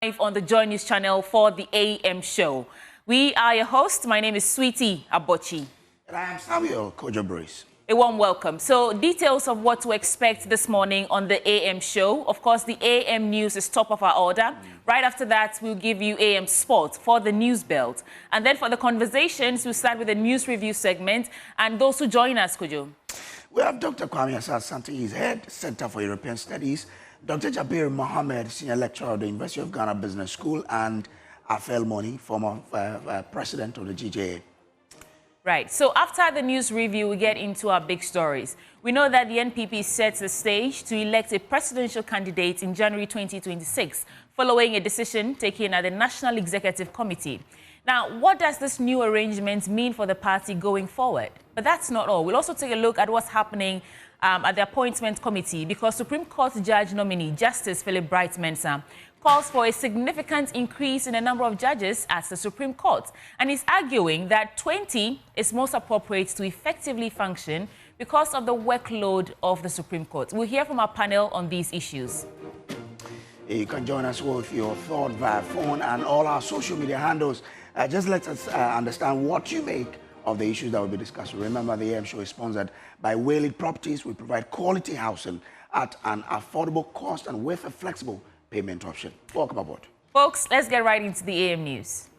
Live on the Joy News channel for the AM show. We are your hosts. My name is Sweetie Abochi. And I am Samuel Kojo-Brace. A warm welcome. So, details of what to expect this morning on the AM show. Of course, the AM news is top of our order. Right after that, we'll give you AM Sport for the news belt. And then for the conversations, we'll start with the news review segment. And those who join us, Kojo. We have Dr. Kwame Asante, he's head Center for European Studies, Dr. Jabir Mohammed, senior lecturer of the University of Ghana Business School, and Afel Moni, former president of the GJA. Right. So after the news review, we get into our big stories. We know that the NPP sets the stage to elect a presidential candidate in January 2026, following a decision taken at the National Executive Committee. Now, what does this new arrangement mean for the party going forward? But that's not all. We'll also take a look at what's happening at the Appointment Committee, because Supreme Court Judge nominee Justice Philip Bright-Mensah calls for a significant increase in the number of judges at the Supreme Court, and is arguing that 20 is most appropriate to effectively function because of the workload of the Supreme Court. We'll hear from our panel on these issues. You can join us with your thought via phone and all our social media handles. Just let us understand what you make of the issues that will be discussed. Remember, the AM show is sponsored by Whaley Properties. We provide quality housing at an affordable cost and with a flexible payment option. Welcome aboard. Folks, let's get right into the AM news.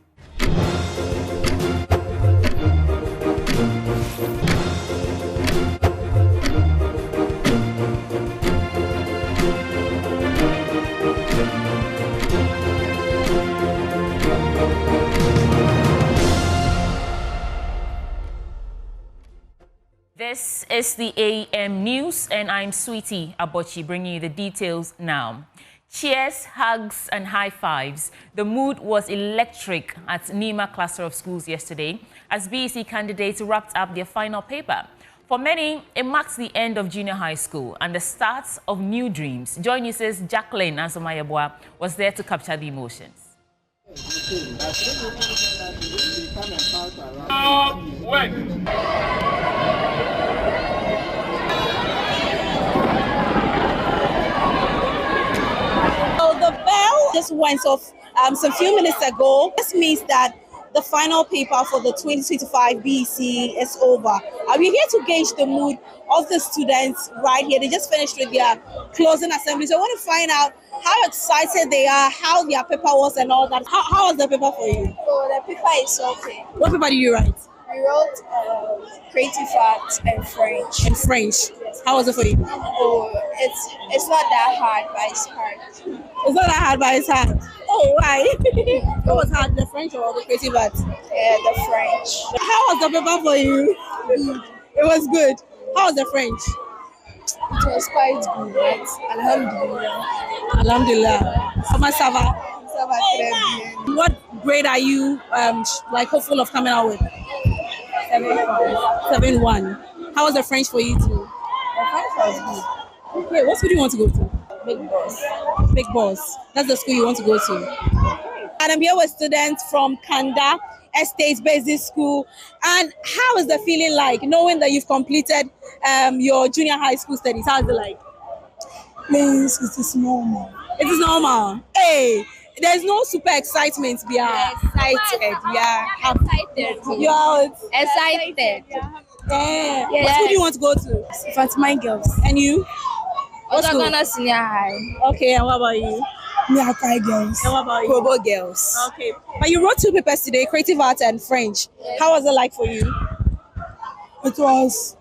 This is the AM News, and I'm Sweetie Abochi, bringing you the details now. Cheers, hugs, and high fives. The mood was electric at Nima Cluster of Schools yesterday as BEC candidates wrapped up their final paper. For many, it marks the end of junior high school and the start of new dreams. Joy News' Jacqueline Azomayabwa was there to capture the emotions. So the bell just went off some few minutes ago. This means that the final paper for the 2025 BEC is over. We're here to gauge the mood of the students right here. They just finished with their closing assembly. So I want to find out how excited they are, how their paper was and all that. How was the paper for you? Oh, the paper is okay. What paper did you write? We wrote creative arts and French. In French. Yes. How was it for you? Oh, it's not that hard, but it's hard. It's not that hard, but it's hard. Oh, why? What was hard, the French or the creative arts? Yeah, the French. How was the paper for you? It was good. How was the French? It was quite good, but alhamdulillah. Alhamdulillah. Comment ça va? Ça va très bien. What grade are you hopeful of coming out with? 7-1. 7-1. How was the French for you too? The French was Okay, what school do you want to go to? good. Big boss. Big Boss. That's the school you want to go to. And I'm here with students from Kanda Estate Basic School. And how is the feeling like knowing that you've completed your junior high school studies? How is it like? Please, it is normal. It is normal. Hey, there's no super excitement behind. Excited. Yeah. Excited. You're Excited. yeah. What school do you want to go to? Fatima girls. And you? What school? Ghana Senior High. Okay, and what about you? Miakai girls. And what about you? Kobo girls. Okay. But you wrote two papers today, creative art and French. How was it like for you? It was.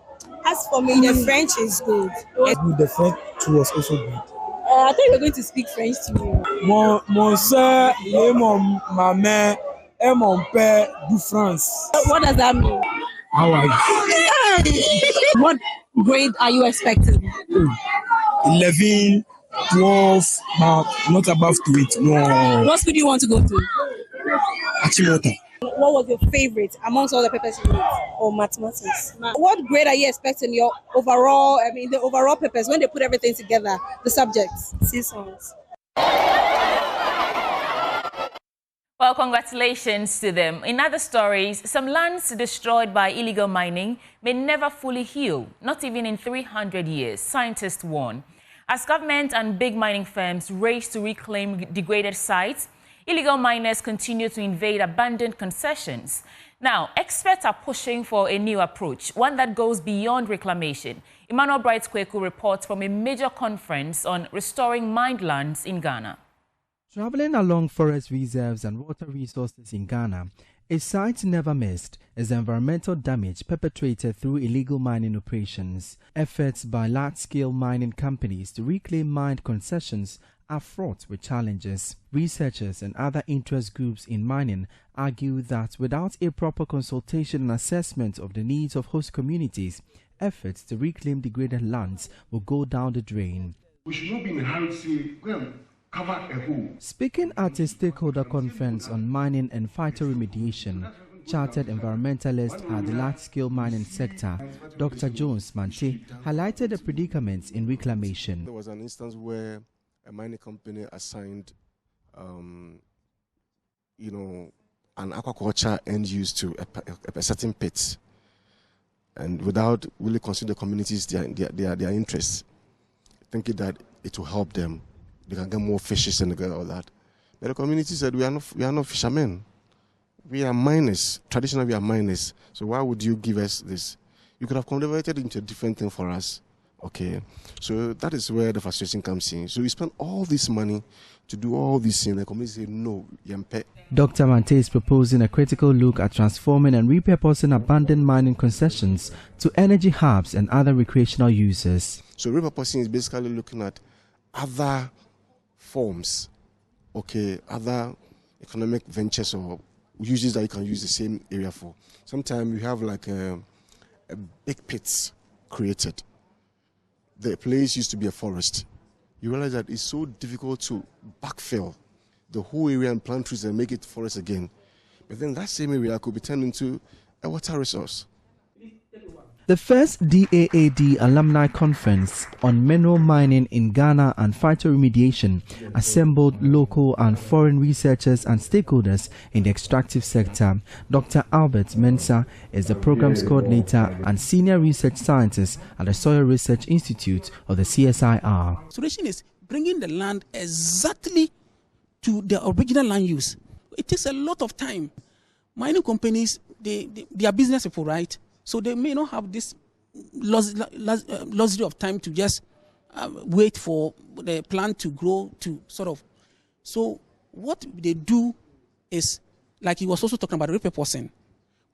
As for me, the French is good. The French was also good. I thought you were going to speak French to me. Mon soeur et ma mère et mon père du France. What does that mean? How are you? What grade are you expecting? 11, 12, but not above 20. No. What school do you want to go to? Achimota. What was your favorite amongst all the papers you wrote? Or mathematics. What grade are you expecting your overall, the overall papers, when they put everything together, the subjects? 6 months. Well, congratulations to them. In other stories, some lands destroyed by illegal mining may never fully heal, not even in 300 years, scientists warn. As government and big mining firms race to reclaim degraded sites, illegal miners continue to invade abandoned concessions. Now, experts are pushing for a new approach, one that goes beyond reclamation. Emmanuel Bright-Kweku reports from a major conference on restoring mined lands in Ghana. Traveling along forest reserves and water resources in Ghana, a sight never missed is the environmental damage perpetrated through illegal mining operations. Efforts by large-scale mining companies to reclaim mined concessions are fraught with challenges. Researchers and other interest groups in mining argue that without a proper consultation and assessment of the needs of host communities, efforts to reclaim degraded lands will go down the drain. We should not be in a hurry to say, well, cover a hole. Speaking at a stakeholder conference on mining and phytoremediation, chartered environmentalist at the large-scale mining sector, Dr. Jones Mante, highlighted the predicaments in reclamation. There was an instance where a mining company assigned, an aquaculture end use to a certain pit, and without really considering the communities, their interests, thinking that it will help them. They can get more fishes and all that. But the community said, we are not fishermen. We are miners. Traditionally, we are miners. So why would you give us this? You could have converted it into a different thing for us. Okay. So that is where the frustration comes in. So we spend all this money to do all these things. The community say, no, yampe. Dr. Mante is proposing a critical look at transforming and repurposing abandoned mining concessions to energy hubs and other recreational uses. So repurposing is basically looking at other forms, other economic ventures or uses that you can use the same area for. Sometimes you have like a big pits created. The place used to be a forest. You realize that it's so difficult to backfill the whole area and plant trees and make it forest again. But then that same area could be turned into a water resource. The first DAAD Alumni Conference on mineral mining in Ghana and phytoremediation assembled local and foreign researchers and stakeholders in the extractive sector. Dr. Albert Mensah is the programs coordinator and senior research scientist at the Soil Research Institute of the CSIR. Solution is bringing the land exactly to the original land use. It takes a lot of time. Mining companies, they are business people, right? So they may not have this luxury of time to just wait for the plant to grow to sort of. So what they do is, like he was also talking about, repurposing,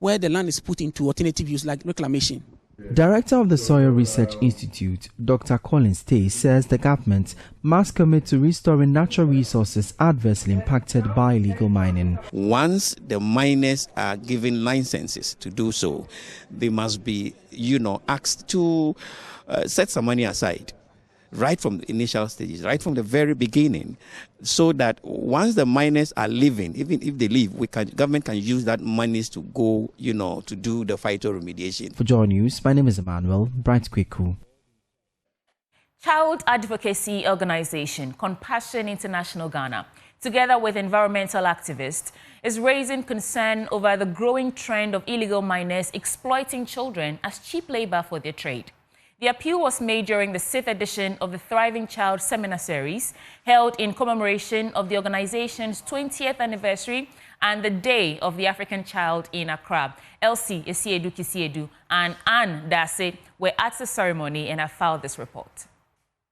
where the land is put into alternative use like reclamation. Director of the Soil Research Institute, Dr. Collins Tay, says the government must commit to restoring natural resources adversely impacted by illegal mining. Once the miners are given licenses to do so, they must be, asked to set some money aside right from the initial stages, right from the very beginning, so that once the miners are leaving, even if they leave, government can use that monies to go, to do the phytoremediation. For Joy News, my name is Emmanuel Bright-Kweku. Child advocacy organization Compassion International Ghana, together with environmental activists, is raising concern over the growing trend of illegal miners exploiting children as cheap labor for their trade. The appeal was made during the 6th edition of the Thriving Child Seminar Series, held in commemoration of the organization's 20th anniversary and the Day of the African Child in Accra. Elsie Esiedu Kisiedu and Anne Dase were at the ceremony and have filed this report.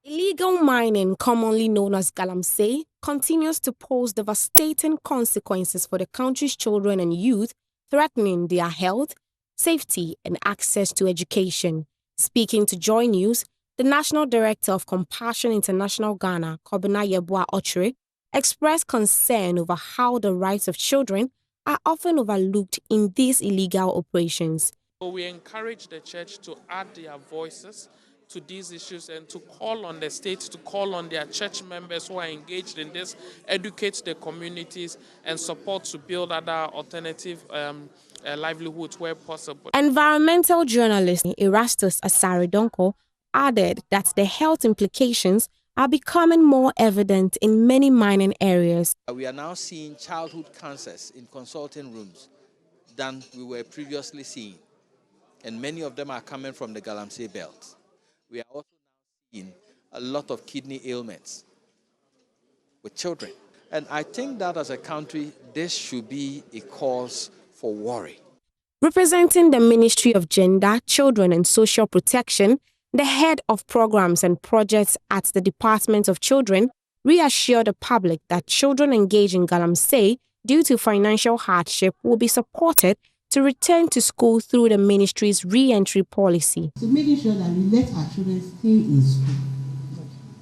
Illegal mining, commonly known as galamsey, continues to pose devastating consequences for the country's children and youth, threatening their health, safety, and access to education. Speaking to Joy News, the National Director of Compassion International Ghana, Kobina Yeboah Ochre, expressed concern over how the rights of children are often overlooked in these illegal operations. So we encourage the church to add their voices to these issues and to call on the state, to call on their church members who are engaged in this, educate the communities and support to build other alternative livelihoods where possible. Environmental journalist Erastus Asaridonko added that the health implications are becoming more evident in many mining areas. We are now seeing childhood cancers in consulting rooms than we were previously seeing, and many of them are coming from the Galamsey belt. We are also now seeing a lot of kidney ailments with children. And I think that as a country, this should be a cause for worry. Representing the Ministry of Gender, Children and Social Protection, the head of programs and projects at the Department of Children reassured the public that children engaged in galamsey due to financial hardship will be supported to return to school through the ministry's re-entry policy. So making sure that we let our children stay in school,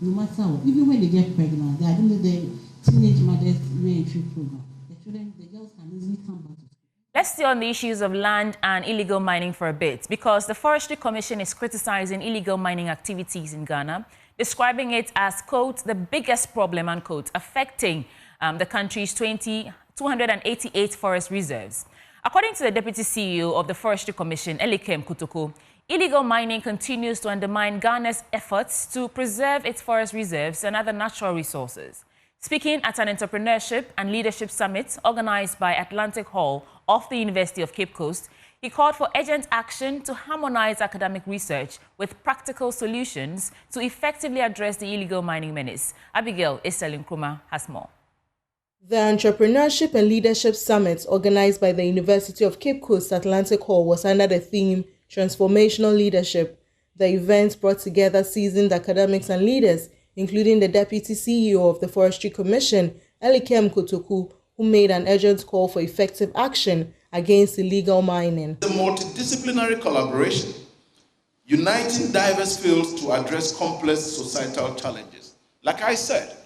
no matter what, even when they get pregnant, they are doing the teenage mothers re-entry program. The girls can easily come back to school. Let's stay on the issues of land and illegal mining for a bit, because the Forestry Commission is criticizing illegal mining activities in Ghana, describing it as, quote, the biggest problem, unquote, affecting the country's 288 forest reserves. According to the Deputy CEO of the Forestry Commission, Elikem Kutoko, illegal mining continues to undermine Ghana's efforts to preserve its forest reserves and other natural resources. Speaking at an entrepreneurship and leadership summit organized by Atlantic Hall of the University of Cape Coast, he called for urgent action to harmonize academic research with practical solutions to effectively address the illegal mining menace. Abigail Eselin-Krumah has more. The Entrepreneurship and Leadership Summit, organized by the University of Cape Coast Atlantic Hall, was under the theme Transformational Leadership. The event brought together seasoned academics and leaders, including the Deputy CEO of the Forestry Commission, Elikem Kutoko, who made an urgent call for effective action against illegal mining. The multidisciplinary collaboration, uniting diverse fields to address complex societal challenges. Like I said,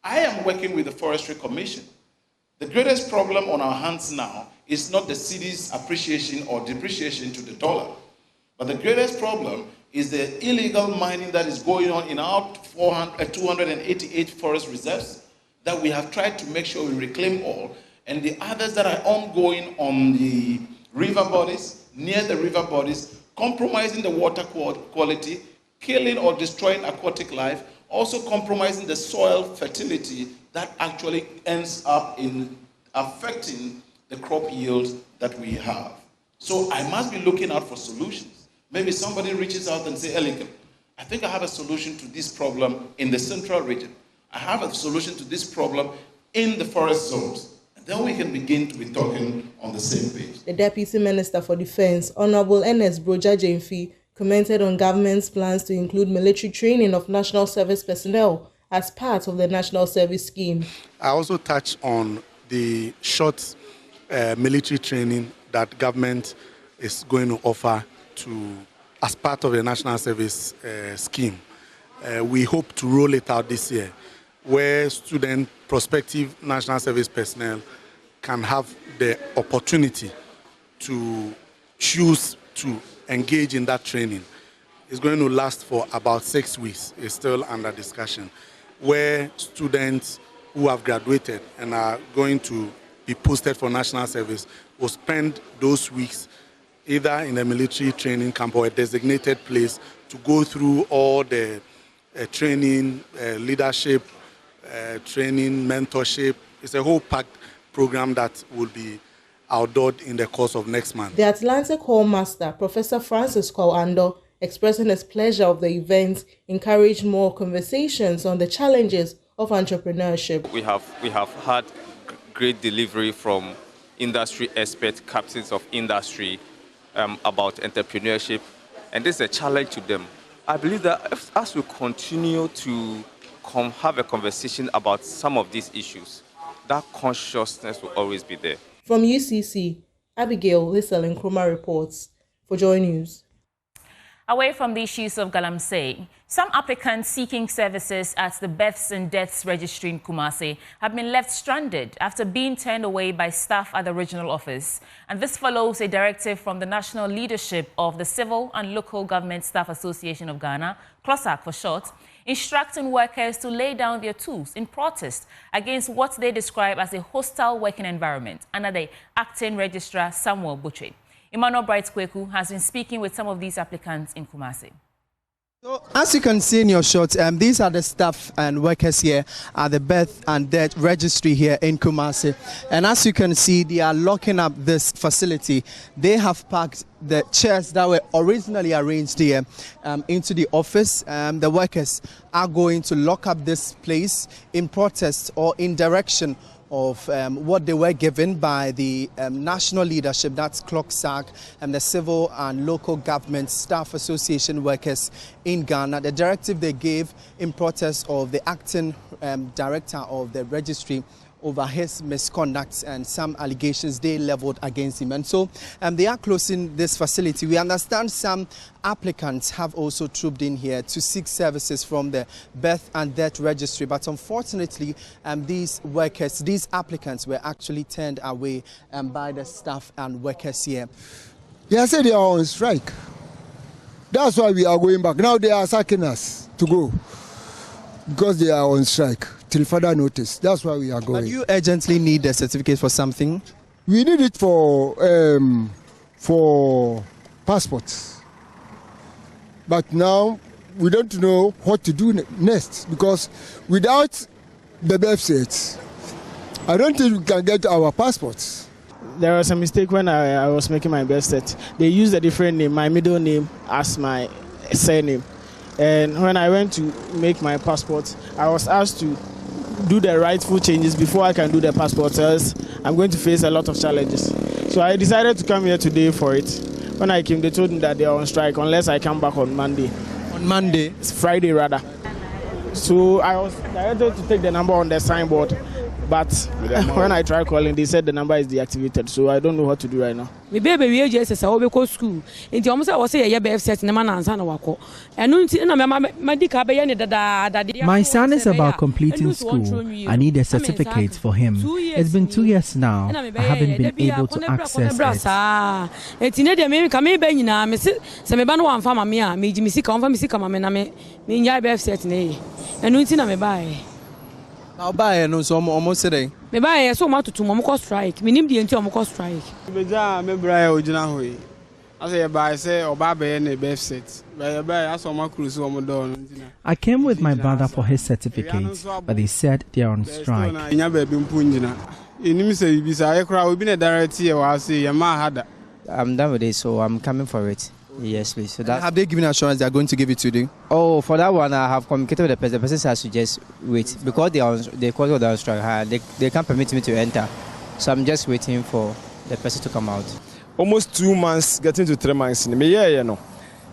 I am working with the Forestry Commission. The greatest problem on our hands now is not the cedi's appreciation or depreciation to the dollar, but the greatest problem is the illegal mining that is going on in our 288 forest reserves that we have tried to make sure we reclaim all, and the others that are ongoing on the river bodies, near the river bodies, compromising the water quality, killing or destroying aquatic life, also compromising the soil fertility that actually ends up in affecting the crop yields that we have. So I must be looking out for solutions. Maybe somebody reaches out and says, Elikem, I think I have a solution to this problem in the central region. I have a solution to this problem in the forest zones. And then we can begin to be talking on the same page. The Deputy Minister for Defense, Honorable Ernest Broja Jemfi, commented on government's plans to include military training of national service personnel as part of the national service scheme. I also touched on the short military training that government is going to offer as part of the national service scheme. We hope to roll it out this year, where prospective national service personnel can have the opportunity to choose to engage in that training. It's going to last for about 6 weeks. It's still under discussion, where students who have graduated and are going to be posted for national service will spend those weeks either in a military training camp or a designated place to go through all the training, leadership, training, mentorship. It's a whole packed program that will be outdoored in the course of next month. The Atlantic Hall Master, Professor Francis Kwando, expressing his pleasure of the event, encouraged more conversations on the challenges of entrepreneurship. We have had great delivery from industry experts, captains of industry, about entrepreneurship, and this is a challenge to them. I believe that as we continue to have a conversation about some of these issues, that consciousness will always be there. From UCC, Abigail Eselin-Krumah reports for Joy News. Away from the issues of galamsey, some applicants seeking services at the Births and Deaths Registry in Kumasi have been left stranded after being turned away by staff at the regional office. And this follows a directive from the national leadership of the Civil and Local Government Staff Association of Ghana, CLOSAC for short, instructing workers to lay down their tools in protest against what they describe as a hostile working environment under the acting registrar Samuel Butche. Emmanuel Bright Kweku has been speaking with some of these applicants in Kumasi. So, as you can see in your shot, these are the staff and workers here at the Birth and Death Registry here in Kumasi. And as you can see, they are locking up this facility. They have packed the chairs that were originally arranged here into the office. The workers are going to lock up this place in protest or in direction of what they were given by the national leadership, that's CLOCSAC, and the Civil and Local Government Staff Association workers in Ghana. The directive they gave in protest of the acting director of the registry over his misconduct and some allegations they leveled against him. And so they are closing this facility. We understand some applicants have also trooped in here to seek services from the Birth and Death Registry. But unfortunately, these applicants were actually turned away by the staff and workers here. They said they are on strike. That's why we are going back. Now they are sacking us to go because they are on strike. Till further notice. That's why we are going. But you urgently need a certificate for something? We need it for passports. But now we don't know what to do next because without the birth certs, I don't think we can get our passports. There was a mistake when I was making my birth cert. They used a different name, my middle name as my surname. And when I went to make my passport, I was asked to do the rightful changes before I can do the passport, else I'm going to face a lot of challenges. So I decided to come here today for it. When I came, they told me that they are on strike unless I come back on Monday. On Monday? It's Friday rather. So I was directed to take the number on the signboard, but when I tried calling, they said the number is deactivated, so I don't know what to do right now. My baby we just say we go school. Nti omo say we say ye BF set na na ansa na wako. Enu nti na me di ka be ye ne dada. My son is about completing school. I need a certificate for him. It's been 2 years now. I haven't been able to access it. Enti ne de me ka me be nyina me se me ba no amfa ma me a me ji me sika amfa me sika ma me na me nya BF set na ye. Enu nti na me ba ye. Now buy no so almost today. Me buy so ma tutu mo ko strike. Me nim de enti mo ko strike. Me ja me bra ya ogina ho yi. Ase buy say oba be na birth set. Buy aso ma cruise o mo do no ntina. I came with my brother for his certificate, but they said they are on strike. Nya ba bi mpu njina. Enim say bi sa ye kra obi na direct here wa say ye ma hada. I'm done with it, so I'm coming for it. Yes, please. So have they given assurance they are going to give it to you? Oh, for that one, I have communicated with the person. The person has to just wait because they call it on strike. They can't permit me to enter, so I'm just waiting for the person to come out. Almost 2 months, getting to 3 months. Me no.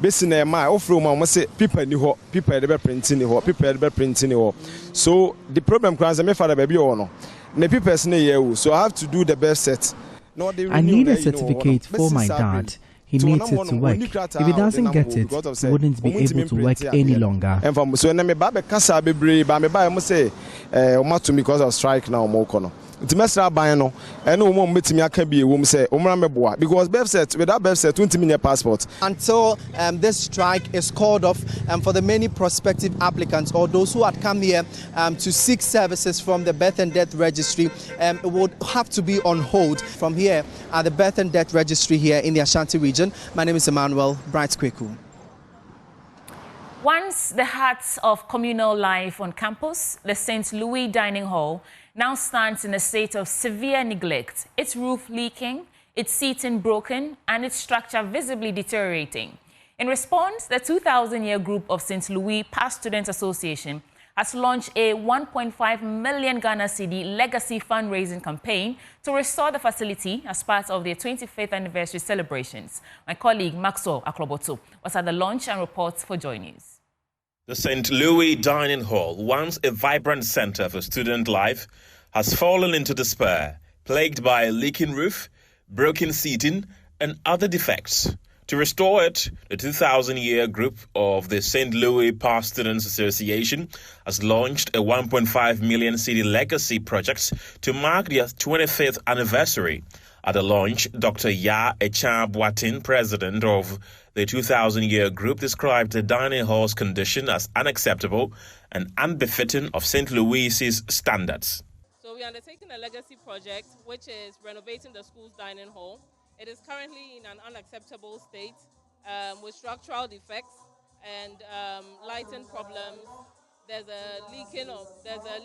Basically, my offer mama say people ni ho, people they printing ni ho, people they printing ni ho. So the problem comes me father baby or no. Ne people say so I have to do the best set. No, I need a certificate for my dad. He needs it to work. If he doesn't get it, he wouldn't be able to work any longer. So when me babe kasa bebre ba me ba mo say to because of strike now mo kono. Nti mesra ban no ene wo mo metimi aka bi ewom say omra meboa because birth set without birth set won't mean passport. Until this strike is called off for the many prospective applicants or those who had come here to seek services from the Birth and Death Registry, it would have to be on hold from here at the Birth and Death Registry here in the Ashanti region. My name is Emmanuel Bright Kweku. Once the heart of communal life on campus, the St. Louis Dining Hall now stands in a state of severe neglect, its roof leaking, its seating broken, and its structure visibly deteriorating. In response, the 2,000-year group of St. Louis Past Students Association has launched a 1.5 million Ghana cedi legacy fundraising campaign to restore the facility as part of their 25th anniversary celebrations. My colleague Maxwell Akloboto was at the launch and reports for Joy News. The St. Louis Dining Hall, once a vibrant center for student life, has fallen into despair, plagued by a leaking roof, broken seating, and other defects. To restore it, the 2,000-year group of the St. Louis Past Students Association has launched a 1.5 million cedi legacy project to mark their 25th anniversary. At the launch, Dr. Ya Echan-Boatin, president of the 2,000-year group, described the dining hall's condition as unacceptable and unbefitting of St. Louis's standards. So we are undertaking a legacy project, which is renovating the school's dining hall. It is currently in an unacceptable state with structural defects, and lighting problems. There's a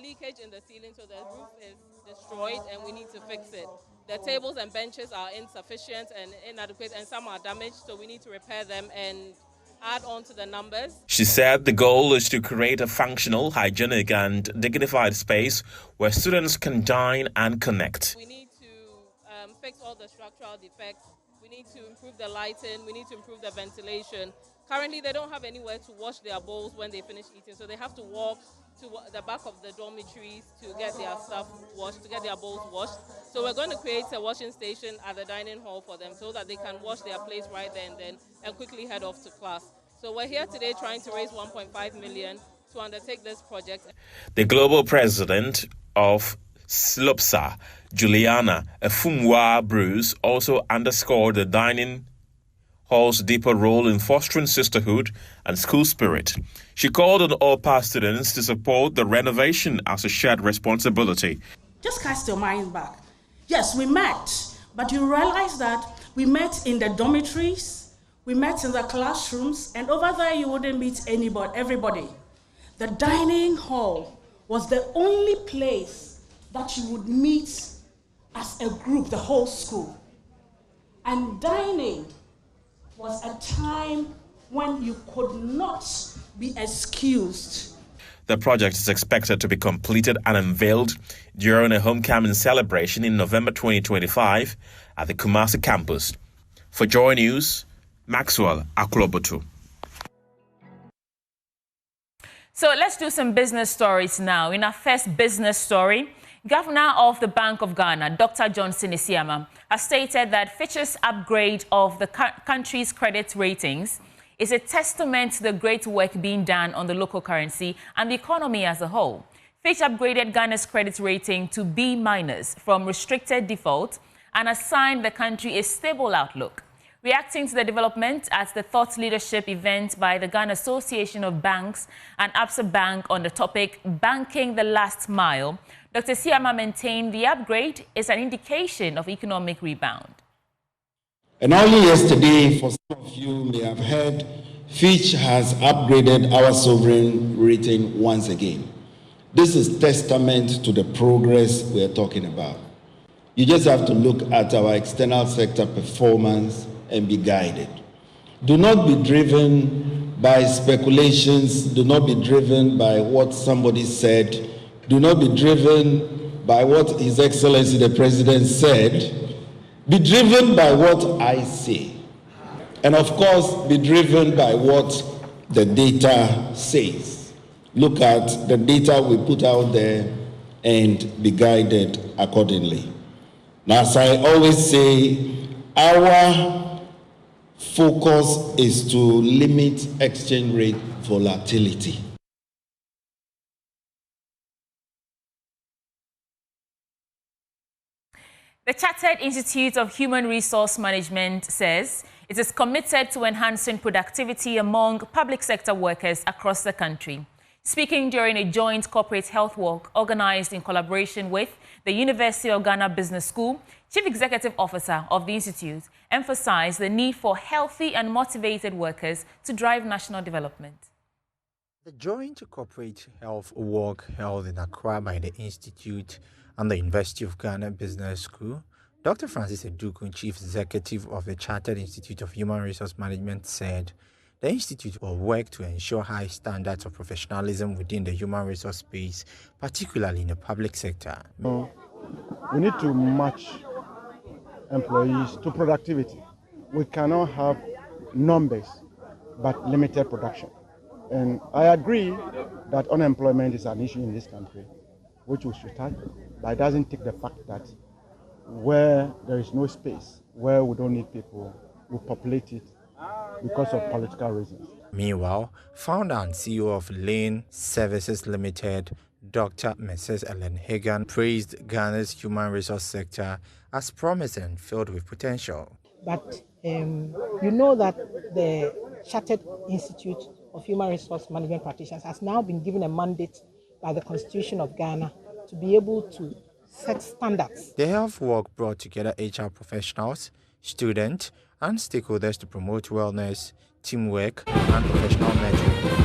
leakage in the ceiling, so the roof is destroyed, and we need to fix it. The tables and benches are insufficient and inadequate, and some are damaged, so we need to repair them and add on to the numbers. She said the goal is to create a functional, hygienic and dignified space where students can dine and connect. We need to fix all the structural defects. We need to improve the lighting. We need to improve the ventilation. Currently, they don't have anywhere to wash their bowls when they finish eating, so they have to walk to the back of the dormitories to get their stuff washed, to get their bowls washed. So we're going to create a washing station at the dining hall for them so that they can wash their plates right there and then and quickly head off to class. So we're here today trying to raise 1.5 million to undertake this project. The global president of SLOPSA, Juliana Efumwa Bruce, also underscored the dining hall's deeper role in fostering sisterhood and school spirit. She called on all past students to support the renovation as a shared responsibility. Just cast your mind back. Yes, we met, but you realize that we met in the dormitories, we met in the classrooms, and over there you wouldn't meet everybody. The dining hall was the only place that you would meet as a group, the whole school. And dining was a time when you could not be excused. The project is expected to be completed and unveiled during a homecoming celebration in November 2025 at the Kumasi campus. For Joy News, Maxwell Aklobotu. So let's do some business stories now. In our first business story, Governor of the Bank of Ghana, Dr. Johnson Isiama, has stated that Fitch's upgrade of the country's credit ratings is a testament to the great work being done on the local currency and the economy as a whole. Fitch upgraded Ghana's credit rating to B- from restricted default and assigned the country a stable outlook. Reacting to the development at the thought leadership event by the Ghana Association of Banks and Absa Bank on the topic Banking the Last Mile, Dr. Siama maintained the upgrade is an indication of economic rebound. And only yesterday, for some of you may have heard, Fitch has upgraded our sovereign rating once again. This is testament to the progress we are talking about. You just have to look at our external sector performance and be guided. Do not be driven by speculations. Do not be driven by what somebody said. Do not be driven by what His Excellency the President said. Be driven by what I say. And of course, be driven by what the data says. Look at the data we put out there and be guided accordingly. Now, as I always say, our focus is to limit exchange rate volatility. The Chartered Institute of Human Resource Management says it is committed to enhancing productivity among public sector workers across the country. Speaking during a joint corporate health walk organized in collaboration with the University of Ghana Business School, Chief Executive Officer of the Institute emphasized the need for healthy and motivated workers to drive national development. The joint corporate health walk held in Accra by the Institute and the University of Ghana Business School, Dr. Francis Edukun, Chief Executive of the Chartered Institute of Human Resource Management, said the Institute will work to ensure high standards of professionalism within the human resource space, particularly in the public sector. We need to match employees to productivity. We cannot have numbers but limited production. And I agree that unemployment is an issue in this country, which we should tackle. But it doesn't take the fact that where there is no space, where we don't need people, we populate it because of political reasons. Meanwhile, founder and CEO of Lane Services Limited, Dr. Mrs. Ellen Hagan, praised Ghana's human resource sector as promising and filled with potential. But you know that the Chartered Institute of Human Resource Management Practitioners has now been given a mandate by the Constitution of Ghana to be able to set standards. The health walk brought together HR professionals, students, and stakeholders to promote wellness, teamwork, and professional mentoring.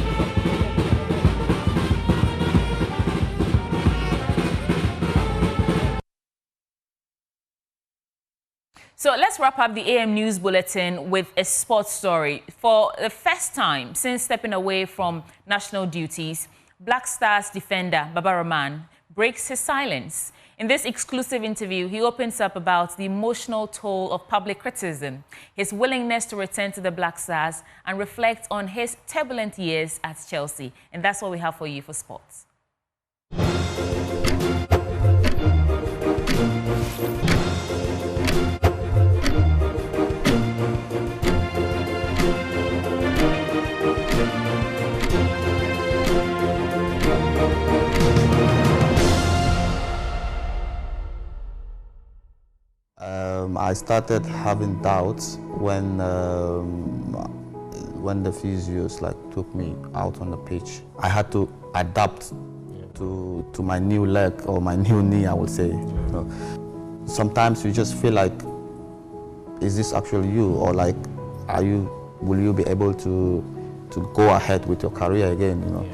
So let's wrap up the AM News Bulletin with a sports story. For the first time since stepping away from national duties, Black Stars defender Baba Rahman breaks his silence. In this exclusive interview, he opens up about the emotional toll of public criticism, his willingness to return to the Black Stars, and reflect on his turbulent years at Chelsea. And that's what we have for you for sports. I started having doubts when the physios took me out on the pitch. I had to adapt to my new leg or my new knee, I would say. You know, sometimes you just feel like, is this actually you, or will you be able to go ahead with your career again? You know,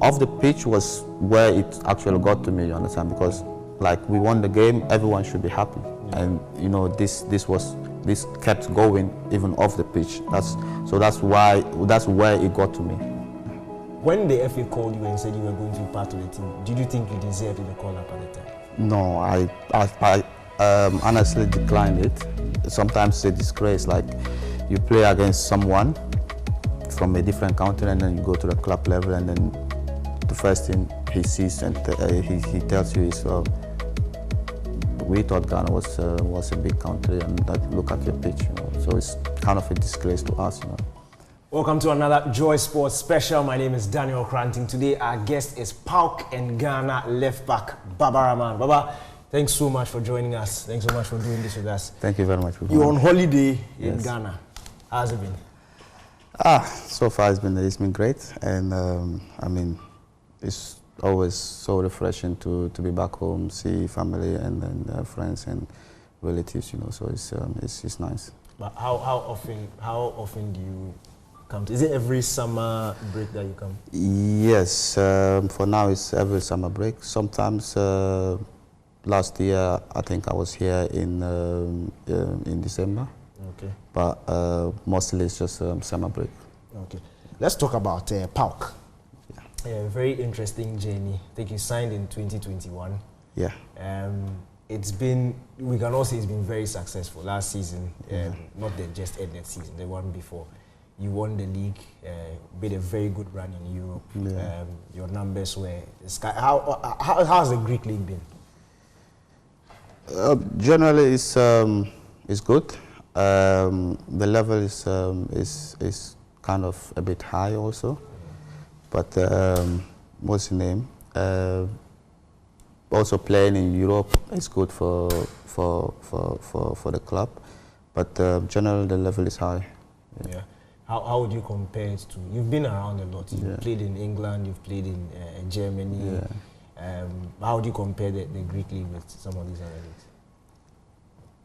off the pitch was where it actually got to me. You understand? Because we won the game, everyone should be happy. And you know, this kept going even off the pitch. That's where it got to me. When the FA called you and said you were going to be part of the team, did you think you deserved the call up at the time? No, I honestly declined it. Sometimes it's a disgrace. You play against someone from a different country, and then you go to the club level, and then the first thing he sees and he tells you is, we thought Ghana was a big country, and look at your pitch, you know. So it's kind of a disgrace to us, you know. Welcome to another Joy Sports special. My name is Daniel Cranting. Today our guest is PAOK and Ghana left back Baba Rahman. Baba, thanks so much for joining us. Thanks so much for doing this with us. Thank you very much. You're on holiday in Ghana. How's it been? So far it's been great, and I mean, it's always so refreshing to be back home, see family and then friends and relatives, you know. So it's nice. But how often do you come to? Is it every summer break that you come? Yes, for now it's every summer break. Sometimes last year I think I was here in December. Okay. But mostly it's just summer break. Okay. Let's talk about PAOK. A very interesting journey. I think you signed in 2021. Yeah. We can all say it's been very successful. Last season, not the just ended season, the one before. You won the league, made a very good run in Europe. Yeah. Your numbers were the sky. How has the Greek league been? Generally, it's good. The level is kind of a bit high also. But what's the name? Also playing in Europe is good for the club. But generally the level is high. Yeah. How would you compare it to? You've been around a lot. You've played in England. You've played in Germany. Yeah. How would you compare the Greek league with some of these other leagues?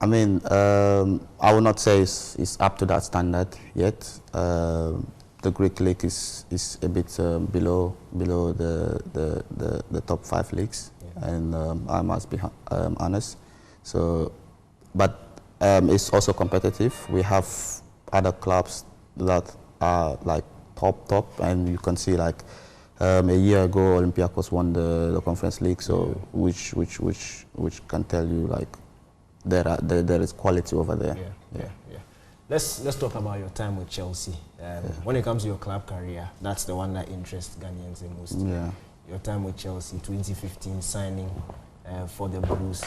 I mean, I would not say it's up to that standard yet. The Greek league is a bit below the top 5 leagues, and I must be honest. So, but it's also competitive. We have other clubs that are top, and you can see a year ago Olympiacos won the Conference League, so which can tell you there is quality over there. Yeah. Let's talk about your time with Chelsea. When it comes to your club career, that's the one that interests Ghanaians the most. Yeah. Your time with Chelsea, 2015, signing for the Blues.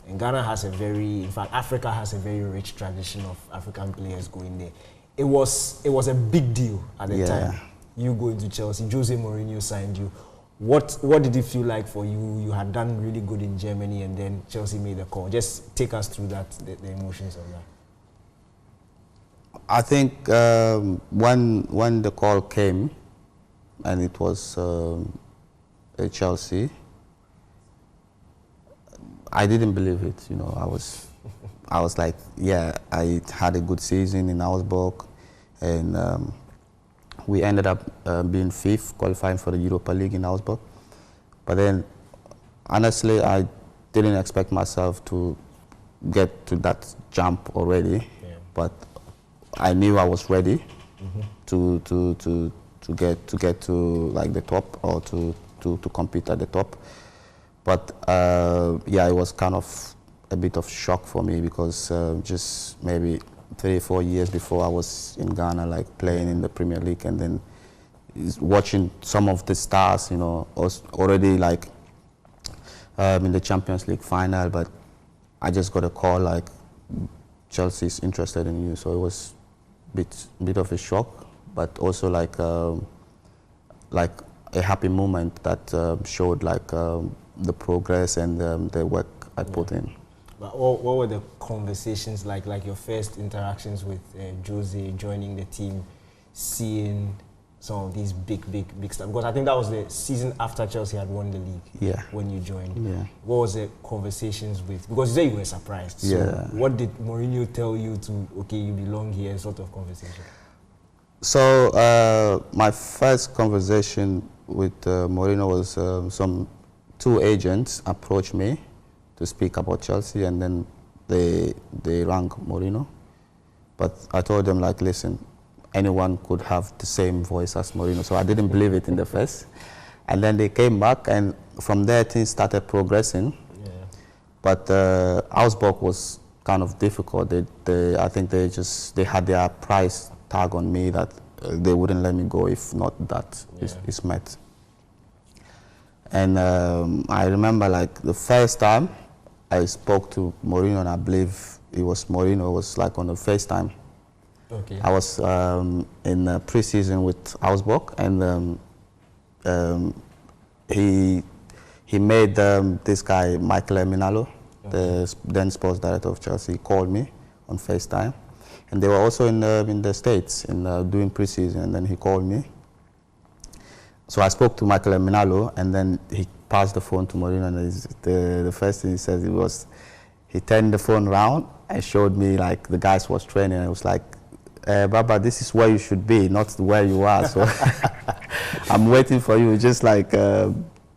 And Ghana has in fact, Africa has a very rich tradition of African players going there. It was a big deal at the time. You going to Chelsea, Jose Mourinho signed you. What did it feel like for you? You had done really good in Germany, and then Chelsea made the call. Just take us through that, the emotions of that. I think when the call came, and it was Chelsea, I didn't believe it. You know, I was like, yeah, I had a good season in Augsburg, and we ended up being 5th, qualifying for the Europa League in Augsburg. But then, honestly, I didn't expect myself to get to that jump already, but I knew I was ready to get to like the top, or to compete at the top. But yeah, it was kind of a bit of shock for me, because just maybe 3 or 4 years before I was in Ghana, like playing in the Premier League, and then watching some of the stars, you know, already like in the Champions League final, but I just got a call like Chelsea's interested in you. So it was a bit of a shock, but also like a happy moment that showed like the progress and the work I put in. But what were the conversations like your first interactions with Jose joining the team, seeing some of these big stuff? Because I think that was the season after Chelsea had won the league when you joined. Yeah. What was the conversations with? Because you say you were surprised. So what did Mourinho tell you to, okay, you belong here, sort of conversation? So my first conversation with Mourinho was some 2 agents approached me to speak about Chelsea, and then they rang Mourinho. But I told them, like, listen, anyone could have the same voice as Mourinho, so I didn't believe it in the first. And then they came back, and from there things started progressing. But Augsburg was kind of difficult. I think they had their price tag on me that they wouldn't let me go if not that is met. And I remember, like, the first time I spoke to Mourinho, and I believe it was Mourinho, it was like on the FaceTime. Okay. I was in pre-season with Augsburg, and he made this guy, Michael Eminalo, the then sports director of Chelsea, called me on FaceTime. And they were also in the States doing pre-season, and then he called me. So I spoke to Michael Eminalo, and then he passed the phone to Mourinho, and the first thing he said was, he turned the phone around and showed me like the guys was training, and it was like, Baba, this is where you should be, not where you are. So I'm waiting for you. Just like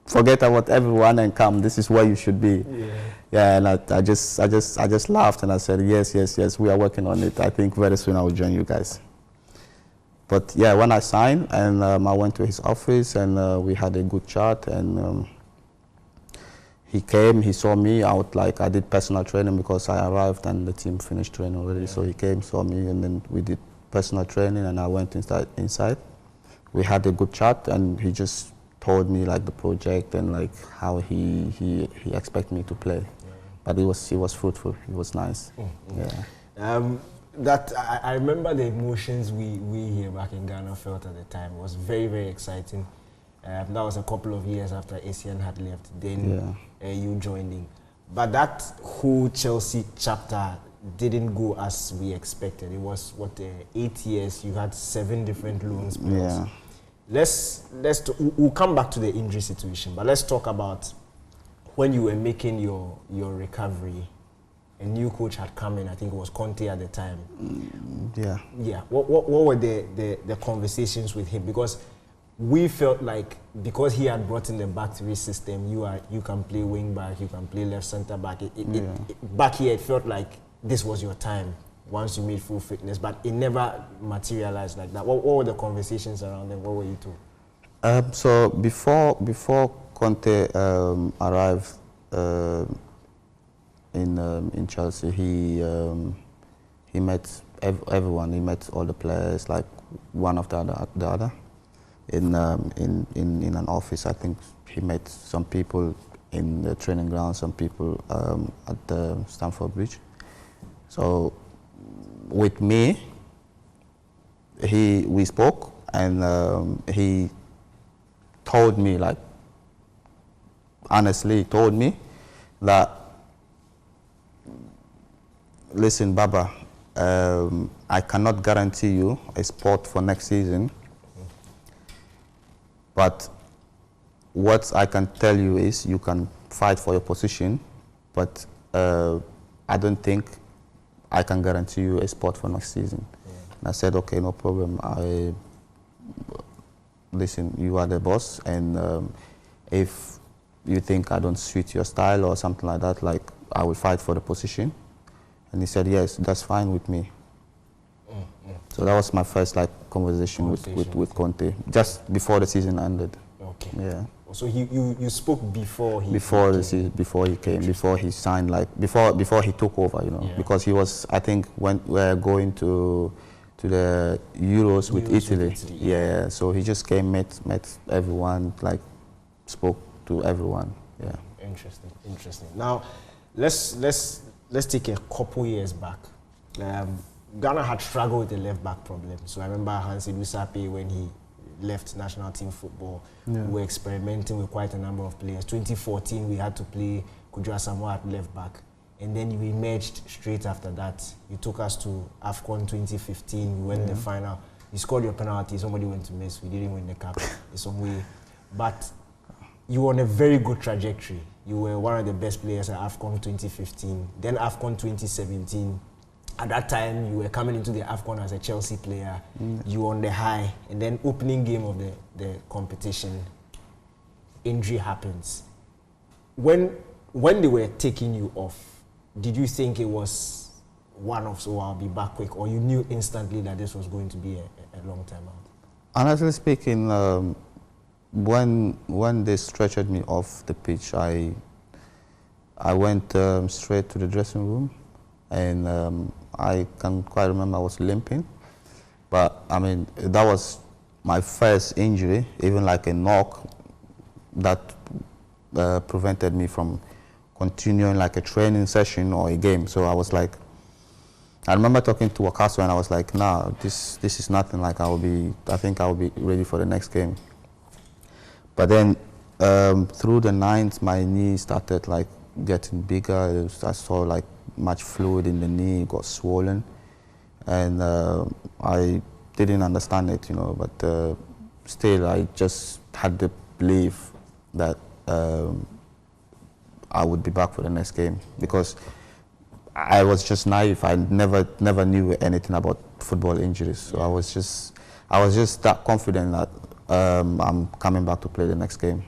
forget about everyone and come. This is where you should be. Yeah, and I just laughed, and I said, yes, we are working on it. I think very soon I will join you guys. But yeah, when I signed, and I went to his office, and we had a good chat, and he came, he saw me out, like I did personal training because I arrived and the team finished training already. So he came, saw me, and then we did personal training, and I went inside. We had a good chat, and he just told me like the project and like how he expected me to play. But it was fruitful. It was nice. That I remember the emotions we here back in Ghana felt at the time. It was very, very exciting. That was a couple of years after ACN had left. Then you joined in. But that whole Chelsea chapter didn't go as we expected. It was, 8 years. You had 7 different loans. Yeah. We'll come back to the injury situation, but let's talk about when you were making your recovery. A new coach had come in. I think it was Conte at the time. Yeah. What were the conversations with him? Because we felt like because he had brought in the back 3 system, you can play wing back, you can play left center back. Back here, it felt like this was your time once you made full fitness, but it never materialized like that. What were the conversations around them? What were you told? So before Conte arrived in Chelsea, he met everyone. He met all the players, like one after the other. In an office, I think he met some people in the training ground, some people at the Stamford Bridge. So with me, we spoke, and he told me, like, honestly, he told me that, listen, Baba, I cannot guarantee you a spot for next season, but what I can tell you is you can fight for your position, but I don't think I can guarantee you a spot for next season. And I said, okay, no problem. Listen, you are the boss, and if you think I don't suit your style or something like that, like I will fight for the position. And he said, yes, that's fine with me. So that was my first conversation with Conte, just before the season ended. Okay. Yeah. So you spoke before he before he came, before he signed, before he took over, because he was, I think, when we're going to the Euros with Italy. Yeah. So he just came, met everyone, spoke to everyone. Yeah. Interesting. Now, let's take a couple years back. Ghana had struggled with the left-back problem. So I remember Hansi Lusape, when he left national team football, we were experimenting with quite a number of players. 2014, we had to play Kudra Samoa at left-back. And then you emerged straight after that. You took us to AFCON 2015. We went in the final. You scored your penalty. Somebody went to miss. We didn't win the cup in some way. But you were on a very good trajectory. You were one of the best players at AFCON 2015. Then AFCON 2017. At that time, you were coming into the AFCON as a Chelsea player. You were on the high. And then opening game of the competition, injury happens. When they were taking you off, did you think it was one-off, so I'll be back quick, or you knew instantly that this was going to be a long time out? Honestly speaking, when they stretched me off the pitch, I went straight to the dressing room, and I can quite remember I was limping. But I mean, that was my first injury, even like a knock, that prevented me from continuing like a training session or a game. So I was like, I remember talking to Wakaso, and I was like, nah, this is nothing. Like I think I'll be ready for the next game. But then through the ninth, my knee started like getting bigger. I saw like much fluid in the knee, it got swollen, and I didn't understand it, but still I just had the belief that I would be back for the next game, because I was just naive. I never knew anything about football injuries, so I was just that confident that I'm coming back to play the next game.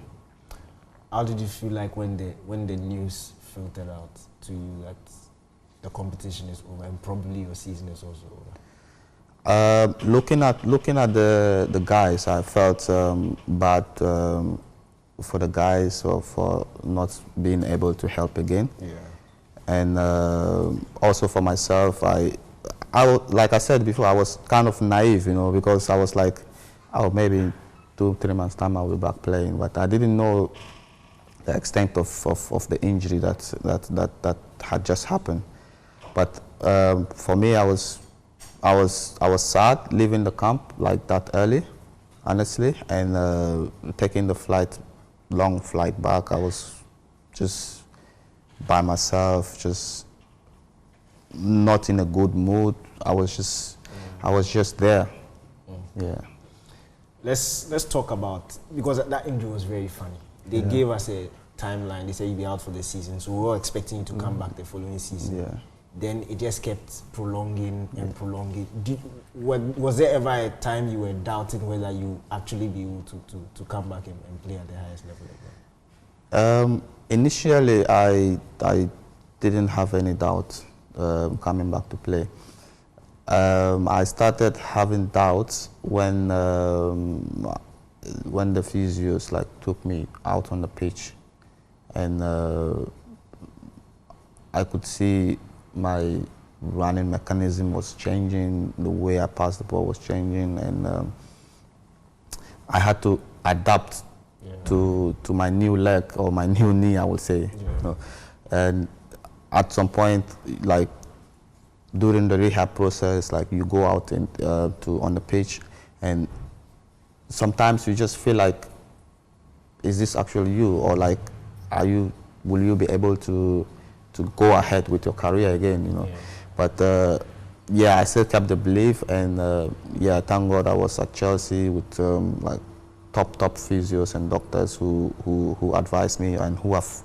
How did you feel like when the news filtered out to you that the competition is over and probably your season is also over? Looking at the guys, I felt bad for the guys for not being able to help again. Yeah. And also for myself, like I said before, I was kind of naive, because I was like, oh, maybe 2-3 months time I'll be back playing, but I didn't know the extent of the injury that had just happened. But for me, I was sad leaving the camp like that early, honestly, and taking the long flight back. I was just by myself, just not in a good mood. I was just there. Yeah. Let's talk about, because that injury was very funny. They gave us a timeline. They said you'll be out for the season, so we were expecting you to come back the following season. Yeah. Then it just kept prolonging and prolonging. Was there ever a time you were doubting whether you actually be able to come back and play at the highest level again? Initially, I didn't have any doubt coming back to play. I started having doubts when the physios took me out on the pitch, and I could see my running mechanism was changing, the way I passed the ball was changing, and I had to adapt to my new leg, or my new knee, I would say. And at some point, during the rehab process, you go out on the pitch, and sometimes you just feel like, is this actually you, or will you be able to go ahead with your career again, But I still kept the belief, and thank God I was at Chelsea with top physios and doctors who advised me, and who have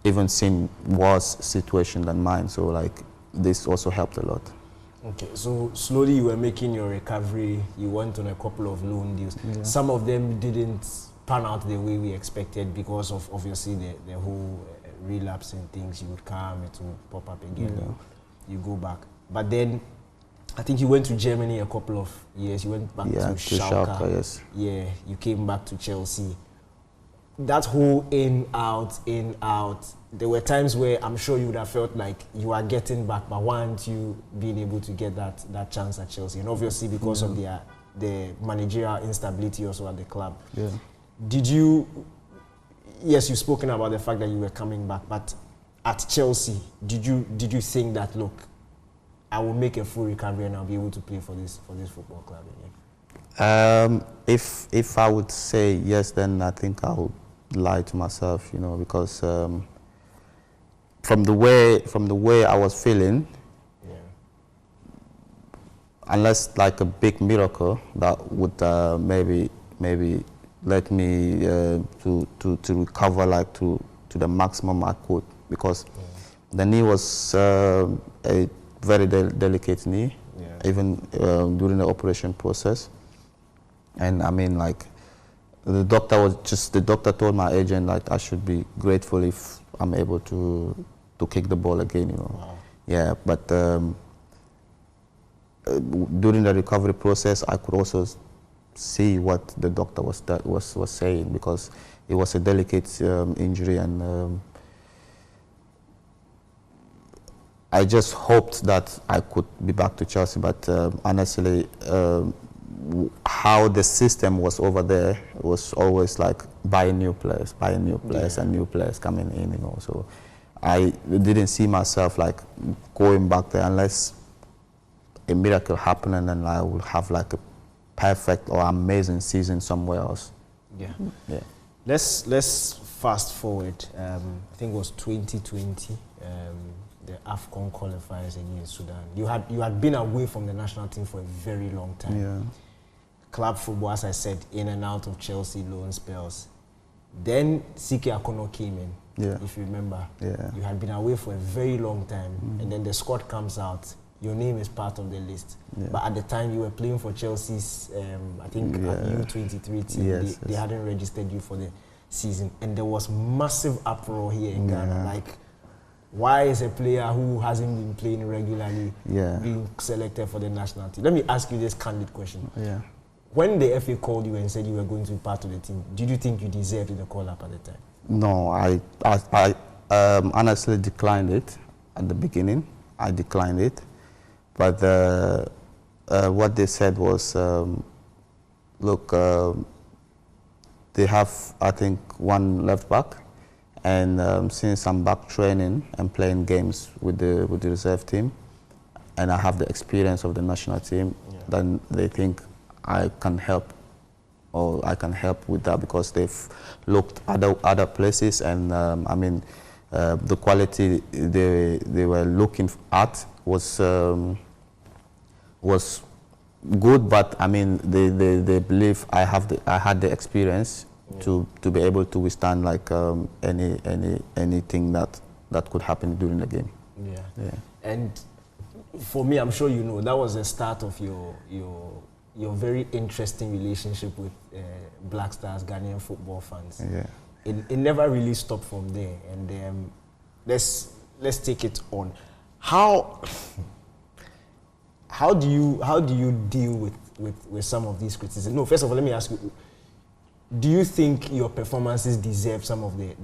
even seen worse situation than mine. So this also helped a lot. Okay, so slowly you were making your recovery. You went on a couple of loan deals. Yeah. Some of them didn't pan out the way we expected because of obviously the whole relapse and things. You would come, it will pop up again. Yeah. You go back. But then I think you went to Germany a couple of years. You went back to Schalke. Yes. Yeah, you came back to Chelsea. That whole in, out, there were times where I'm sure you would have felt like you are getting back, but why aren't you being able to get that chance at Chelsea? And obviously because of the managerial instability also at the club. Yeah. Did you, yes, you've spoken about the fact that you were coming back, but at Chelsea, did you think that, look, I will make a full recovery and I'll be able to play for this football club again? If I would say yes, then I think I would lie to myself, you know, because from the way I was feeling, unless like a big miracle that would maybe let me to recover like to the maximum I could, because the knee was a very delicate knee, even during the operation process. And I mean, like, the doctor told my agent like I should be grateful if I'm able to kick the ball again, you know. Wow. Yeah, but during the recovery process, I could also see what the doctor was saying, because it was a delicate injury, and I just hoped that I could be back to Chelsea, but honestly, how the system was over there was always like buying new players and new players coming in, you know. So I didn't see myself like going back there unless a miracle happened, and then I would have like a perfect or amazing season somewhere else. Yeah. Yeah. Let's fast forward. I think it was 2020. The AFCON qualifiers against Sudan. You had been away from the national team for a very long time. Yeah. Club football, as I said, in and out of Chelsea loan spells. Then Sike Akono came in, if you remember. Yeah. You had been away for a very long time, and then the squad comes out. Your name is part of the list. Yeah. But at the time, you were playing for Chelsea's, I think, U23 team. They hadn't registered you for the season. And there was massive uproar here in Ghana. Like, why is a player who hasn't been playing regularly being selected for the national team? Let me ask you this candid question. Yeah. When the FA called you and said you were going to be part of the team, did you think you deserved the call-up at the time? No, I honestly declined it at the beginning. I declined it. But what they said was, look, they have, I think, one left back. And since I'm back training and playing games with the reserve team, and I have the experience of the national team, then they think I can help, or I can help with that, because they've looked other places, and I mean, the quality they were looking at was good, but I mean, they believe I had the experience to be able to withstand like anything that could happen during the game. Yeah. And for me, I'm sure you know, that was the start of your very interesting relationship with Black Stars, Ghanaian football fans. Yeah. It never really stopped from there. And let's take it on. How do you deal with some of these criticisms? No, first of all, let me ask you, do you think your performances deserve some of the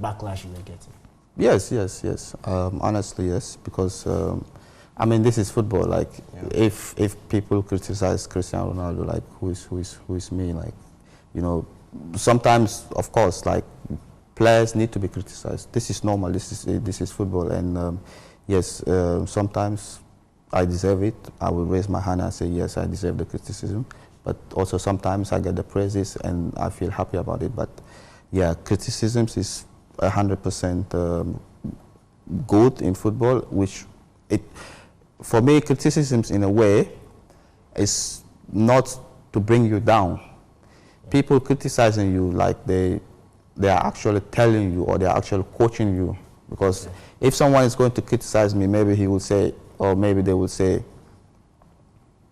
backlash you were getting? Yes. Honestly, yes, because I mean, this is football. Like, if people criticize Cristiano Ronaldo, like, who is me? Like, you know, sometimes, of course, like, players need to be criticized. This is normal. This is football, and yes, sometimes I deserve it. I will raise my hand and say yes, I deserve the criticism. But also sometimes I get the praises and I feel happy about it. But yeah, criticisms is 100% good in football, which for me, criticisms in a way is not to bring you down. People criticizing you like they are actually telling you, or they are actually coaching you. Because if someone is going to criticize me, maybe he will say, or maybe they would say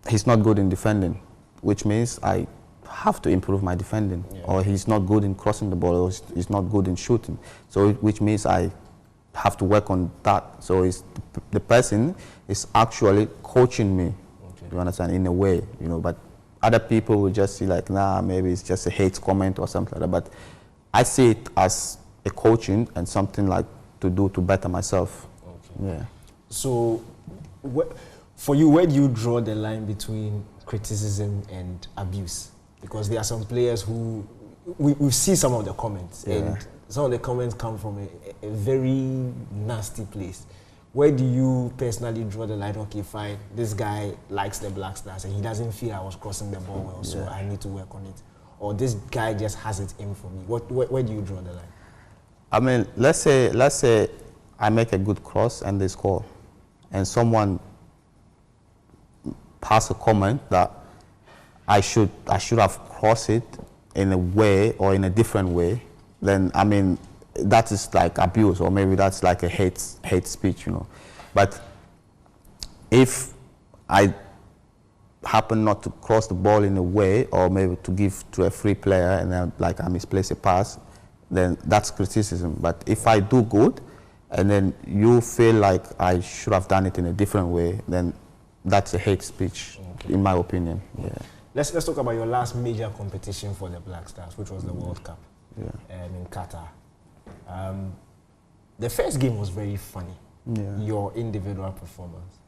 he's not good in defending, which means I have to improve my defending, or he's not good in crossing the ball, or he's not good in shooting. So which means I have to work on that. So it's the person is actually coaching me. You understand, in a way, you know. But other people will just see like, nah, maybe it's just a hate comment or something like that. But I see it as a coaching and something like to do to better myself. Yeah. So, for you, where do you draw the line between criticism and abuse? Because there are some players who we see some of the comments, and some of the comments come from a very nasty place. Where do you personally draw the line? Okay, fine, this guy likes the Black Stars and he doesn't feel I was crossing the ball well, so I need to work on it. Or this guy just has it in for me. Where do you draw the line? I mean, let's say I make a good cross and they score, and someone pass a comment that I should have crossed it in a way or in a different way, then I mean that is like abuse, or maybe that's like a hate speech, you know. But if I happen not to cross the ball in a way, or maybe to give to a free player and then like I misplace a pass, then that's criticism. But if I do good and then you feel like I should have done it in a different way, then that's a hate speech, in my opinion. Yeah. Let's talk about your last major competition for the Black Stars, which was the World Cup in Qatar. The first game was very funny, your individual performance.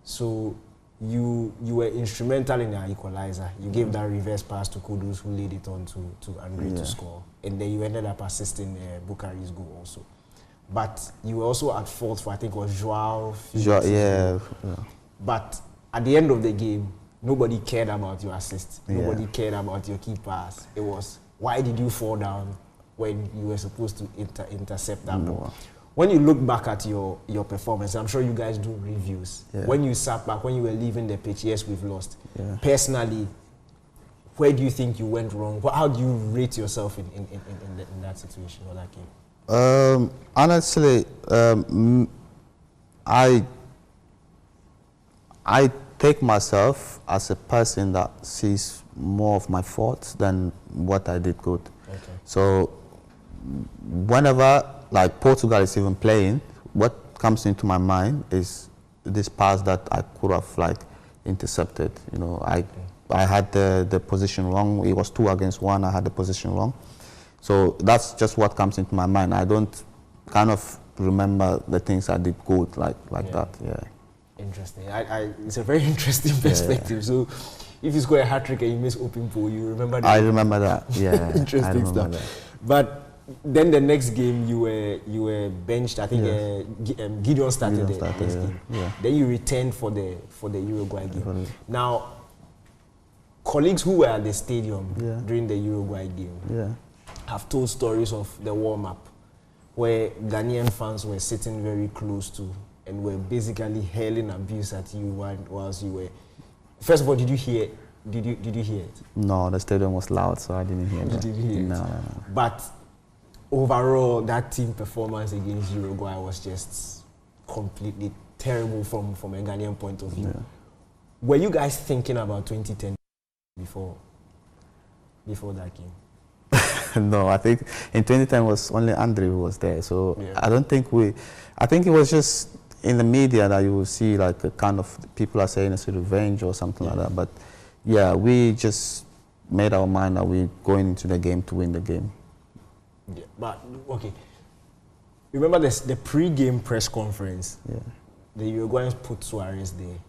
So you were instrumental in our equalizer. You gave that reverse pass to Kudus, who laid it on to Andre to score. And then you ended up assisting Bukari's goal also. But you were also at fault for, I think it was Joao. But at the end of the game, nobody cared about your assist. Nobody cared about your key pass. It was, why did you fall down when you were supposed to intercept that ball? When you look back at your performance, I'm sure you guys do reviews. When you sat back, when you were leaving the pitch, yes, we've lost. Personally, where do you think you went wrong? How do you rate yourself in that situation or that game? Honestly, I take myself as a person that sees more of my faults than what I did good. So whenever like Portugal is even playing, what comes into my mind is this pass that I could have like intercepted. You know, I had the position wrong. It was 2 against 1. I had the position wrong. So that's just what comes into my mind. I don't kind of remember the things I did good like that. Yeah. Interesting. It's a very interesting perspective. So if you score a hat-trick and you miss open pool, you remember that? I remember that, yeah. Interesting stuff. That. But then the next game you were benched. I think Gideon started the next game. Then you returned for the Uruguay game. Now, colleagues who were at the stadium during the Uruguay game have told stories of the warm-up where Ghanaian fans were sitting very close to and were basically hurling abuse at you whilst you were. First of all, did you hear it? No, the stadium was loud, so I didn't hear that. Did you hear it? No. But overall, that team performance against Uruguay was just completely terrible from a Ghanaian point of view. Were you guys thinking about 2010 before that game? No, I think in 2010 was only Andre who was there. So I don't think I think it was just in the media that you will see like a kind of people are saying it's a revenge or something like that. But yeah, we just made our mind that we're going into the game to win the game. Yeah, but okay. Remember the pre-game press conference? Yeah. The Uruguayans put Suarez there.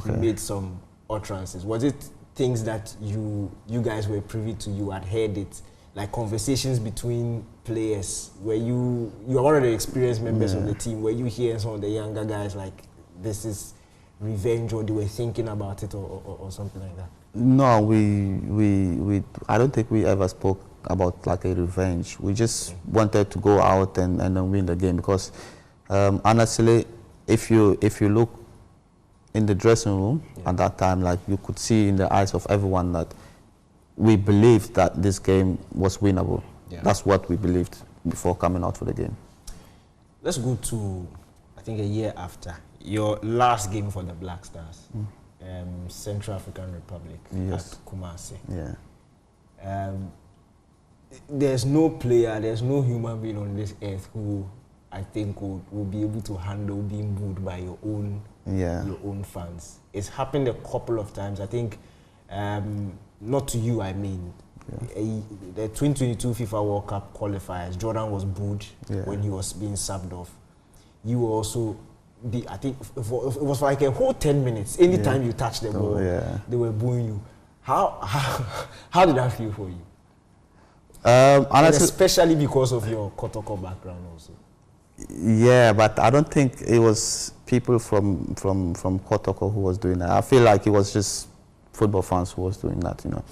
He made some utterances. Was it things that you guys were privy to? You had heard it, like conversations between players, where you are one of the experienced members of the team, where you hear some of the younger guys like this is revenge, or they were thinking about it, or something like that? No, we I don't think we ever spoke about like a revenge. We just wanted to go out and then win the game, because honestly, if you look in the dressing room at that time, like you could see in the eyes of everyone that we believed that this game was winnable. That's what we believed before coming out for the game. Let's go to, I think, a year after. your last game for the Black Stars, Central African Republic Yes. at Kumasi. Yeah. There's no player, there's no human being on this earth who I think will be able to handle being booed by your own fans. It's happened a couple of times. I think, not to you, I mean, the 2022 FIFA World Cup qualifiers, Jordan was booed when he was being subbed off. You were also, I think it was like a whole 10 minutes. Anytime you touched the ball, they were booing you. How did that feel for you? And especially because of your Kotoko background also. Yeah, but I don't think it was people from Kotoko who was doing that. I feel like it was just football fans who was doing that, you know.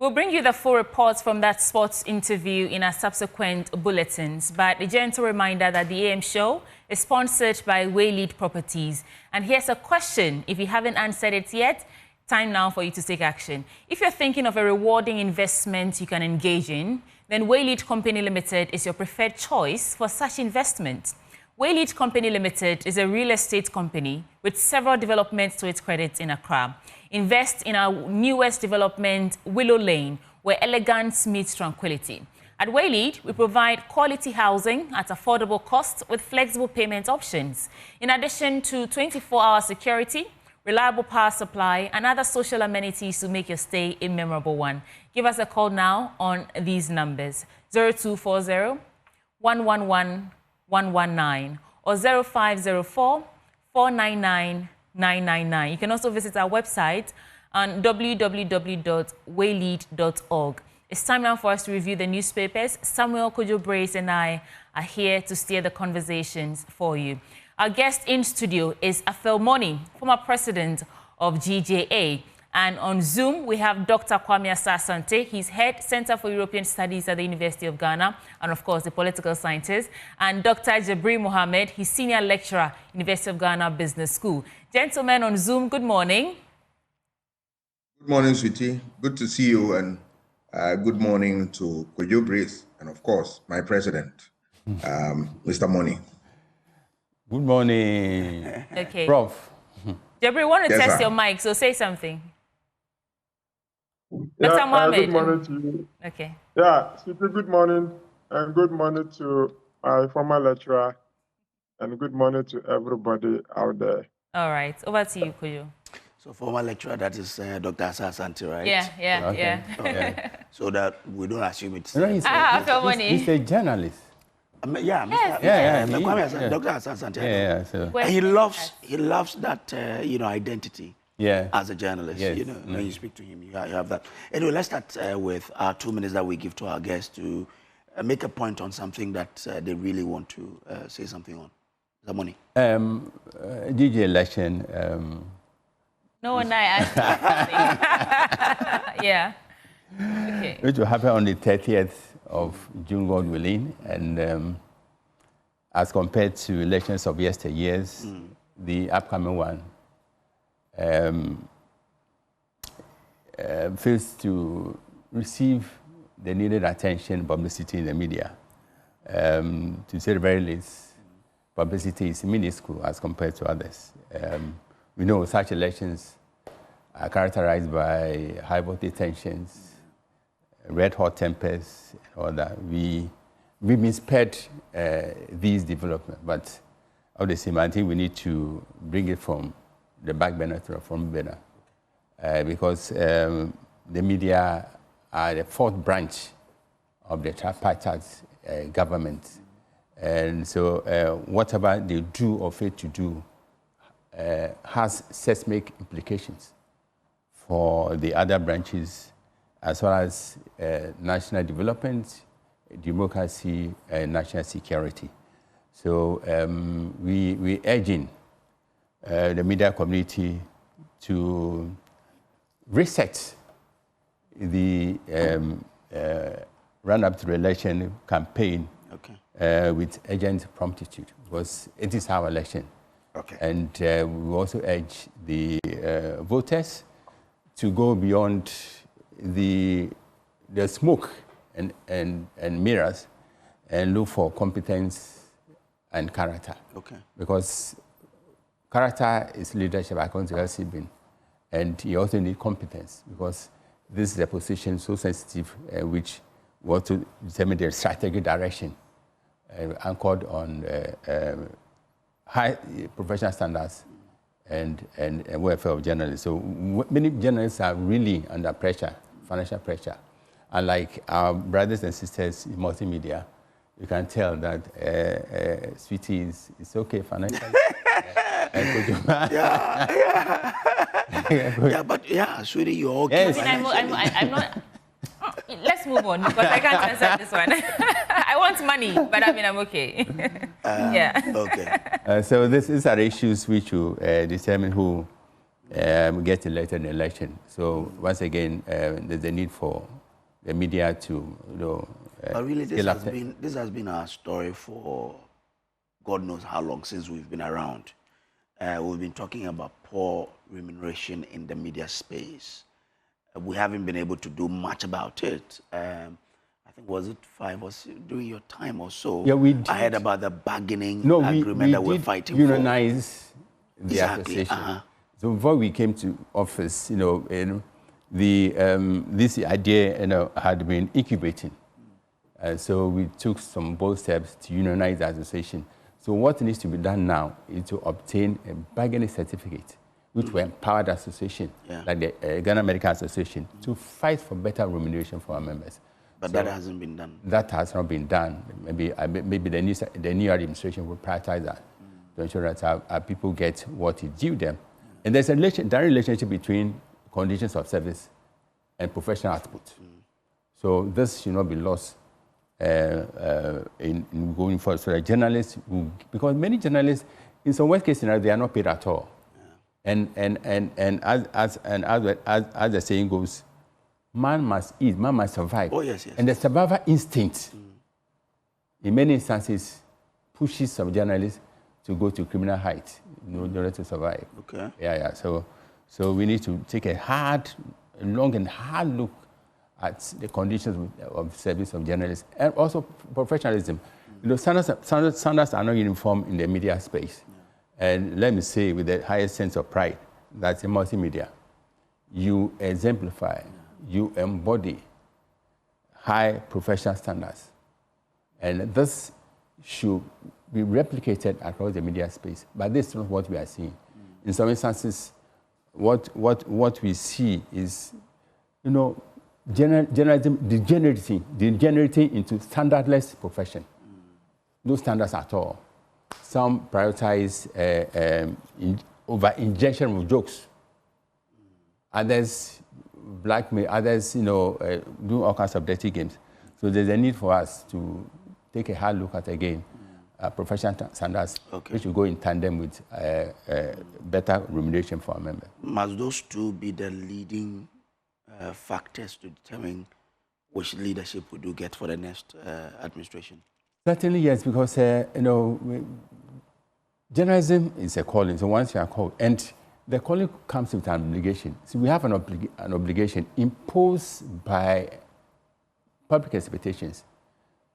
We'll bring you the full reports from that sports interview in our subsequent bulletins. But a gentle reminder that the AM show is sponsored by Waylead Properties. And here's a question. If you haven't answered it yet, time now for you to take action. If you're thinking of a rewarding investment you can engage in, then Waylead Company Limited is your preferred choice for such investment. Waylead Company Limited is a real estate company with several developments to its credit in Accra. Invest in our newest development, Willow Lane, where elegance meets tranquility. At Waylead, we provide quality housing at affordable costs with flexible payment options. In addition to 24-hour security, reliable power supply, and other social amenities to make your stay a memorable one. Give us a call now on these numbers: 0240 111 119 or 0504 499 999. You can also visit our website on www.waylead.org. It's time now for us to review the newspapers. Samuel Kojo Brace and I are here to steer the conversations for you. Our guest in studio is Afel Moni, former president of GJA. And on Zoom, we have Dr. Kwame Asante. He's head Center for European Studies at the University of Ghana, and of course, the political scientist. And Dr. Jabri Mohammed, he's senior lecturer, University of Ghana Business School. Gentlemen on Zoom, good morning. Good morning, sweetie. Good to see you, and good morning to Kojo Brace, and of course, my president, Mr. Moni. Good morning, Okay. Prof. Jabri, want to Yes, test sir. your mic, so say something. Yeah, Dr. Mohammed. good morning to you. Okay. Yeah, super good morning, and good morning to my former lecturer, and good morning to everybody out there. All right, over to you, Kojo. So former lecturer, that is Dr. Asante, right? Yeah. Okay. So that we don't assume it's... No, he's a journalist. Yeah, Dr. Asante. Yeah, so. And he loves that, identity. Yeah. As a journalist, Yes. when you speak to him, you have that. Anyway, let's start with our 2 minutes that we give to our guests to make a point on something that they really want to say something on. Zamoni. DJ election. No one asked something. Yeah. Okay. Which will happen on the 30th of June, God willing. And as compared to elections of yesteryears, the upcoming one fails to receive the needed attention, publicity in the media. To say the very least, publicity is minuscule as compared to others. We know such elections are characterized by high voltage tensions, red hot tempers, and all that. We've been spared these developments, but of the same, I think we need to bring it from the back burner to the front burner, because the media are the fourth branch of the tripartite government. And so whatever they do or fail to do has seismic implications for the other branches, as well as national development, democracy, and national security. So we urging the media community to reset the run-up to the election campaign with urgent promptitude, because it is our election. And we also urge the voters to go beyond the smoke and mirrors and look for competence and character. Because character is leadership, according to LCB, and you also need competence, because this is a position so sensitive which we want to determine the strategic direction anchored on high professional standards and welfare of journalists. So many journalists are really under pressure, financial pressure. Unlike our brothers and sisters in multimedia, you can tell that Sweetie is okay financially. Sweetie, you're okay. Yes. I'm not. Let's move on, because I can't answer this one. I want money, but I'm okay. So these are issues which will determine who gets elected in the election. So once again, there's a need for the media to, but really, this has been our story for God knows how long since we've been around. We've been talking about poor remuneration in the media space. We haven't been able to do much about it. I think, was it 5 or 6 during your time or so? Yeah, we did. I heard about the bargaining agreement that we're fighting for. Unionize the association. So before we came to office, this idea had been incubating. So we took some bold steps to unionize the association. So what needs to be done now is to obtain a bargaining certificate, which will empower the association, like the Ghana Medical Association, to fight for better remuneration for our members. But that hasn't been done. That has not been done. Maybe the new administration will prioritize that to ensure that our people get what is due them. And there's a direct relationship between conditions of service and professional output. So this should not be lost in going forward. So the journalists, because many journalists, in some worst case scenario, they are not paid at all. And as the saying goes, man must eat, man must survive. And the survival instinct, in many instances, pushes some journalists to go to criminal heights in order to survive. So we need to take a long and hard look at the conditions of service of journalists and also professionalism. Standards are not uniform in the media space. And let me say, with the highest sense of pride, that's in multimedia. You exemplify, you embody high professional standards. And this should be replicated across the media space. But this is not what we are seeing. In some instances, what we see is, journalism degenerating into standardless profession. No standards at all. Some prioritize over-injection of jokes. Others blackmail, others, do all kinds of dirty games. So there's a need for us to take a hard look at, again, professional standards, which will go in tandem with better remuneration for our members. Must those two be the leading factors to determine which leadership we do get for the next administration? Certainly, yes, because, journalism is a calling. So once you are called, and the calling comes with an obligation. So we have an obligation imposed by public expectations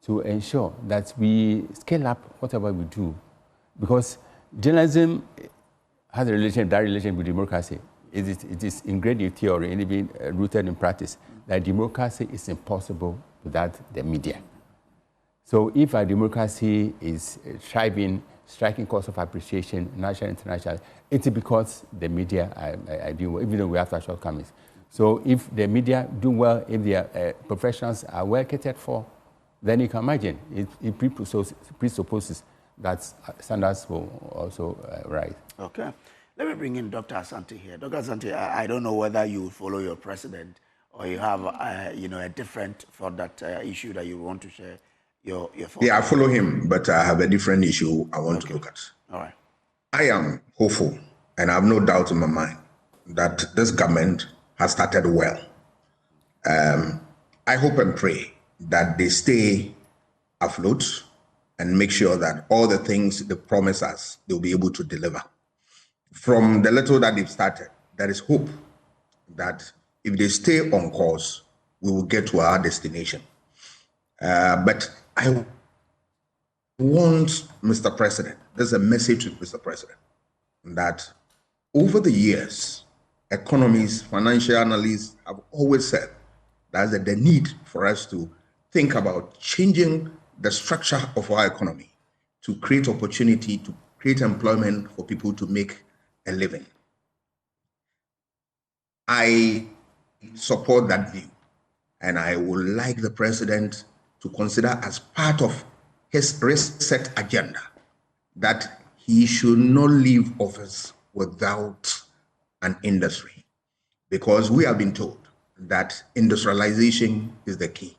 to ensure that we scale up whatever we do. Because journalism has a direct relation with democracy. It is ingrained in theory and even rooted in practice that democracy is impossible without the media. So if our democracy is thriving, striking course of appreciation, national, international, it's because the media are doing well, even though we have our shortcomings. So if the media do well, if their professionals are well catered for, then you can imagine it presupposes that standards will also rise. Okay. Let me bring in Dr. Asante here. Dr. Asante, I don't know whether you follow your president or you have a different thought that issue that you want to share your thoughts. Yeah, I follow him, but I have a different issue I want to look at. All right. I am hopeful, and I have no doubt in my mind that this government has started well. I hope and pray that they stay afloat and make sure that all the things they promise us, they'll be able to deliver. From the little that they've started, there is hope that if they stay on course, we will get to our destination. But I want Mr. President, there's a message to Mr. President, that over the years, economists, financial analysts have always said that the need for us to think about changing the structure of our economy to create opportunity, to create employment for people to make a living. I support that view, and I would like the president to consider as part of his reset agenda that he should not leave office without an industry, because we have been told that industrialization is the key.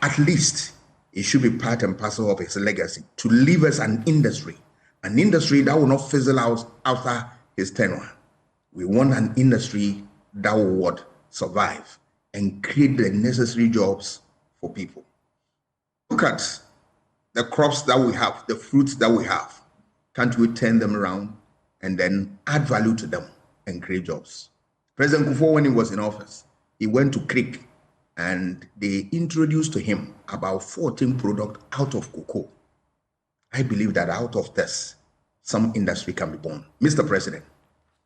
At least it should be part and parcel of his legacy to leave us an industry that will not fizzle out after his tenure. We want an industry that will survive and create the necessary jobs for people. Look at the crops that we have, the fruits that we have. Can't we turn them around and then add value to them and create jobs? President Kufuor, when he was in office, he went to Creek and they introduced to him about 14 products out of cocoa. I believe that out of this, some industry can be born. Mr. President,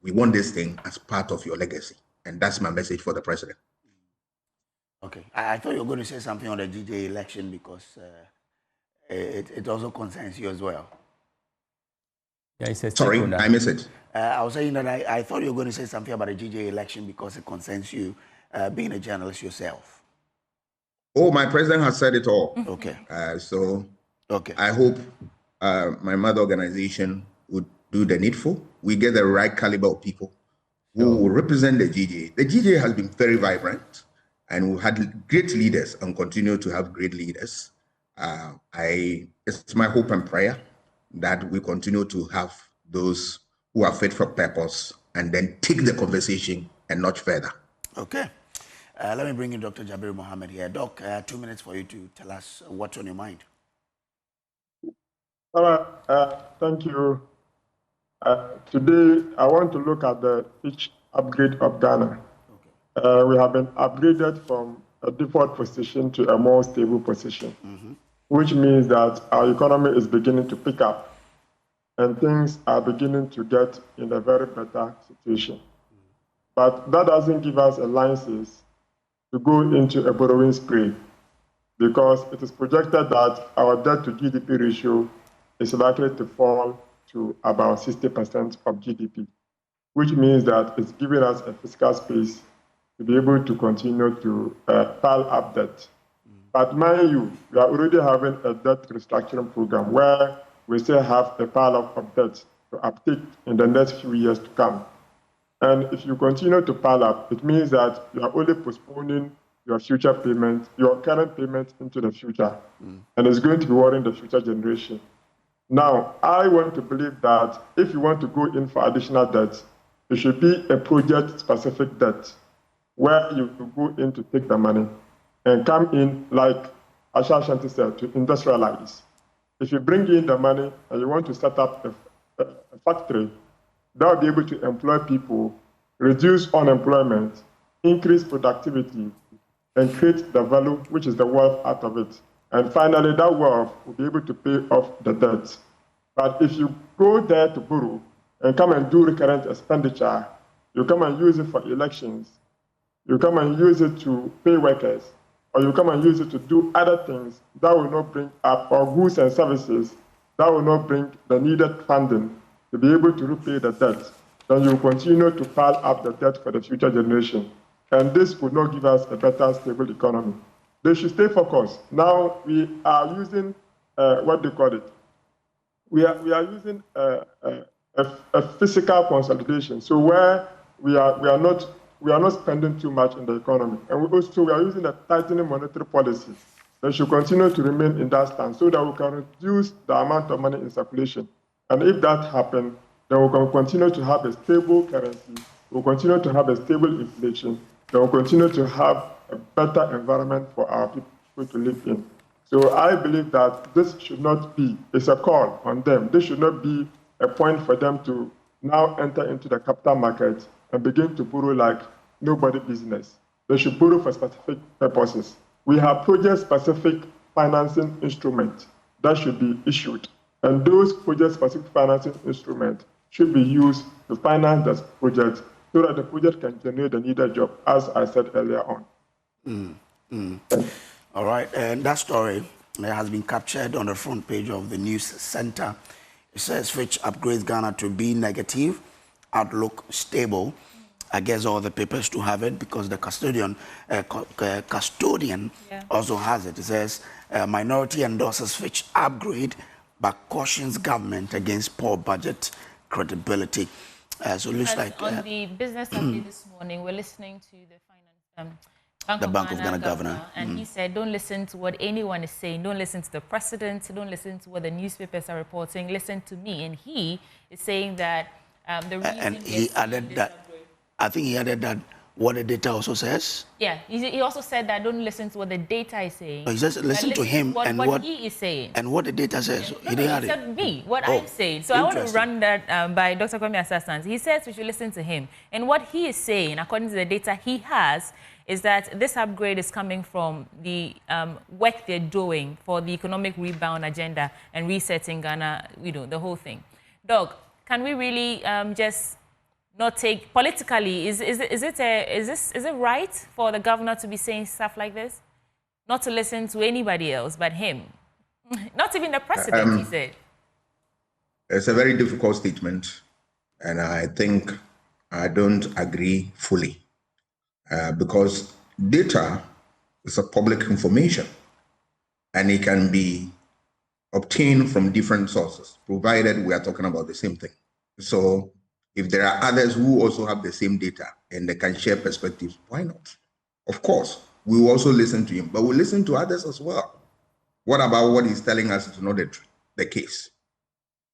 we want this thing as part of your legacy. And that's my message for the president. Okay. I thought you were going to say something on the GJ election because it also concerns you as well. Yeah, sorry, I missed it. I was saying that I thought you were going to say something about the GJ election because it concerns you being a journalist yourself. Oh, my president has said it all. Okay. Okay. I hope my mother organization would do the needful. We get the right caliber of people who will represent the GJ. The GJ has been very vibrant, and we've had great leaders and continue to have great leaders. It's my hope and prayer that we continue to have those who are fit for purpose and then take the conversation and not further. Okay. Let me bring in Dr. Jabir Mohammed here. Doc, 2 minutes for you to tell us what's on your mind. All right. Thank you. Today, I want to look at the pitch upgrade of Ghana. Okay. We have been upgraded from a default position to a more stable position, which means that our economy is beginning to pick up and things are beginning to get in a very better situation. But that doesn't give us a license to go into a borrowing spree, because it is projected that our debt to GDP ratio is likely to fall to about 60% of GDP, which means that it's giving us a fiscal space to be able to continue to pile up debt. But mind you, we are already having a debt restructuring program where we still have a pile up of debt to uptake in the next few years to come. And if you continue to pile up, it means that you are only postponing your future payment, your current payment into the future. And it's going to be worrying the future generation. Now, I want to believe that if you want to go in for additional debt, it should be a project-specific debt where you go in to take the money and come in, like Asha Shanti said, to industrialize. If you bring in the money and you want to set up a factory, that will be able to employ people, reduce unemployment, increase productivity, and create the value, which is the wealth out of it. And finally, that wealth will be able to pay off the debt. But if you go there to borrow and come and do recurrent expenditure, you come and use it for elections, you come and use it to pay workers, or you come and use it to do other things that will not bring up, or goods and services that will not bring the needed funding to be able to repay the debt, then you continue to pile up the debt for the future generation. And this would not give us a better, stable economy. They should stay focused. Now we are using, what do you call it? We are using a physical consolidation. So where we are not spending too much in the economy. And we are using a tightening monetary policy. They should continue to remain in that stance so that we can reduce the amount of money in circulation. And if that happens, then we can continue to have a stable currency, we'll continue to have a stable inflation, then we'll continue to have a better environment for our people going to live in. So I believe that this should not be, it's a call on them. This should not be a point for them to now enter into the capital market and begin to borrow like nobody business. They should borrow for specific purposes. We have project-specific financing instruments that should be issued. And those project-specific financing instruments should be used to finance the project so that the project can generate the needed job, as I said earlier on. All right, and that story has been captured on the front page of the news center. It says Fitch upgrades Ghana to B negative, outlook stable. I guess all the papers to have it because the custodian also has it. It says minority endorses Fitch upgrade but cautions government against poor budget credibility. So it looks like on the business update this morning, we're listening to the Bank of Ghana governor, and he said, don't listen to what anyone is saying. Don't listen to the president. Don't listen to what the newspapers are reporting. Listen to me. And he is saying that the reason and he added that. I think he added that what the data also says. Yeah, he also said that don't listen to what the data is saying. He says listen to him and what he is saying. And what the data says. He said me, what I'm saying. So I want to run that by Dr. Kwame Assastant. He says we should listen to him. And what he is saying, according to the data he has, is that this upgrade is coming from the work they're doing for the economic rebound agenda and resetting Ghana, the whole thing. Doug, can we really just not take politically? Is it right for the governor to be saying stuff like this? Not to listen to anybody else but him. Not even the president, he said. It's a very difficult statement, and I think I don't agree fully because data is a public information and it can be obtained from different sources, provided we are talking about the same thing. So if there are others who also have the same data and they can share perspectives, why not? Of course, we will also listen to him, but we'll listen to others as well. What about what he's telling us is not the case?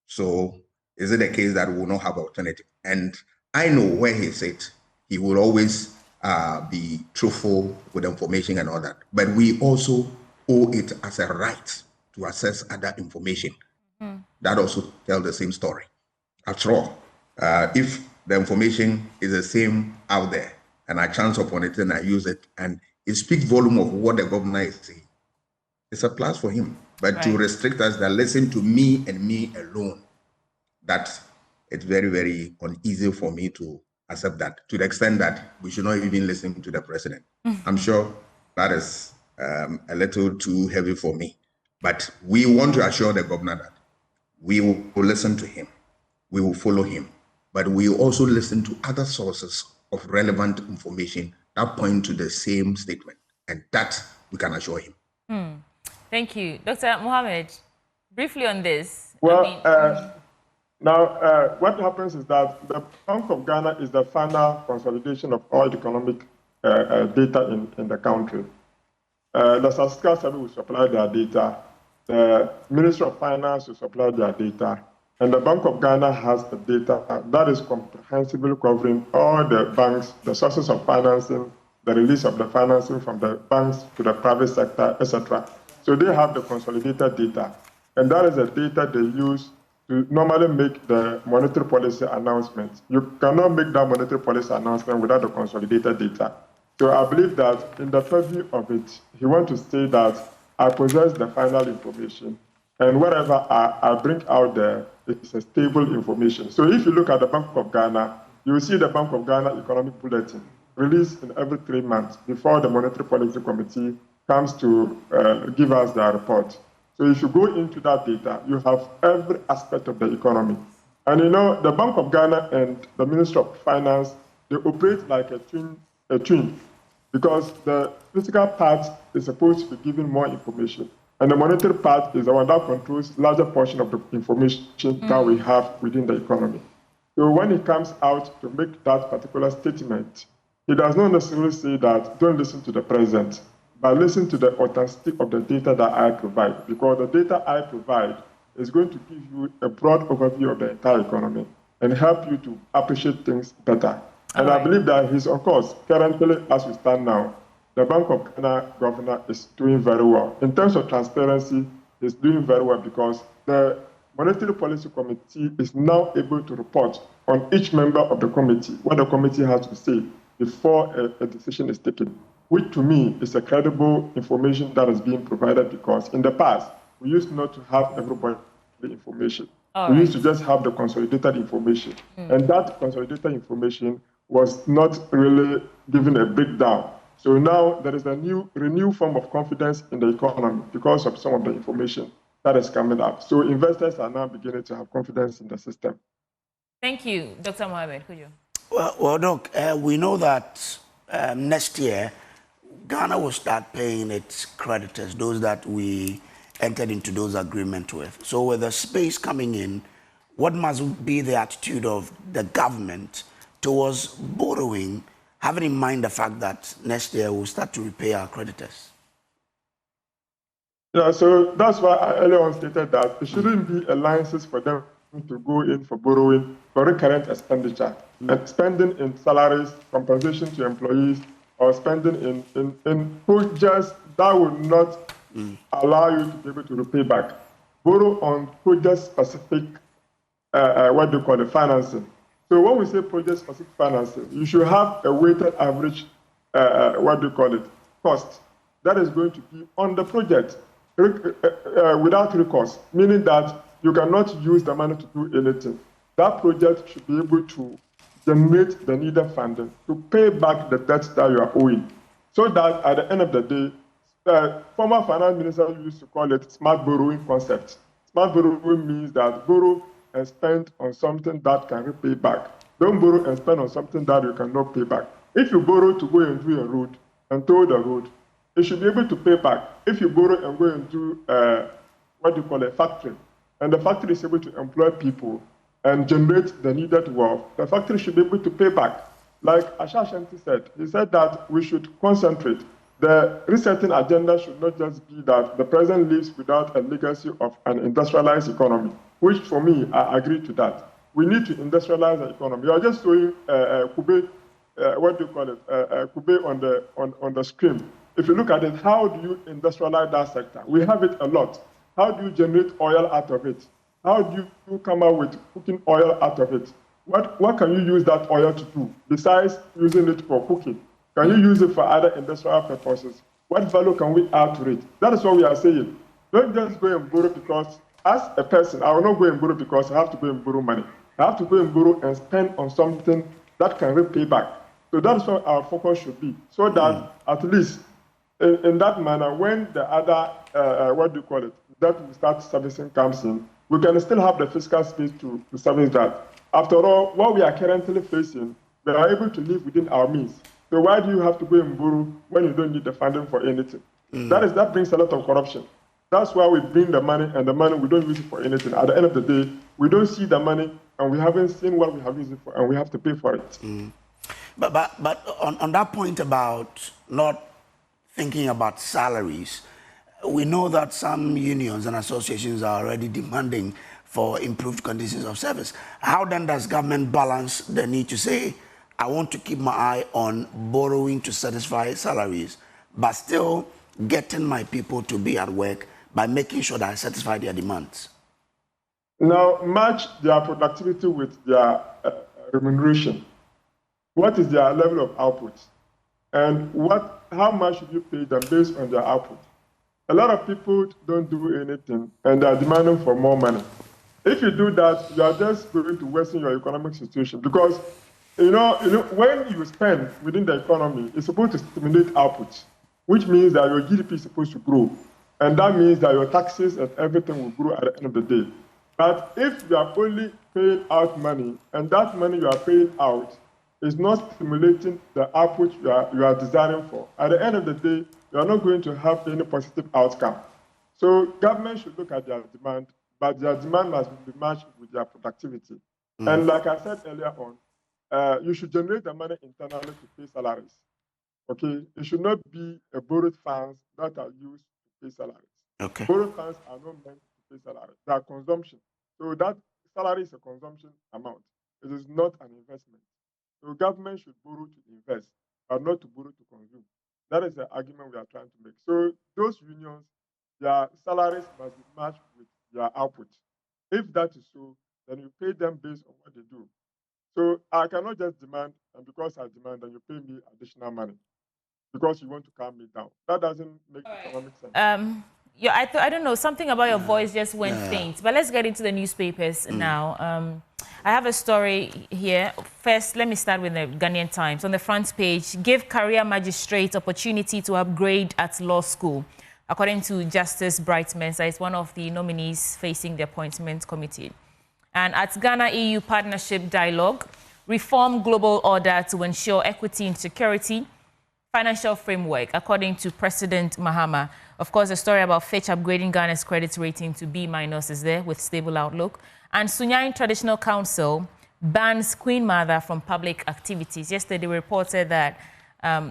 So is it a case that we will not have alternative? And I know where he said he will always be truthful with information and all that, but we also owe it as a right to access other information that also tell the same story. After all, if the information is the same out there and I chance upon it and I use it and it speaks volume of what the governor is saying, it's a plus for him. But to restrict us that listen to me and me alone, that it's very, very uneasy for me to accept that, to the extent that we should not even listen to the president. I'm sure that is a little too heavy for me. But we want to assure the governor that we will listen to him, we will follow him, but we will also listen to other sources of relevant information that point to the same statement, and that we can assure him. Thank you. Dr. Mohammed, briefly on this. Well, now, what happens is that the Bank of Ghana is the final consolidation of all economic data in the country. The Statistical Service will supply their data, the Ministry of Finance will supply their data, and the Bank of Ghana has the data that is comprehensively covering all the banks, the sources of financing, the release of the financing from the banks to the private sector, etc. So they have the consolidated data, and that is the data they use to normally make the monetary policy announcements. You cannot make that monetary policy announcement without the consolidated data. So I believe that in the purview of it, he wants to say that I possess the final information, and whatever I bring out there is a stable information. So if you look at the Bank of Ghana, you will see the Bank of Ghana Economic Bulletin released in every 3 months before the Monetary Policy Committee comes to give us their report. So if you go into that data, you have every aspect of the economy. And you know, the Bank of Ghana and the Ministry of Finance, they operate like a twin, because the physical part is supposed to be giving more information, and the monetary part is the one that controls larger portion of the information that we have within the economy. So when he comes out to make that particular statement, he does not necessarily say that don't listen to the president, but listen to the authenticity of the data that I provide, because the data I provide is going to give you a broad overview of the entire economy and help you to appreciate things better. And I believe that he's, of course, currently, as we stand now, the Bank of Ghana governor is doing very well. In terms of transparency, he's doing very well because the Monetary Policy Committee is now able to report on each member of the committee, what the committee has to say before a decision is taken, which to me is a credible information that is being provided because in the past, we used not to have everybody information. We used to just have the consolidated information. And that consolidated information was not really given a breakdown. So now there is a renewed form of confidence in the economy because of some of the information that is coming up. So investors are now beginning to have confidence in the system. Thank you, Dr. Mohamed. Well, Doc, we know that next year, Ghana will start paying its creditors, those that we entered into those agreements with. So with the space coming in, what must be the attitude of the government towards borrowing, having in mind the fact that next year we'll start to repay our creditors? Yeah, so that's why I earlier on stated that it shouldn't be alliances for them to go in for borrowing for recurrent expenditure and spending in salaries, compensation to employees, or spending in projects that will not allow you to be able to repay back. Borrow on project-specific, what do you call it, financing. So when we say project-specific financing, you should have a weighted average, what do you call it, cost that is going to be on the project without recourse, meaning that you cannot use the money to do anything. That project should be able to generate the needed funding to pay back the debts that you are owing. So that at the end of the day, former finance minister used to call it smart borrowing concept. Smart borrowing means that borrow and spend on something that can repay back. Don't borrow and spend on something that you cannot pay back. If you borrow to go and do a road and tow the road, you should be able to pay back. If you borrow and go and do what you call a factory, and the factory is able to employ people and generate the needed wealth, the factory should be able to pay back. Like Asha Shanti said, he said that we should concentrate. The resetting agenda should not just be that the president lives without a legacy of an industrialized economy, which for me, I agree to that. We need to industrialize the economy. You are just showing Kube, what do you call it, Kube on the screen. If you look at it, how do you industrialize that sector? We have it a lot. How do you generate oil out of it? How do you come out with cooking oil out of it? What can you use that oil to do besides using it for cooking? Can you use it for other industrial purposes? What value can we add to it? That is what we are saying. Don't just go and borrow because, as a person, I will not go and borrow because I have to go and borrow money. I have to go and borrow and spend on something that can repay back. So that is what our focus should be, so that at least in that manner, when the other, what do you call it, that we start servicing comes in, we can still have the fiscal space to service that. After all, what we are currently facing, we are able to live within our means. So why do you have to go and borrow when you don't need the funding for anything? That brings a lot of corruption. That's why we bring the money, and the money, we don't use it for anything. At the end of the day, we don't see the money, and we haven't seen what we have used it for, and we have to pay for it. But on that point about not thinking about salaries, we know that some unions and associations are already demanding for improved conditions of service. How then does government balance the need to say, I want to keep my eye on borrowing to satisfy salaries, but still getting my people to be at work by making sure that I satisfy their demands? Now, match their productivity with their remuneration. What is their level of output? And how much should you pay them based on their output? A lot of people don't do anything, and they are demanding for more money. If you do that, you are just going to worsen your economic situation, because you know when you spend within the economy, it's supposed to stimulate output, which means that your GDP is supposed to grow, and that means that your taxes and everything will grow at the end of the day. But if you are only paying out money, and that money you are paying out is not stimulating the output you are desiring for, at the end of the day, you are not going to have any positive outcome. So government should look at their demand, but their demand must be matched with their productivity. And like I said earlier on, you should generate the money internally to pay salaries. Okay, it should not be a borrowed funds that are used to pay salaries. Okay. Borrowed funds are not meant to pay salaries; they are consumption. So that salary is a consumption amount. It is not an investment. So government should borrow to invest, but not to borrow to consume. That is the argument we are trying to make. So those unions, their salaries must be matched with their output. If that is so, then you pay them based on what they do. So I cannot just demand, and because I demand, then you pay me additional money because you want to calm me down. That doesn't make economic sense. Yeah, I don't know, something about your voice just went faint. But let's get into the newspapers now. I have a story here. First, let me start with the Ghanaian Times. On the front page, give career magistrate opportunity to upgrade at law school. According to Justice Bright Mensah, is one of the nominees facing the appointment committee. And at Ghana-EU Partnership Dialogue, reform global order to ensure equity and security, financial framework, according to President Mahama. Of course, the story about Fitch upgrading Ghana's credit rating to B- is there with stable outlook. And Sunyain Traditional Council bans Queen Mother from public activities. Yesterday, we reported that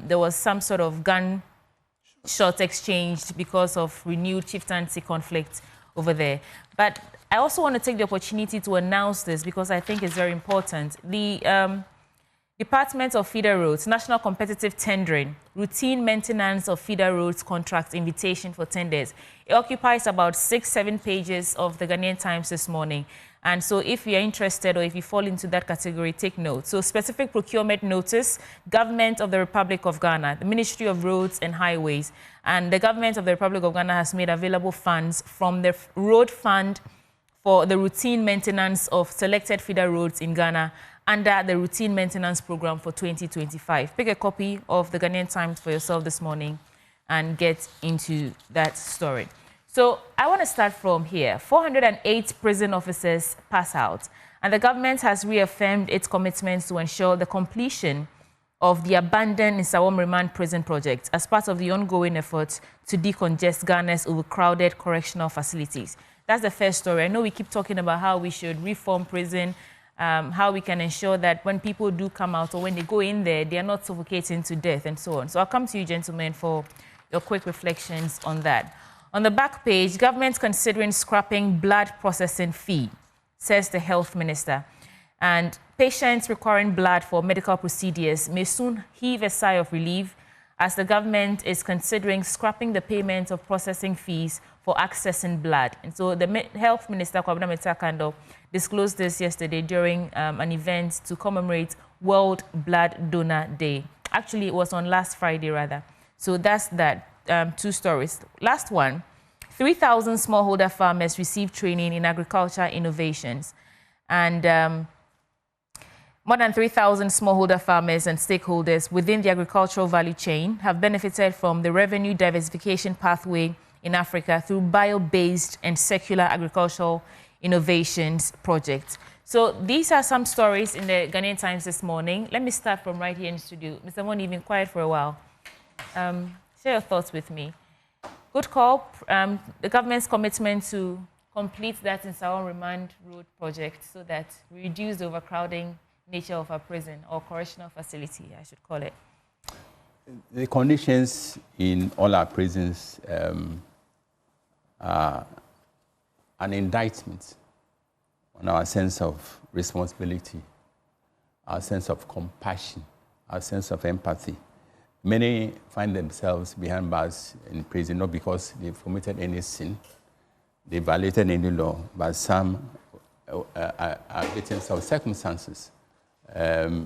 there was some sort of gunshot exchanged because of renewed chieftaincy conflict over there. But I also want to take the opportunity to announce this because I think it's very important. The Department of Feeder Roads, National Competitive Tendering, routine maintenance of feeder roads contract invitation for tenders. It occupies about 6-7 pages of the Ghanaian Times this morning. And so if you're interested or if you fall into that category, take note. So specific procurement notice, Government of the Republic of Ghana, the Ministry of Roads and Highways, and the Government of the Republic of Ghana has made available funds from the road fund for the routine maintenance of selected feeder roads in Ghana under the routine maintenance program for 2025. Pick a copy of the Ghanaian Times for yourself this morning and get into that story. So I want to start from here. 408 prison officers pass out, and the government has reaffirmed its commitments to ensure the completion of the abandoned Nsawam Remand Prison project as part of the ongoing efforts to decongest Ghana's overcrowded correctional facilities. That's the first story. I know we keep talking about how we should reform prison, how we can ensure that when people do come out or when they go in there, they are not suffocating to death and so on. So I'll come to you, gentlemen, for your quick reflections on that. On the back page, government considering scrapping blood processing fee, says the health minister. And patients requiring blood for medical procedures may soon heave a sigh of relief as the government is considering scrapping the payment of processing fees for accessing blood. And so the health minister, Kwabena Mensah, disclosed this yesterday during an event to commemorate World Blood Donor Day. Actually, it was on last Friday, rather. So that's that. Two stories. Last one, 3,000 smallholder farmers received training in agriculture innovations. And more than 3,000 smallholder farmers and stakeholders within the agricultural value chain have benefited from the revenue diversification pathway in Africa through bio-based and circular agricultural innovations projects. So these are some stories in the Ghanaian Times this morning. Let me start from right here in the studio. Mr. Moni, you've been quiet for a while. Share your thoughts with me. Good call. The government's commitment to complete that Nsawam Remand Road project so that we reduce the overcrowding nature of our prison or correctional facility, I should call it. The conditions in all our prisons are an indictment on our sense of responsibility, our sense of compassion, our sense of empathy. Many find themselves behind bars in prison, not because they've committed any sin, they violated any law, but some are victims of circumstances,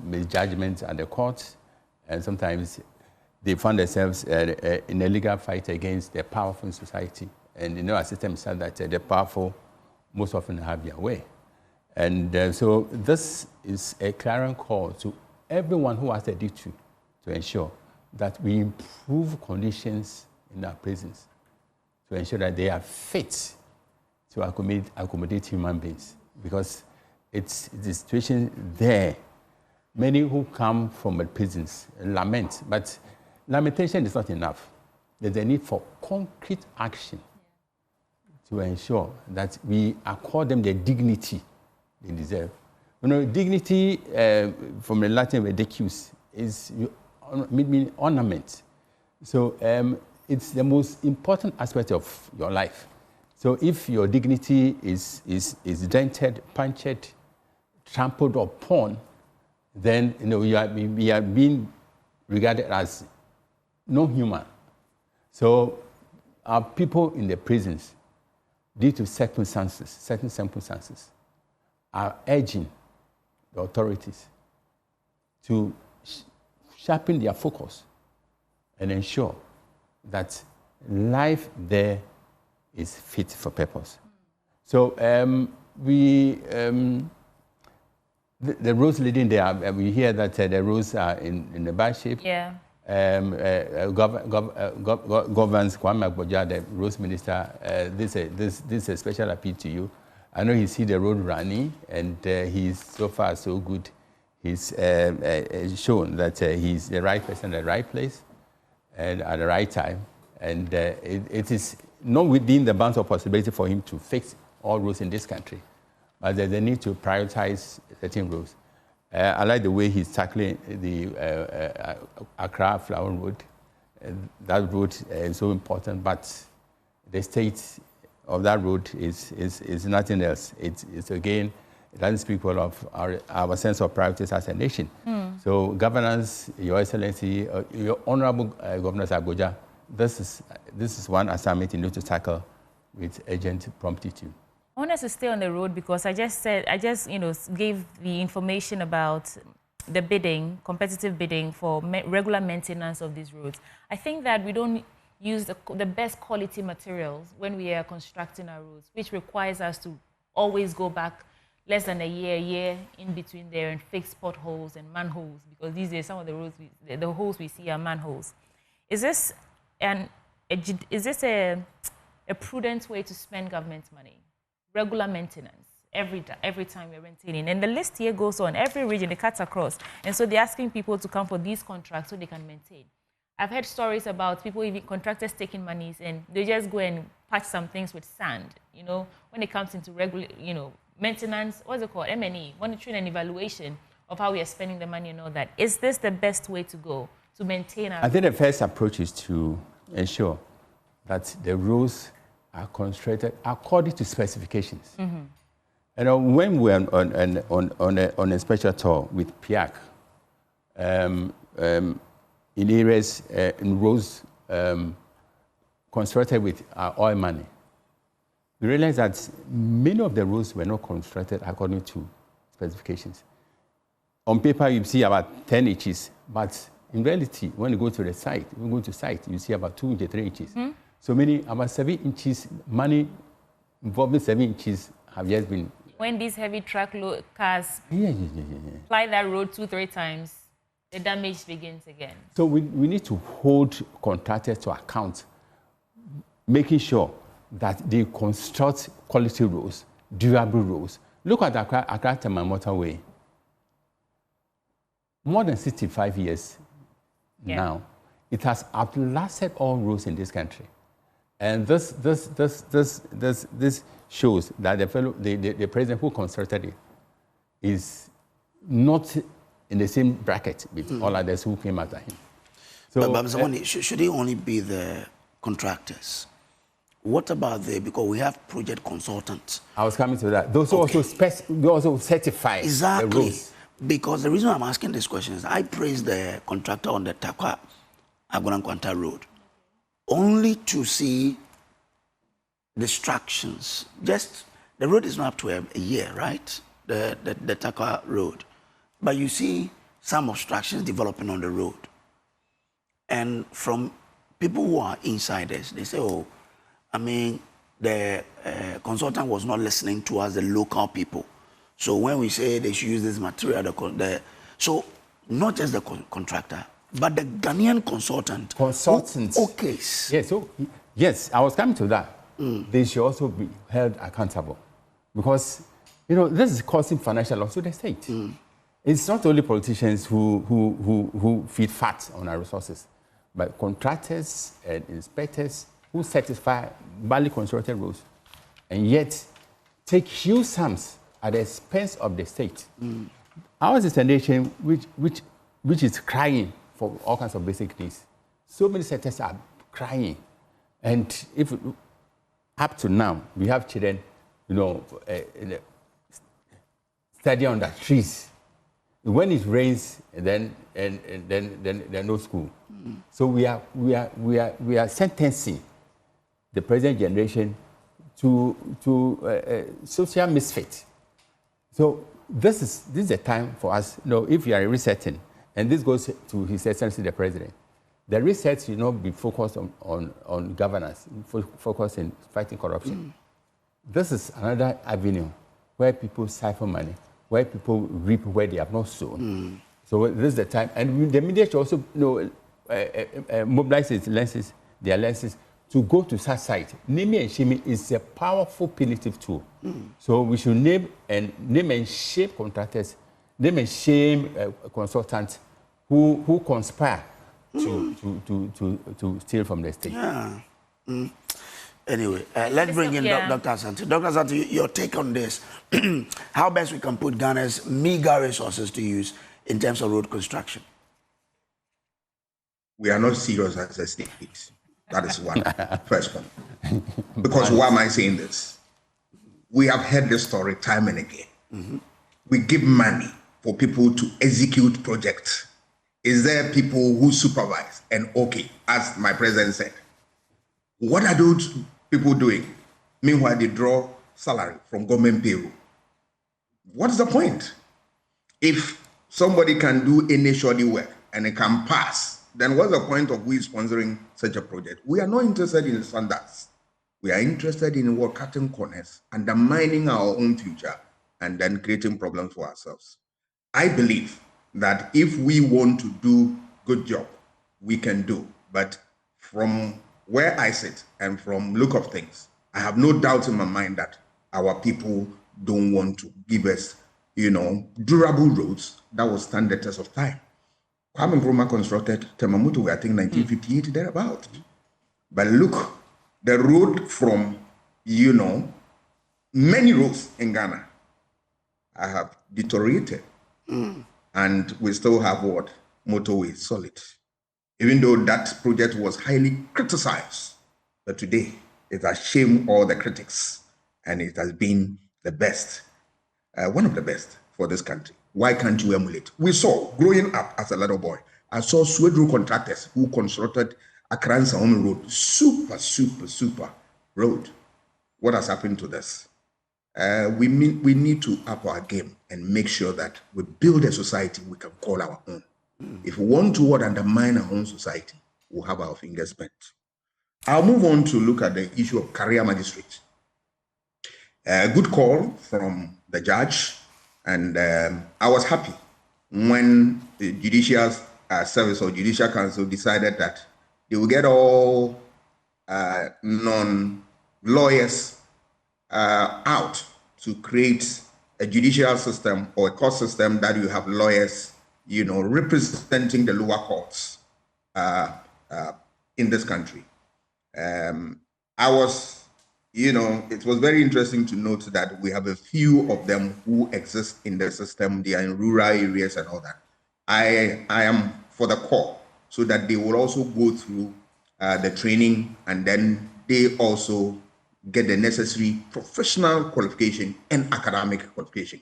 misjudgment at the court, and sometimes they find themselves in a legal fight against the powerful in society. And you know, our system said that the powerful most often have their way. And so this is a clarion call to everyone who has a duty to ensure that we improve conditions in our prisons, to ensure that they are fit to accommodate human beings. Because it's the situation there. Many who come from the prisons lament, but lamentation is not enough. There's a need for concrete action to ensure that we accord them the dignity they deserve. You know, dignity from the Latin "dedicus" is mean ornament. So it's the most important aspect of your life. So if your dignity is dented, punctured, trampled upon, then you know you are being regarded as no human. So our people in the prisons, due to certain circumstances, are urging the authorities to sharpen their focus and ensure that life there is fit for purpose. So the roads leading there, we hear that the roads are in the bad shape. Yeah. Governs Kwame Agboja, the roads minister. This is a special appeal to you. I know he see the road running, and he's so far so good. He's shown that he's the right person at the right place and at the right time. And it is not within the bounds of possibility for him to fix all roads in this country, but there's a need to prioritize certain roads. I like the way he's tackling the Accra Flower Road. That road is so important, but the state of that road is nothing else. It's again, it doesn't speak well of our sense of priorities as a nation. So governance, Your Excellency, your Honorable Governor Agboja, this is one assignment you need to tackle with urgent promptitude. I want us to stay on the road because I just gave the information about the bidding, competitive bidding for regular maintenance of these roads. I think that we don't use the best quality materials when we are constructing our roads, which requires us to always go back less than a year in between there and fix potholes and manholes, because these days some of the roads, the holes we see are manholes. Is this a prudent way to spend government money? Regular maintenance every time we're maintaining, and the list here goes on. Every region, it cuts across, and so they're asking people to come for these contracts so they can maintain. I've heard stories about people, even contractors, taking monies and they just go and patch some things with sand. You know, when it comes into regular, maintenance, what's it called, M&E, monitoring and evaluation of how we are spending the money and all that. Is this the best way to go to maintain our? I think the first approach is to ensure that the rules are constructed according to specifications. Mm-hmm. When we were on a special tour with PIAC, in areas, in roads constructed with oil money, we realized that many of the roads were not constructed according to specifications. On paper, you see about 10 inches, but in reality, when you go to the site, you see about 2 to 3 inches. Mm-hmm. So many, about 7 inches, money involving 7 inches have just been. When these heavy truckload cars fly that road 2-3 times, the damage begins again. So we need to hold contractors to account, making sure that they construct quality roads, durable roads. Look at Accra Tema motorway. More than 65 years now, it has outlasted all roads in this country. And this shows that the president who constructed it is not in the same bracket with all others who came after him. So, but should it only be the contractors? What about because we have project consultants? I was coming to that. Those also certify the rules. Because the reason I'm asking this question is I praised the contractor on the Takwa Agonankwanta Road only to see distractions. Just the road is not up to a year, right? The Takwa Road. But you see some obstructions developing on the road. And from people who are insiders, they say, the consultant was not listening to us, the local people. So when we say they should use this material, so not just the contractor, but the Ghanaian consultant. Okay. Yes, I was coming to that. They should also be held accountable. Because, this is causing financial loss to the state. It's not only politicians who feed fat on our resources, but contractors and inspectors who certify badly constructed roads and yet take huge sums at the expense of the state. Ours is a nation which is crying for all kinds of basic needs. So many sectors are crying. And if up to now, we have children, studying under trees. When it rains, then no school. So we are sentencing the present generation to social misfit. So this is a time for us. If you are resetting, and this goes to His Excellency the President, the reset should not be focused on governance, focused in fighting corruption. This is another avenue where people siphon money, where people reap where they have not sown. So this is the time, and the media should also mobilize their lenses to go to such site. Naming and shaming is a powerful punitive tool. So we should name and shame contractors, name and shame consultants who conspire to steal from the state. Yeah. Anyway, let's bring in Dr. Asante. Dr. Asante, your take on this. How best we can put Ghana's meager resources to use in terms of road construction? We are not serious as a state. That is one, first one. Because why am I saying this? We have heard this story time and again. We give money for people to execute projects. Is there people who supervise? And okay, as my president said, what are those people doing? Meanwhile, they draw salary from government payroll. What is the point? If somebody can do any shoddy work and it can pass, then what's the point of we sponsoring such a project? We are not interested in standards. We are interested in what cutting corners, undermining our own future, and then creating problems for ourselves. I believe that if we want to do good job, we can do. But from where I sit and from look of things, I have no doubt in my mind that our people don't want to give us, durable roads that will stand the test of time. Kwame Nkrumah constructed Temamutu, I think 1958, thereabout. But look, the road from, many roads in Ghana have deteriorated. And we still have what? Motorway solid. Even though that project was highly criticized, but today it has shamed all the critics and it has been the best, one of the best for this country. Why can't you emulate? We saw, growing up as a little boy, I saw Swedru contractors who constructed Accra Nsawam Road, super road. What has happened to this? We need to up our game and make sure that we build a society we can call our own. If we want to undermine our own society, we'll have our fingers bent. I'll move on to look at the issue of career magistrates. A good call from the judge, and I was happy when the Judicial Service or Judicial Council decided that they will get all non-lawyers out to create a judicial system or a court system that you have lawyers, representing the lower courts in this country. I was, it was very interesting to note that we have a few of them who exist in the system. They are in rural areas and all that. I am for the core, so that they will also go through the training, and then they also get the necessary professional qualification and academic qualification.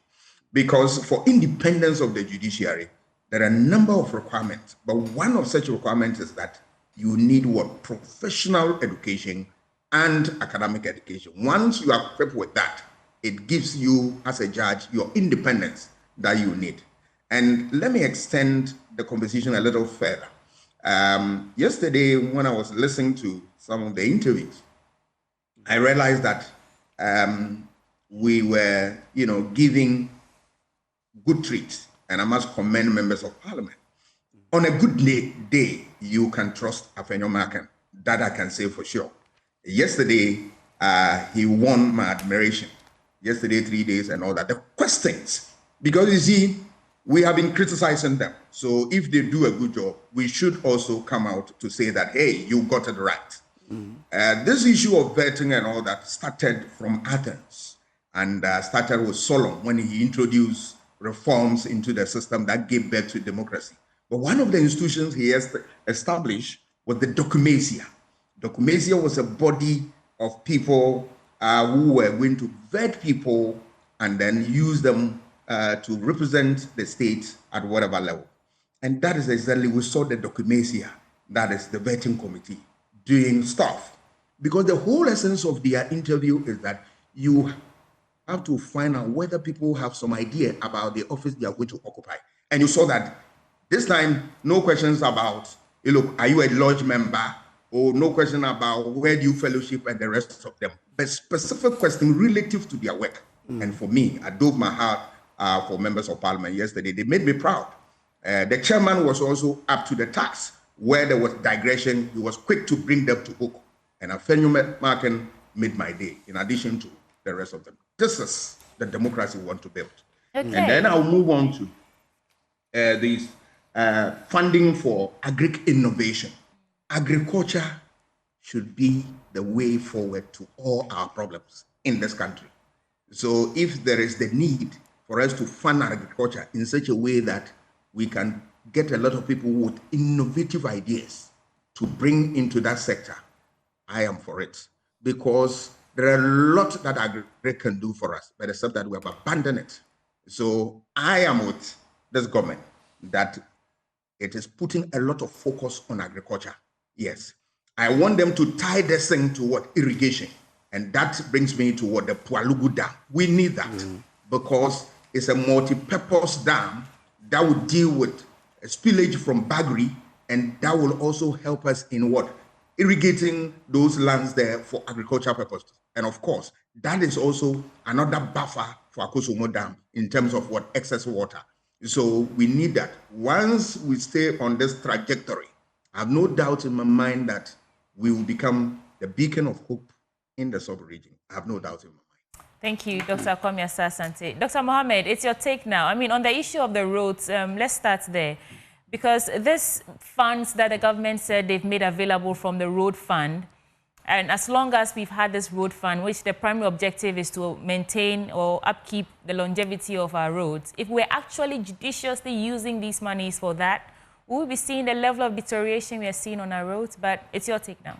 Because for independence of the judiciary, there are a number of requirements, but one of such requirements is that you need what? Professional education and academic education. Once you are equipped with that, it gives you, as a judge, your independence that you need. And let me extend the conversation a little further. Yesterday, when I was listening to some of the interviews, I realized that we were, giving good treats, and I must commend members of parliament. On a good day, you can trust Afenyo Makan. That I can say for sure. Yesterday, he won my admiration. Yesterday, 3 days and all that. The questions, because you see, we have been criticizing them. So if they do a good job, we should also come out to say that, hey, you got it right. This issue of vetting and all that started from Athens and started with Solon when he introduced reforms into the system that gave birth to democracy. But one of the institutions he established was the Documasia. Documasia was a body of people who were going to vet people and then use them to represent the state at whatever level. And that is exactly, we saw the documentia, that is the vetting committee, doing stuff. Because the whole essence of their interview is that you have to find out whether people have some idea about the office they are going to occupy. And you saw that this time, no questions about, look, are you a lodge member? Or no question about where do you fellowship and the rest of them. But specific question relative to their work. And for me, I dove my heart for members of parliament yesterday. They made me proud. The chairman was also up to the task. Where there was digression, he was quick to bring them to book. And Afenyo Marken made my day, in addition to the rest of them. This is the democracy we want to build. Okay. And then I'll move on to this funding for agri-innovation. Agriculture should be the way forward to all our problems in this country. So if there is the need for us to fund agriculture in such a way that we can get a lot of people with innovative ideas to bring into that sector, I am for it. Because there are a lot that agri can do for us, but except that we have abandoned it. So I am with this government that it is putting a lot of focus on agriculture. Yes, I want them to tie this thing to what? Irrigation. And that brings me to what? The Pualugu Dam. We need that because it's a multi-purpose dam that will deal with spillage from Bagri, and that will also help us in what? Irrigating those lands there for agricultural purposes. And of course, that is also another buffer for Akosomo Dam in terms of what? Excess water. So we need that. Once we stay on this trajectory, I have no doubt in my mind that we will become the beacon of hope in the sub-region. I have no doubt in my mind. Thank you, Dr. Kwame Asah-Asante. Dr. Mohammed, it's your take now. I mean, on the issue of the roads, let's start there. Because this funds that the government said they've made available from the road fund, and as long as we've had this road fund, which the primary objective is to maintain or upkeep the longevity of our roads, if we're actually judiciously using these monies for that, we will be seeing the level of deterioration we are seeing on our roads. But it's your take now.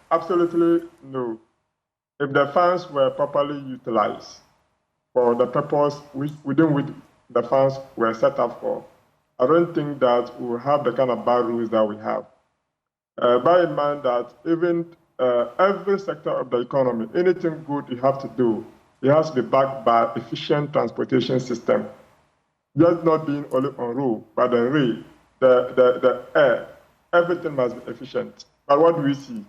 Absolutely no. If the funds were properly utilized for the purpose within which the funds were set up for, I don't think that we will have the kind of bad rules that we have. Bear in mind that even every sector of the economy, anything good you have to do, it has to be backed by efficient transportation system. Just not being only on road, but the rail, the air, everything must be efficient. But what do we see?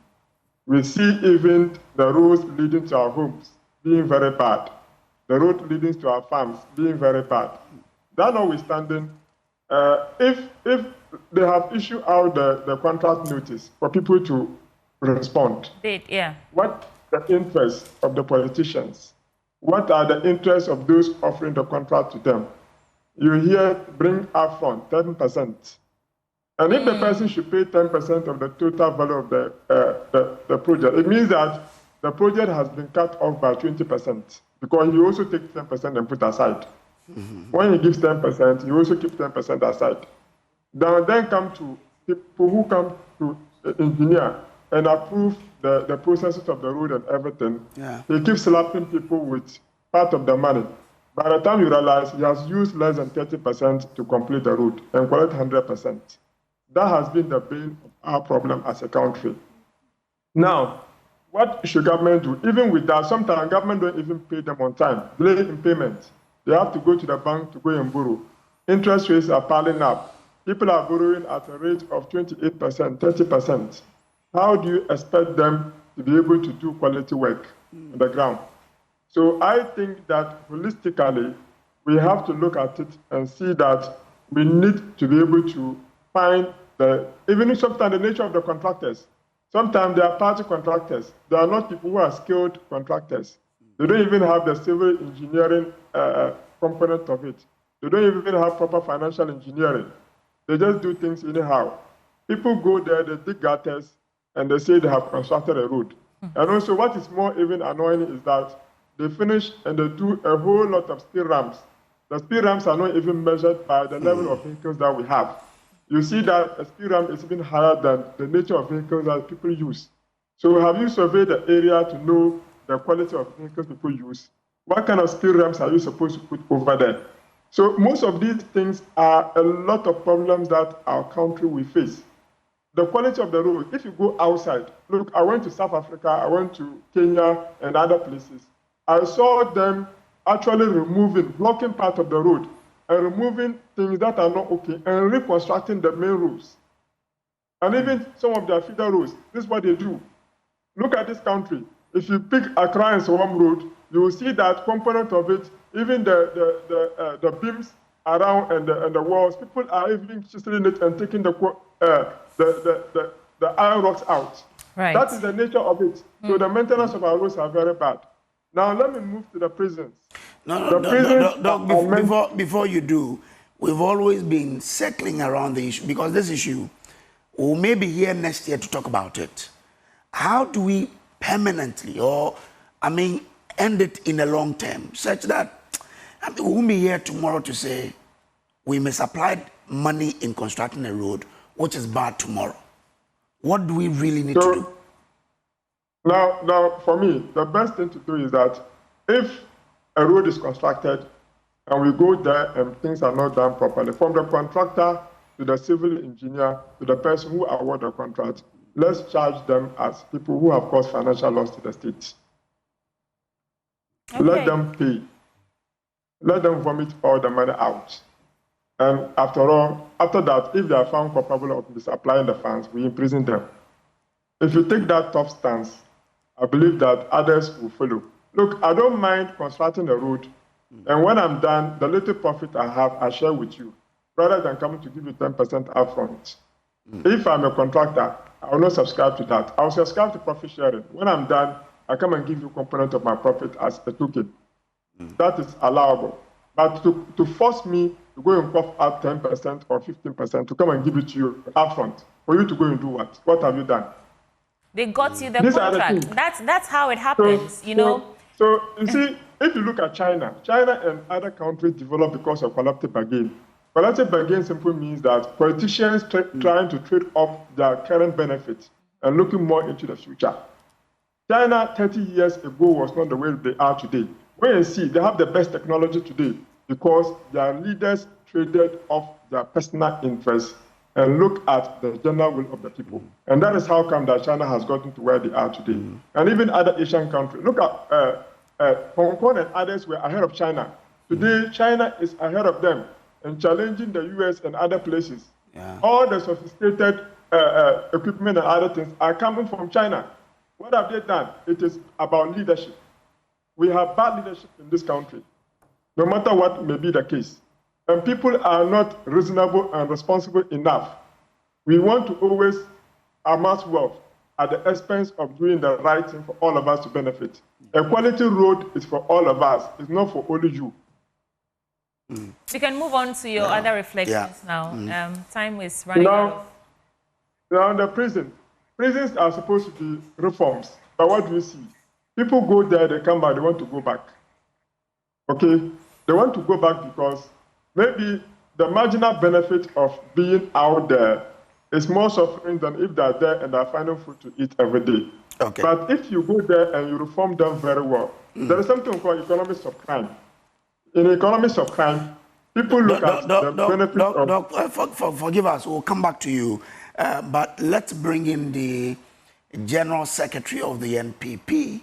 We see even the roads leading to our homes being very bad. The road leading to our farms being very bad. That notwithstanding, if they have issued out the contract notice for people to respond, what the interest of the politicians? What are the interests of those offering the contract to them? You hear bring upfront 10%. And if the person should pay 10% of the total value of the project, it means that the project has been cut off by 20% because you also take 10% and put aside. When he gives 10%, you also keep 10% aside. Then come to people who come to engineer and approve the processes of the road and everything. He keeps slapping people with part of the money. By the time you realize he has used less than 30% to complete the road and collect 100%. That has been the bane of our problem as a country. Now, what should government do? Even with that, sometimes government don't even pay them on time. Delay in payment. They have to go to the bank to go and borrow. Interest rates are piling up. People are borrowing at a rate of 28%, 30%. How do you expect them to be able to do quality work on the ground? So I think that holistically, we have to look at it and see that we need to be able to find even sometimes the nature of the contractors. Sometimes they are party contractors. They are not people who are skilled contractors. They don't even have the civil engineering component of it. They don't even have proper financial engineering. They just do things anyhow. People go there, they dig gutters, and they say they have constructed a road. And also what is more even annoying is that they finish and they do a whole lot of speed ramps. The speed ramps are not even measured by the level of vehicles that we have. You see that a speed ramp is even higher than the nature of vehicles that people use. So have you surveyed the area to know the quality of vehicles people use? What kind of speed ramps are you supposed to put over there? So most of these things are a lot of problems that our country will face. The quality of the road, if you go outside, look, I went to South Africa, I went to Kenya and other places. I saw them actually blocking part of the road and removing things that are not okay and reconstructing the main roads. And even some of their feeder roads, this is what they do. Look at this country. If you pick Accra and Sowam Road, you will see that component of it, even the beams around and the walls, people are even chiseling it and taking the iron rocks out. Right. That is the nature of it. So the maintenance of our roads are very bad. Now let me move to the prisons. Before you do, we've always been circling around the issue because this issue, we may be here next year to talk about it. How do we permanently, end it in a long term, such that we won't be here tomorrow to say we misapplied money in constructing a road, which is bad tomorrow? What do we really need to do? Now, for me, the best thing to do is that if a road is constructed and we go there and things are not done properly, from the contractor to the civil engineer to the person who award the contract, let's charge them as people who have caused financial loss to the state. Okay. Let them pay. Let them vomit all the money out. And after that, if they are found culpable of misapplying the funds, we imprison them. If you take that tough stance, I believe that others will follow. Look, I don't mind constructing a road, and when I'm done, the little profit I have, I share with you, rather than coming to give you 10% upfront. If I'm a contractor, I will not subscribe to that. I will subscribe to profit sharing. When I'm done, I come and give you a component of my profit as a token. That is allowable. But to force me to go and cough out 10% or 15% to come and give it to you upfront, for you to go and do what? What have you done? They got you the contract. That's how it happens, you know. So you see, if you look at China and other countries develop because of collective bargaining. Collective bargaining simply means that politicians trying to trade off their current benefits and looking more into the future. China 30 years ago was not the way they are today. When you see, they have the best technology today because their leaders traded off their personal interests and look at the general will of the people. And that is how come that China has gotten to where they are today. And even other Asian countries. Look at Hong Kong and others were ahead of China. Today, China is ahead of them and challenging the US and other places. Yeah. All the sophisticated equipment and other things are coming from China. What have they done? It is about leadership. We have bad leadership in this country, no matter what may be the case. And people are not reasonable and responsible enough. We want to always amass wealth at the expense of doing the right thing for all of us to benefit. A quality road is for all of us. It's not for only you. We can move on to your other reflections now. Time is running out. Now, the prisons are supposed to be reforms. But what do you see? People go there, they come back, they want to go back. Okay? They want to go back because maybe the marginal benefit of being out there is more suffering than if they're there and they're finding food to eat every day. Okay. But if you go there and you reform them very well, there is something called economics of crime. In economics of crime, people look at the benefit of... Forgive us, we'll come back to you. But let's bring in the General Secretary of the NPP,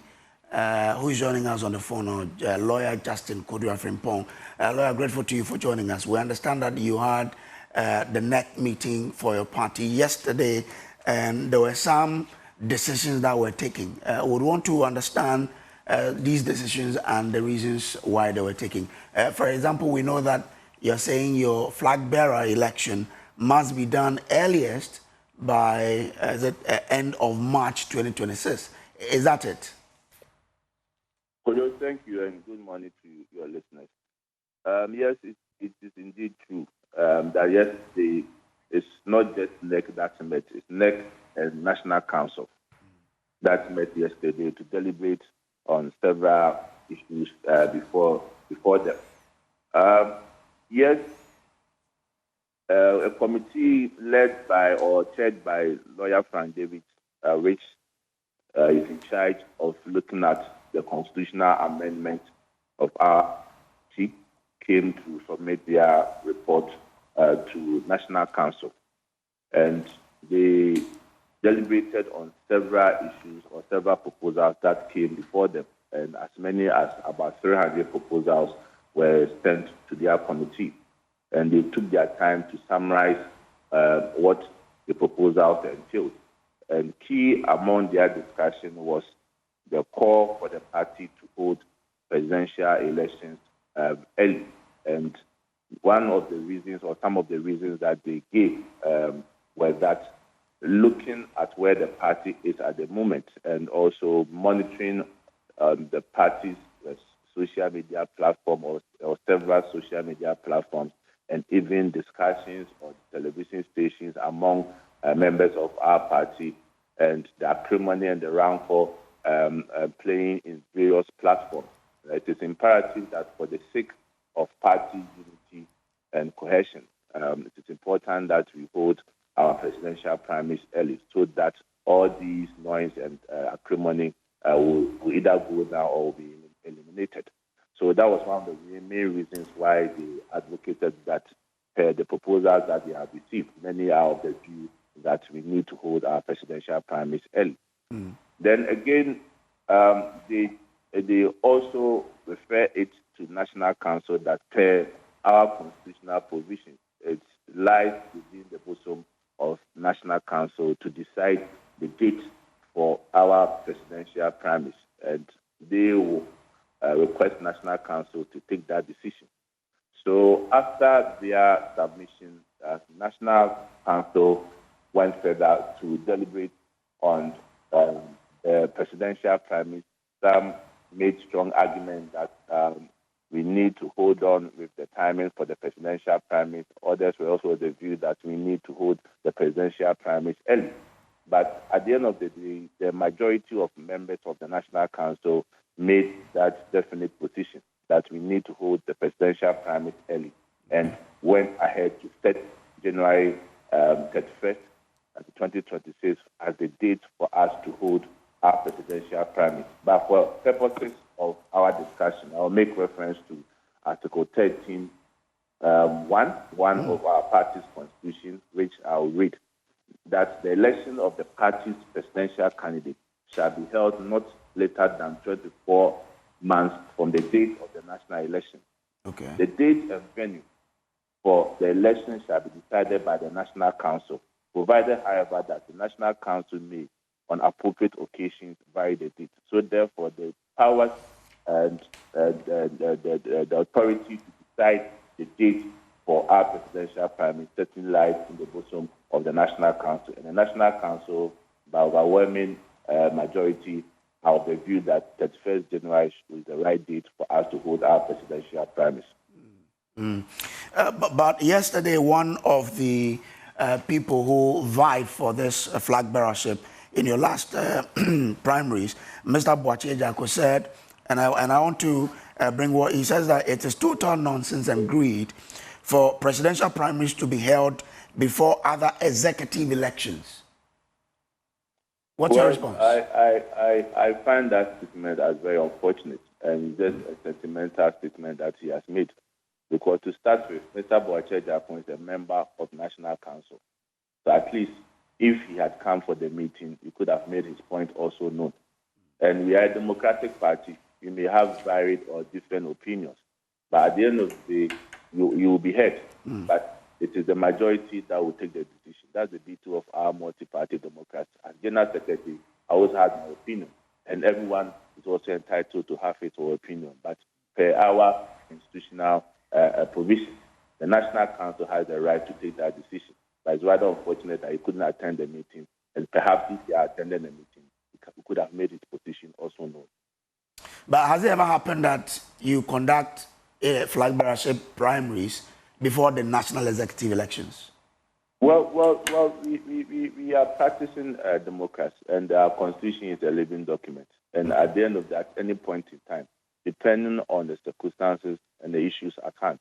who is joining us on the phone, Lawyer Justin Kodua-Frimpong. Lawyer, grateful to you for joining us. We understand that you had the NEC meeting for your party yesterday, and there were some decisions that were taken. We would want to understand these decisions and the reasons why they were taken. For example, we know that you're saying your flag bearer election must be done earliest by the end of March 2026. Is that it? Well, thank you and good morning to your listeners. Yes, it is indeed true that yesterday it's not just NEC that met, it's NEC and National Council that met yesterday to deliberate on several issues before them. Yes, a committee led by or chaired by Lawyer Frank David, which is in charge of looking at the constitutional amendment of our chief came to submit their report to National Council. And they deliberated on several issues or several proposals that came before them. And as many as about 300 proposals were sent to their committee. And they took their time to summarize what the proposals entailed. And key among their discussion was the call for the party to hold presidential elections early. And one of the reasons, or some of the reasons that they gave, were that looking at where the party is at the moment and also monitoring the party's social media platform or several social media platforms, and even discussions on television stations among members of our party, and the acrimony and the rancor playing in various platforms. It is imperative that for the sake of party unity and cohesion, it is important that we hold our presidential primaries early so that all these noise and acrimony will either go down or will be eliminated. So that was one of the main reasons why they advocated that the proposals that they have received, many are of the view that we need to hold our presidential primaries early. Then again, they also refer it to National Council that per our constitutional provisions, it lies within the bosom of National Council to decide the date for our presidential primaries, and they will request National Council to take that decision. So after their submission, National Council went further to deliberate on the presidential primaries. Some made strong argument that we need to hold on with the timing for the presidential primaries. Others were also of the view that we need to hold the presidential primaries early. But at the end of the day, the majority of members of the National Council made that definite position that we need to hold the presidential primaries early, and went ahead to set January 31st, 2026 as the date for us to hold our presidential primaries. But for purposes of our discussion, I'll make reference to Article 13, 1 of our party's constitution, which I'll read, that the election of the party's presidential candidate shall be held not later than 24 months from the date of the national election. Okay. The date and venue for the election shall be decided by the National Council, provided, however, that the National Council may, on appropriate occasions, vary the date. So, therefore, the powers and the authority to decide the date for our presidential primary certainly lies in the bosom of the National Council. And the National Council, by overwhelming majority, are of the view that 31st January is the right date for us to hold our presidential primaries. But yesterday, one of the people who vied for this flag bearership in your last primaries, Mr. Boakye Jako, said, and I want to bring what he says, that it is total nonsense and greed for presidential primaries to be held before other executive elections. What's your response? I find that statement as very unfortunate, and just a sentimental statement that he has made. Because to start with, Mr. Boakye Jako is a member of National Council. So at least if he had come for the meeting, he could have made his point also known. And we are a democratic party. You may have varied or different opinions, but at the end of the day, you will be heard. But it is the majority that will take the decision. That's the beauty of our multi-party democracy. As General Secretary, I always had my opinion, and everyone is also entitled to have his own opinion. But per our institutional provision, the National Council has the right to take that decision. But it's rather unfortunate that he couldn't attend the meeting, and perhaps if he had attended the meeting, he could have made his position also known. But has it ever happened that you conduct a flag bearership primaries before the national executive elections? Well, we are practicing democracy, and our constitution is a living document. And at the end of that, any point in time, depending on the circumstances and the issues at hand,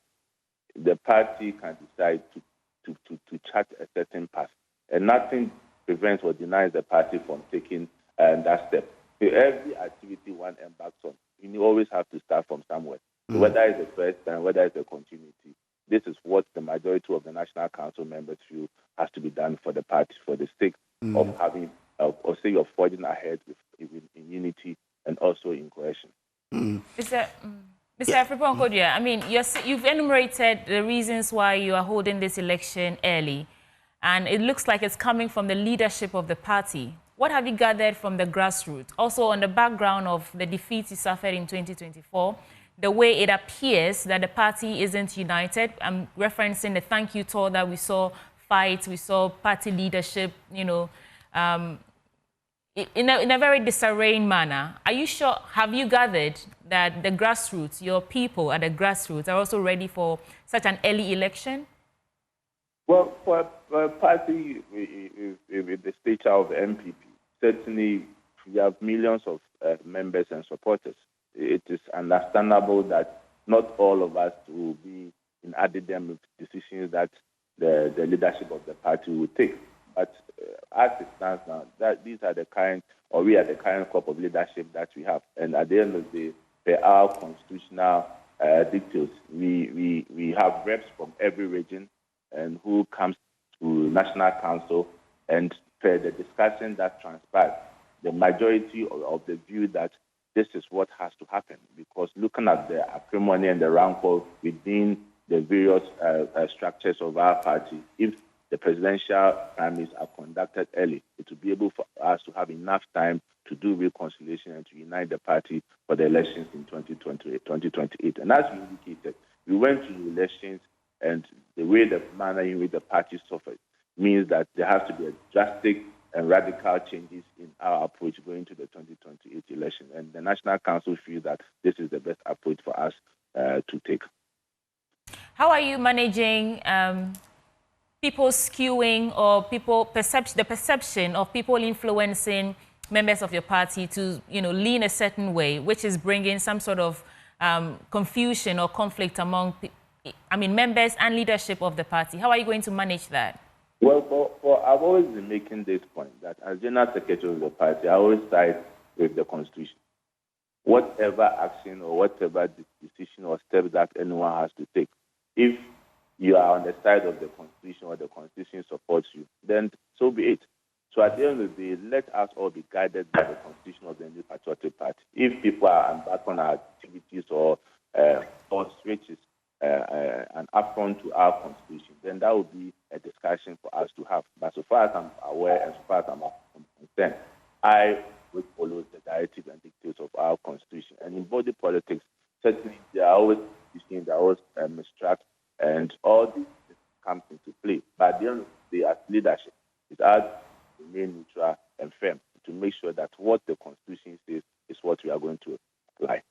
the party can decide to chart a certain path. And nothing prevents or denies the party from taking that step. So every activity one embarks on, you always have to start from somewhere. So whether it's the first time, whether it's a continuity, this is what the majority of the National Council members feel has to be done for the party, for the sake of having, or say, of forging ahead in unity and also in cohesion. Mr. Afripong-Kodia, I mean, you've enumerated the reasons why you are holding this election early, and it looks like it's coming from the leadership of the party. What have you gathered from the grassroots? Also, on the background of the defeat you suffered in 2024, the way it appears that the party isn't united. I'm referencing the thank you tour that we saw fights, we saw party leadership, in a very disarraying manner. Are you sure, have you gathered that the grassroots, your people at the grassroots, are also ready for such an early election? Well, for a party with the stature of the NPP, certainly we have millions of members and supporters. It is understandable that not all of us will be in academic decisions that the leadership of the party will take. But as it stands now, we are the current crop of leadership that we have. And at the end of the day, per our constitutional dictates, we have reps from every region and who comes to National Council, and per the discussion that transpired, the majority of the view that this is what has to happen, because looking at the acrimony and the rancor within the various structures of our party, if the presidential primaries are conducted early, it will be able for us to have enough time to do reconciliation and to unite the party for the elections in 2028. And as we indicated, we went to the elections, and the manner in which the party suffered means that there has to be a drastic and radical changes in our approach going to the 2028 election. And the National Council feels that this is the best approach for us to take. How are you managing people skewing or the perception of people influencing members of your party to, lean a certain way, which is bringing some sort of confusion or conflict among members and leadership of the party? How are you going to manage that? Well, I've always been making this point that as General Secretary of the party, I always side with the Constitution. Whatever action or whatever decision or step that anyone has to take, if you are on the side of the Constitution or the Constitution supports you, then so be it. So at the end of the day, let us all be guided by the Constitution of the New Patriotic Party. If people are embarked on our activities or thoughts which is an affront to our Constitution, then that would be a discussion for us to have. But so far as I'm aware and so far as I'm concerned, I would follow the directive and dictates of our Constitution. And in body politics, certainly there are always decisions, there are always mistructs, and all this comes into play. But at the end of the day, as leadership, it's us to remain neutral and firm to make sure that what the Constitution says is what we are going to apply.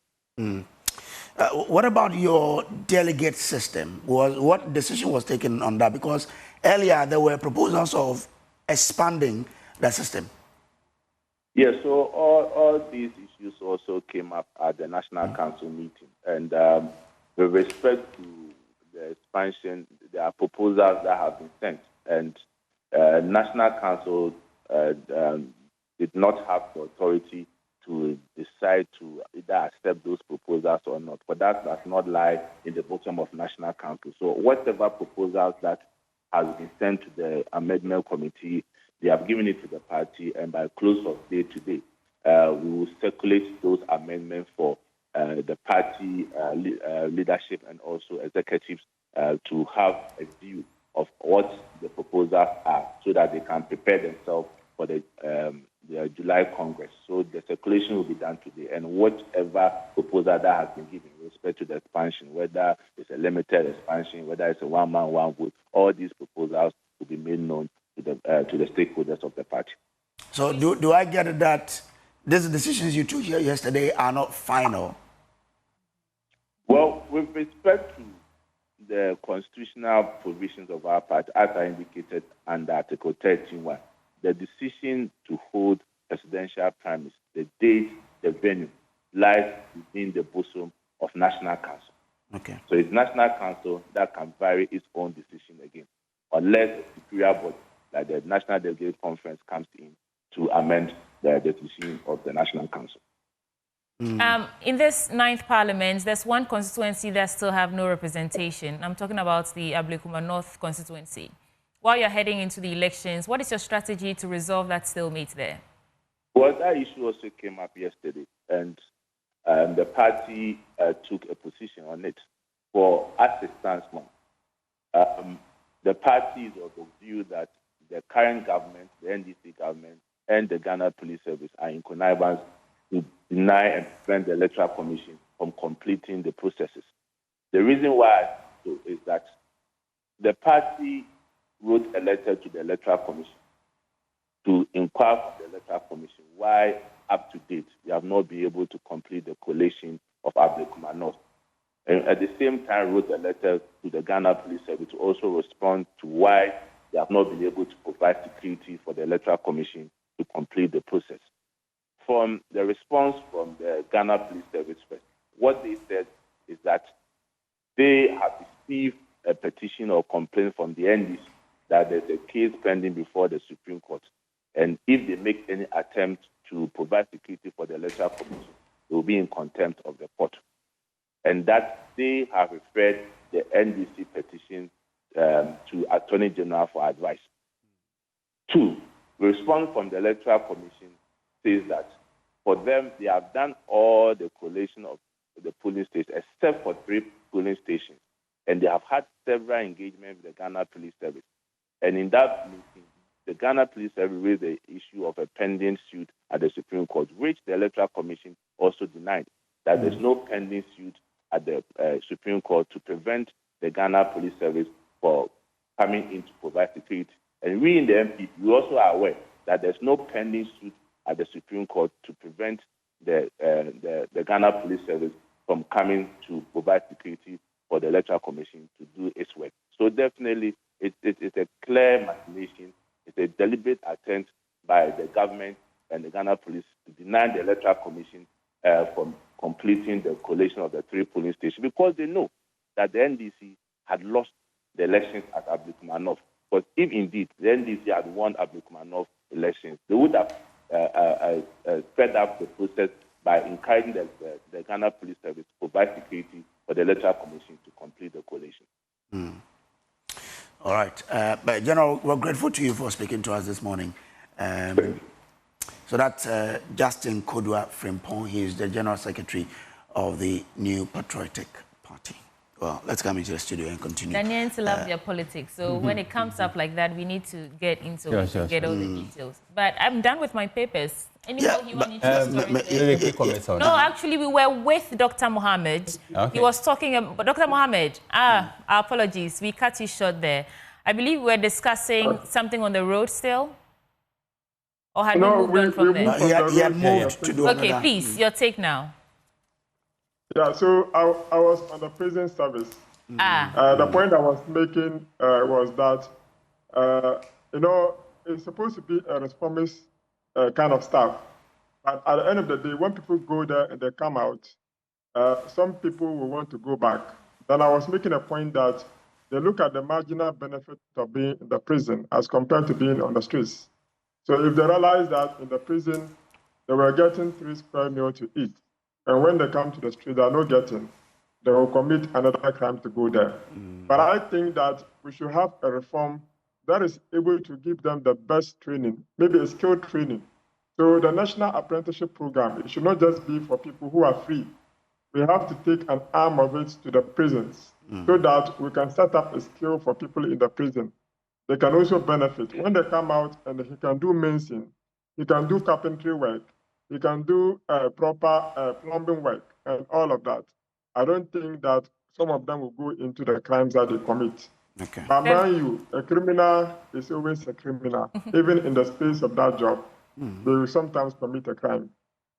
What about your delegate system? What decision was taken on that? Because earlier there were proposals of expanding the system. Yeah, so all these issues also came up at the National Council meeting. And with respect to the expansion, there are proposals that have been sent. And National Council did not have the authority to decide to either accept those proposals or not. But that does not lie in the bottom of National Council. So whatever proposals that has been sent to the amendment committee, they have given it to the party, and by close of day today, we will circulate those amendments for the party leadership and also executives to have a view of what the proposals are so that they can prepare themselves for the July Congress. So the circulation will be done today, and whatever proposal that has been given with respect to the expansion, whether it's a limited expansion, whether it's a one-man, one-vote, all these proposals will be made known to the stakeholders of the party. So do I get it that these decisions you took here yesterday are not final? Well, with respect to the constitutional provisions of our party, as I indicated under Article 13(1), the decision to hold presidential primaries, the date, the venue, lies within the bosom of National Council. Okay. So it's National Council that can vary its own decision again, unless the superior body, like the National Delegate Conference, comes in to amend the decision of the National Council. In this 9th Parliament, there's one constituency that still have no representation. I'm talking about the Ablekuma North constituency. While you're heading into the elections, what is your strategy to resolve that stalemate there? Well, that issue also came up yesterday, and the party took a position on it. For as it stands now, the party is of the view that the current government, the NDC government, and the Ghana Police Service are in connivance to deny and prevent the Electoral Commission from completing the processes. The reason why is that the party wrote a letter to the Electoral Commission to inquire from the Electoral Commission why, up to date, we have not been able to complete the collation of Ablekuma North. And at the same time, wrote a letter to the Ghana Police Service to also respond to why they have not been able to provide security for the Electoral Commission to complete the process. From the response from the Ghana Police Service first, what they said is that they have received a petition or complaint from the NDC that there's a case pending before the Supreme Court. And if they make any attempt to provide security for the Electoral Commission, they will be in contempt of the court. And that they have referred the NDC petition to Attorney General for advice. 2, the response from the Electoral Commission says that for them, they have done all the collation of the polling stations except for 3 polling stations. And they have had several engagements with the Ghana Police Service. And in that meeting, the Ghana Police Service raised the issue of a pending suit at the Supreme Court, which the Electoral Commission also denied, that there's no pending suit at the Supreme Court to prevent the Ghana Police Service for coming in to provide security. And we in the NPP, we also are aware that there's no pending suit at the Supreme Court to prevent the Ghana Police Service from coming to provide security for the Electoral Commission to do its work. So definitely, it's a clear machination. It's a deliberate attempt by the government and the Ghana Police to deny the Electoral Commission from completing the collation of the 3 polling stations, because they know that the NDC had lost the elections at Ablekuma North. But if indeed the NDC had won Ablekuma North elections, they would have sped up the process by encouraging the Ghana Police Service to provide security for the Electoral Commission to complete the collation. All right. But General, we're grateful to you for speaking to us this morning. So that's Justin Kodwa Frimpong. He is the General Secretary of the New Patriotic Party. Well, let's come into the studio and continue. Ghanaians love their politics, so when it comes up like that, we need to get into it and get all the details. But I'm done with my papers. No, actually, we were with Dr. Mohammed. Okay. He was talking about Dr. Mohammed. Our apologies, we cut you short there. I believe we were discussing something on the road still. Or had we moved on from there? He had moved to do Okay, another. Please, your take now. Yeah, so I was on the prison service. The point I was making was that, it's supposed to be a reformist kind of stuff. But at the end of the day, when people go there and they come out, some people will want to go back. Then I was making a point that they look at the marginal benefit of being in the prison as compared to being on the streets. So if they realize that in the prison, they were getting 3 square meals to eat, and when they come to the street, they are not getting, they will commit another crime to go there. But I think that we should have a reform that is able to give them the best training, maybe a skilled training. So the National Apprenticeship Program, it should not just be for people who are free. We have to take an arm of it to the prisons so that we can set up a skill for people in the prison. They can also benefit. When they come out and he can do medicine, he can do carpentry work, he can do proper plumbing work and all of that. I don't think that some of them will go into the crimes that they commit. Okay. But mind you, a criminal is always a criminal. Even in the space of that job, they will sometimes commit a crime.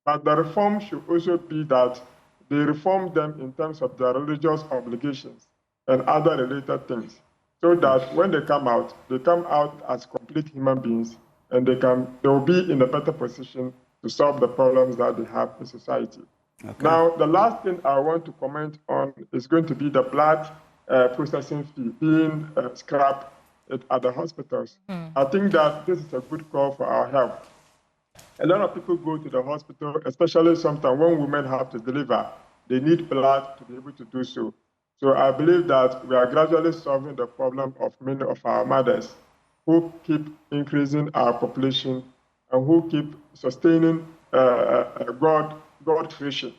But the reform should also be that they reform them in terms of their religious obligations and other related things, so that when they come out as complete human beings, and they will be in a better position to solve the problems that they have in society. Okay. Now, the last thing I want to comment on is going to be the blood processing fee being scrapped at the hospitals. I think that this is a good call for our health. A lot of people go to the hospital, especially sometimes when women have to deliver. They need blood to be able to do so. So I believe that we are gradually solving the problem of many of our mothers who keep increasing our population and who keep sustaining God creation.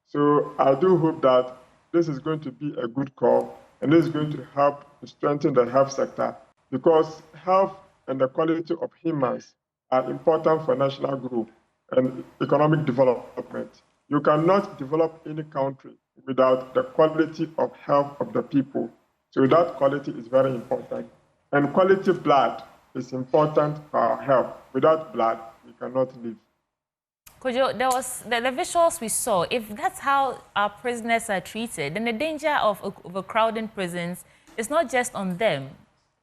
So I do hope that this is going to be a good call, and this is going to help strengthen the health sector, because health and the quality of humans are important for national growth and economic development. You cannot develop any country without the quality of health of the people. So that quality is very important. And quality blood is important for our health. Without blood, we cannot live. Kojo, there was the visuals we saw. If that's how our prisoners are treated, then the danger of overcrowding prisons is not just on them.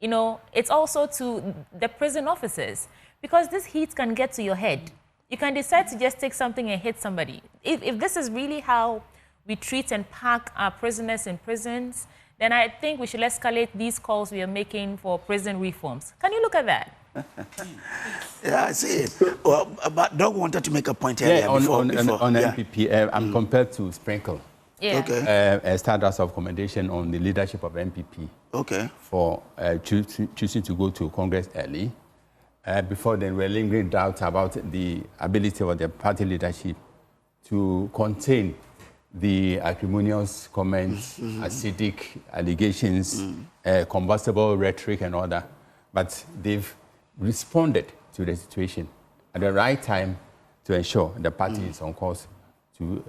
You know, it's also to the prison officers, because this heat can get to your head. You can decide to just take something and hit somebody. If this is really how we treat and pack our prisoners in prisons, then I think we should escalate these calls we are making for prison reforms. Can you look at that? Yeah, I see it. Well, but Doug wanted to make a point earlier on yeah. NPP, I'm compared to Sprinkle. Yeah. Okay. A standards of commendation on the leadership of NPP. Okay. For choosing to go to Congress early. Before then, we were lingering doubts about the ability of the party leadership to contain the acrimonious comments, acidic allegations, combustible rhetoric and all that. But they've responded to the situation at the right time to ensure the party is on course to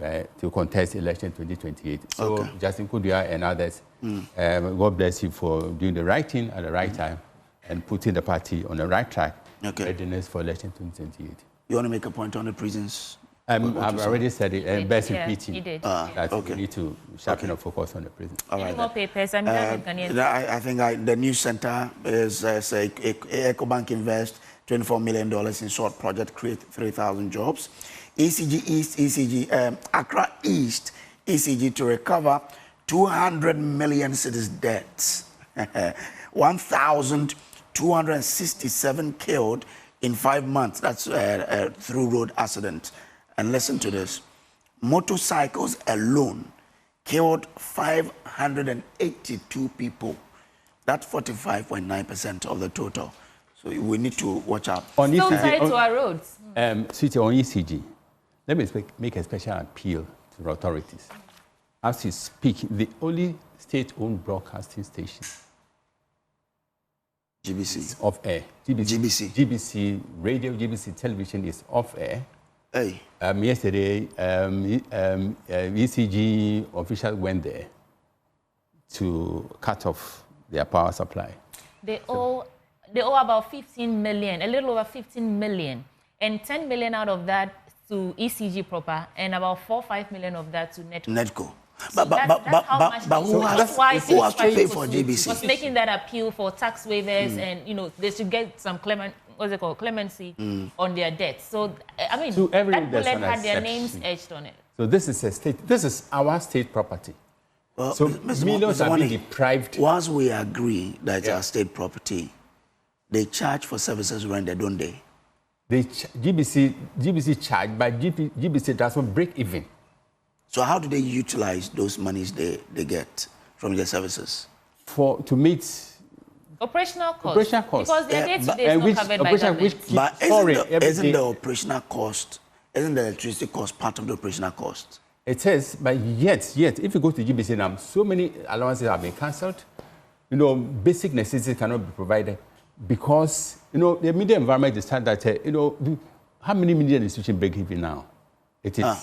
contest election 2028. So Okay. Justin Kudia and others, God bless you for doing the right thing at the right time and putting the party on the right track. Okay. Readiness for election 2028. You want to make a point on the prisons? I've already said it, and best Yeah, repeating you did. that Okay. we need to sharpen our focus on the prison. All Any right. more papers? I'm done. I think the news center is EcoBank invest $24 million in short project, create 3,000 jobs. ECG East, Accra East, ECG to recover 200 million cedis debts. 1,267 killed in 5 months. That's through road accident. And listen to this. Motorcycles alone killed 582 people. That's 45.9% of the total. So we need to watch out. On Still tied to our roads. Sweetie, on ECG, let me make a special appeal to the authorities. As you speak, the only state-owned broadcasting station GBC. Off air. GBC radio, GBC television is off air. Hey. Yesterday, ECG officials went there to cut off their power supply. They owe about 15 million, a little over 15 million, and 10 million out of that to ECG proper, and about 4-5 million of that to Netco. But who has to pay for GBC? Was making that appeal for tax waivers, and they should get some clemency on their debt. So I mean, so that bullet had their names etched on it. So this is our state property. Well, so millions are being deprived. Once we agree that it's our state property, they charge for services rendered, don't they? GBC charge, but GBC doesn't break even. So how do they utilize those monies they get from their services? To meet operational costs. Because their day-to-day is not covered by government. But isn't the operational cost, isn't the electricity cost part of the operational cost? It is, but yet, if you go to GBC now, so many allowances have been cancelled. Basic necessities cannot be provided because, the media environment is such that, how many media institutions break even now? It's a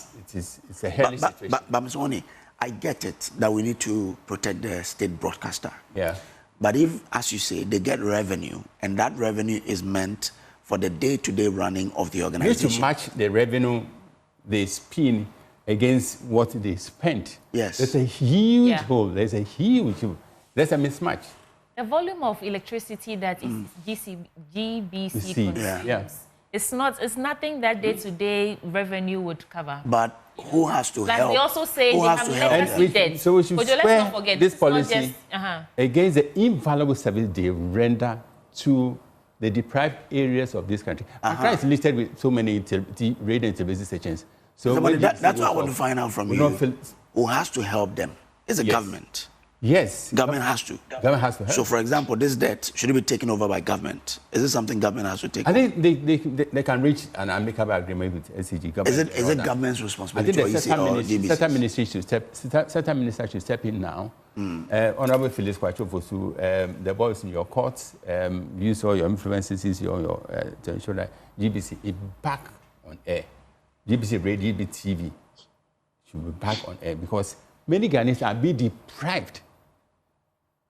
hairy situation. But Mr. Oni, I get it that we need to protect the state broadcaster. Yeah. But if, as you say, they get revenue, and that revenue is meant for the day-to-day running of the organization. You need to match the revenue they spin against what they spent. Yes. There's a huge hole. There's a mismatch. The volume of electricity that is GBC consumes. It's nothing that day-to-day revenue would cover. But who has to help? Like we also say they have legacy debt. So we should square this policy just, against the invaluable service they render to the deprived areas of this country. Accra is listed with so many radio and television stations. So that's what I want to find out from you. Who has to help them? It's the government. Yes. Government has to. Government has to help. So, for example, this debt, should it be taken over by government? Is it something government has to take I think they can reach an amicable agreement with SCG. Is it government's responsibility? I think certain ministries should step in now. Honorable Phyllis Kwachofosu, the ball is in your courts. Use all your influences, to ensure that GBC is back on air. GBC Radio, GBC TV should be back on air because many Ghanaians are being deprived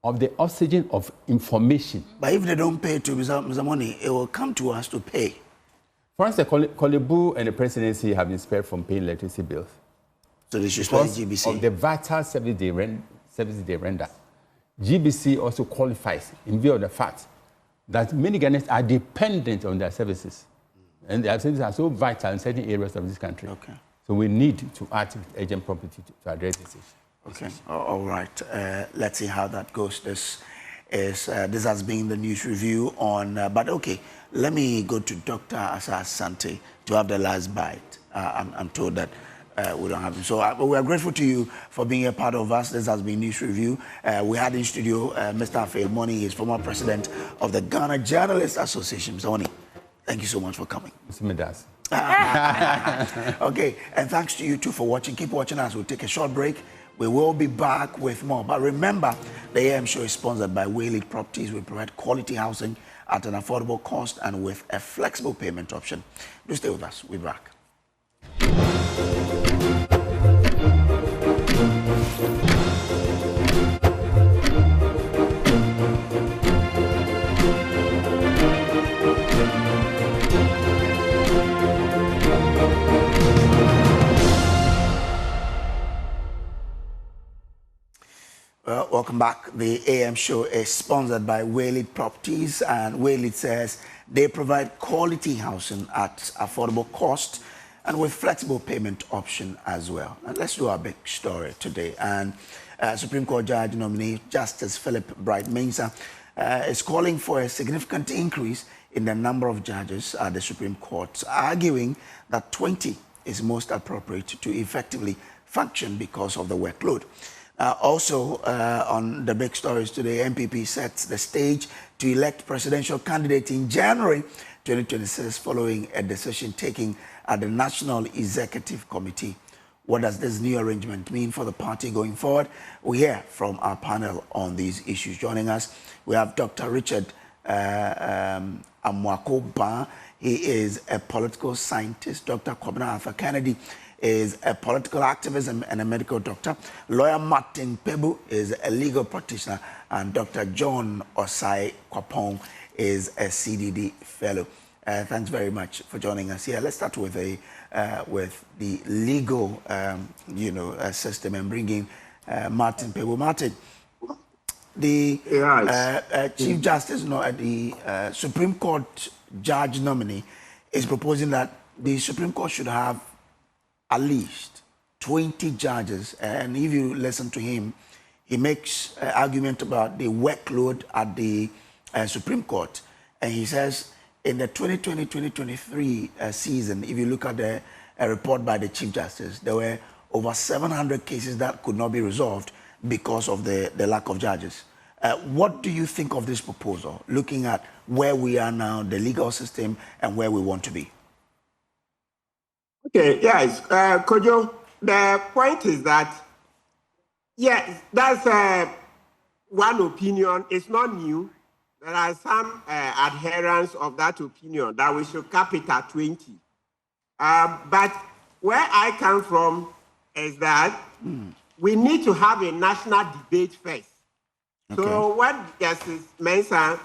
of the oxygen of information. But if they don't pay to Mr. Money, it will come to us to pay. For instance, Kolebu and the presidency have been spared from paying electricity bills. So they should spare GBC. Of the vital service they render. GBC also qualifies in view of the fact that many Ghanaians are dependent on their services. And their services are so vital in certain areas of this country. Okay. So we need to act with agent property to address this issue. Okay. All right. Let's see how that goes. This has been the news review on. But okay, let me go to Dr. Asante to have the last bite. I'm told that we don't have him. So we are grateful to you for being a part of us. This has been news review. We had in studio Mr. Afeil Money, is former president of the Ghana Journalists Association. Mr. Money, thank you so much for coming. Mr. Medas. Okay, and thanks to you too for watching. Keep watching us. We'll take a short break. We will be back with more. But remember, the AM show is sponsored by Waylead Properties. We provide quality housing at an affordable cost and with a flexible payment option. Do stay with us. We'll be back. Welcome back. The AM show is sponsored by Waylead Properties, and Waylead says they provide quality housing at affordable cost and with flexible payment option as well. And let's do our big story today. And Supreme Court Judge nominee Justice Philip Bright-Mensah is calling for a significant increase in the number of judges at the Supreme Court, arguing that 20 is most appropriate to effectively function because of the workload. Also, on the big stories today, NPP sets the stage to elect presidential candidate in January 2026 following a decision taken at the National Executive Committee. What does this new arrangement mean for the party going forward? We hear from our panel on these issues. Joining us, we have Dr. Richard Amwako-Ba. He is a political scientist. Dr. Kwabena Arthur Kennedy is a political activist and a medical doctor. Lawyer Martin Pebu is a legal practitioner, and Dr. John Osai Kwapong is a CDD fellow. Thanks very much for joining us here. Let's start with the legal, system and bringing Martin Pebu. Martin, the Chief Justice, the Supreme Court judge nominee, is proposing that the Supreme Court should have at least 20 judges. And if you listen to him, he makes an argument about the workload at the Supreme Court. And he says in the 2020-2023 season, if you look at a report by the Chief Justice, there were over 700 cases that could not be resolved because of the lack of judges. What do you think of this proposal, looking at where we are now, the legal system, and where we want to be? Okay, yes, Kojo, the point is that, yes, that's one opinion. It's not new. There are some adherents of that opinion that we should cap it at 20. But where I come from is that we need to have a national debate first. Okay. So what Justice Mensah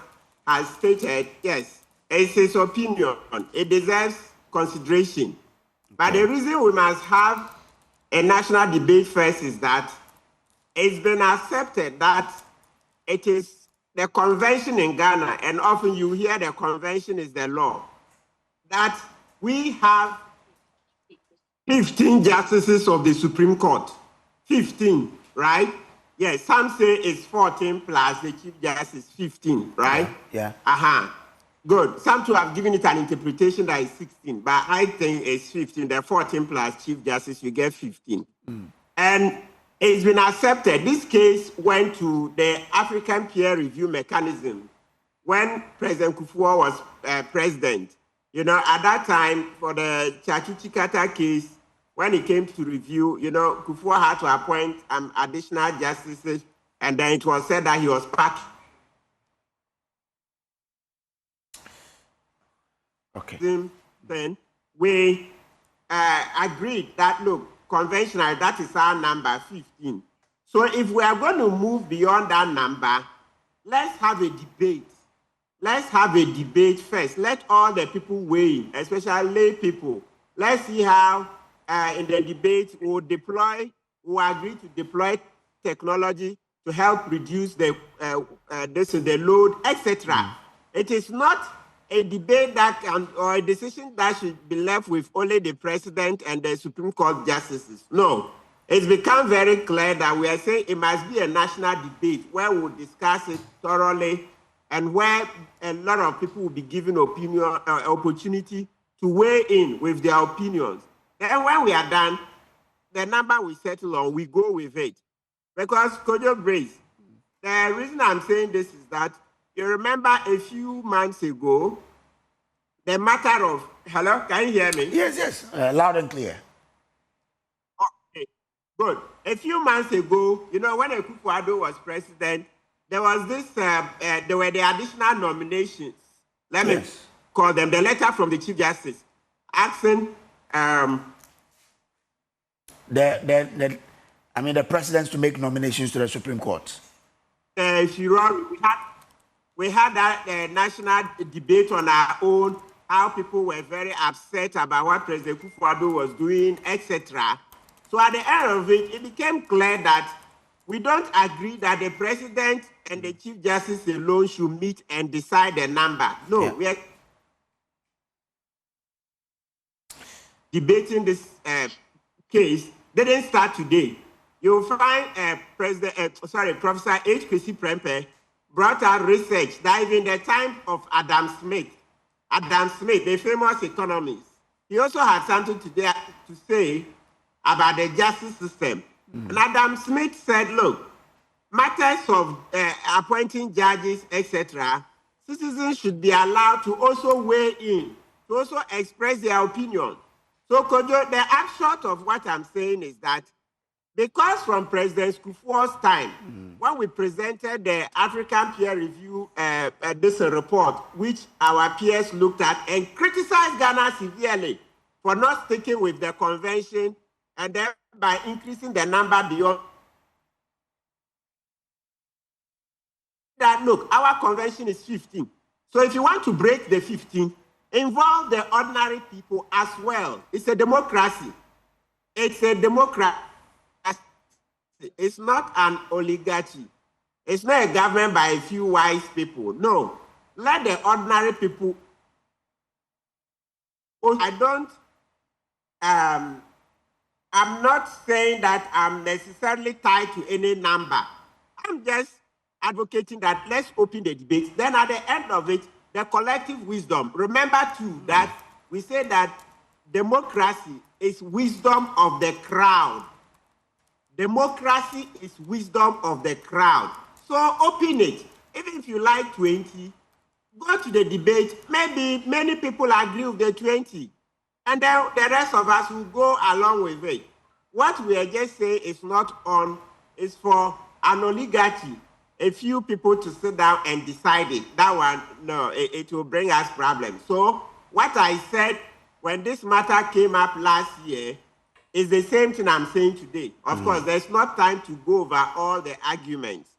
has stated, yes, it's his opinion. It deserves consideration. But the reason we must have a national debate first is that it's been accepted that it is the convention in Ghana, and often you hear the convention is the law, that we have 15 justices of the Supreme Court. 15, right? Yes, some say it's 14 plus the Chief Justice 15, right? Yeah. Good. Some to have given it an interpretation that is 16, but I think it's 15. The 14 plus Chief Justice, you get 15. And it's been accepted. This case went to the African peer review mechanism when President Kufuor was president. You know, at that time, for the Chachuchikata case, when it came to review, you know, Kufuor had to appoint additional justices, and then it was said that he was part. Okay. Then we agreed that, look, conventional, that is our number, 15. So if we are going to move beyond that number, let's have a debate. Let's have a debate first. Let all the people weigh in, especially lay people. Let's see how in the debate we'll agree to deploy technology to help reduce the load, etc. It is not a debate that can, or a decision that should be left with only the president and the Supreme Court justices. No, it's become very clear that we are saying it must be a national debate where we'll discuss it thoroughly and where a lot of people will be given opportunity to weigh in with their opinions. Then when we are done, the number we settle on, we go with it. Because, Kojo Brace, the reason I'm saying this is that you remember a few months ago, the matter of, hello, can you hear me? Yes, yes, loud and clear. Okay, good. A few months ago, you know, when Akufo-Addo was president, there was this, there were the additional nominations. Let me call them, the letter from the Chief Justice, asking, the presidents to make nominations to the Supreme Court. If you wrong, we had that national debate on our own, how people were very upset about what President Akufo-Addo was doing, etc. So at the end of it, it became clear that we don't agree that the president and the Chief Justice alone should meet and decide the number. No, we are debating this case. Didn't start today. You'll find Professor H. Kwesi Prempeh brought out research that even the time of Adam Smith, the famous economist, he also had something today to say about the justice system. And Adam Smith said, look, matters of appointing judges, etc., citizens should be allowed to also weigh in, to also express their opinion. So, Kojo, the upshot of what I'm saying is that because from President Kufuor's time, when we presented the African peer review this report, which our peers looked at and criticized Ghana severely for not sticking with the convention and thereby increasing the number beyond that, look, our convention is 15. So if you want to break the 15, involve the ordinary people as well. It's a democracy. It's a democracy. It's not an oligarchy. It's not a government by a few wise people. No. Let the ordinary people. I'm not saying that I'm necessarily tied to any number. I'm just advocating that let's open the debate. Then at the end of it, the collective wisdom. Remember too that we say that democracy is wisdom of the crowd. Democracy is wisdom of the crowd. So open it. Even if you like 20, go to the debate. Maybe many people agree with the 20. And then the rest of us will go along with it. What we are just saying is not on, is for an oligarchy, a few people to sit down and decide it. That one, no, it will bring us problems. So what I said when this matter came up last year, it's the same thing I'm saying today. Of course, there's not time to go over all the arguments.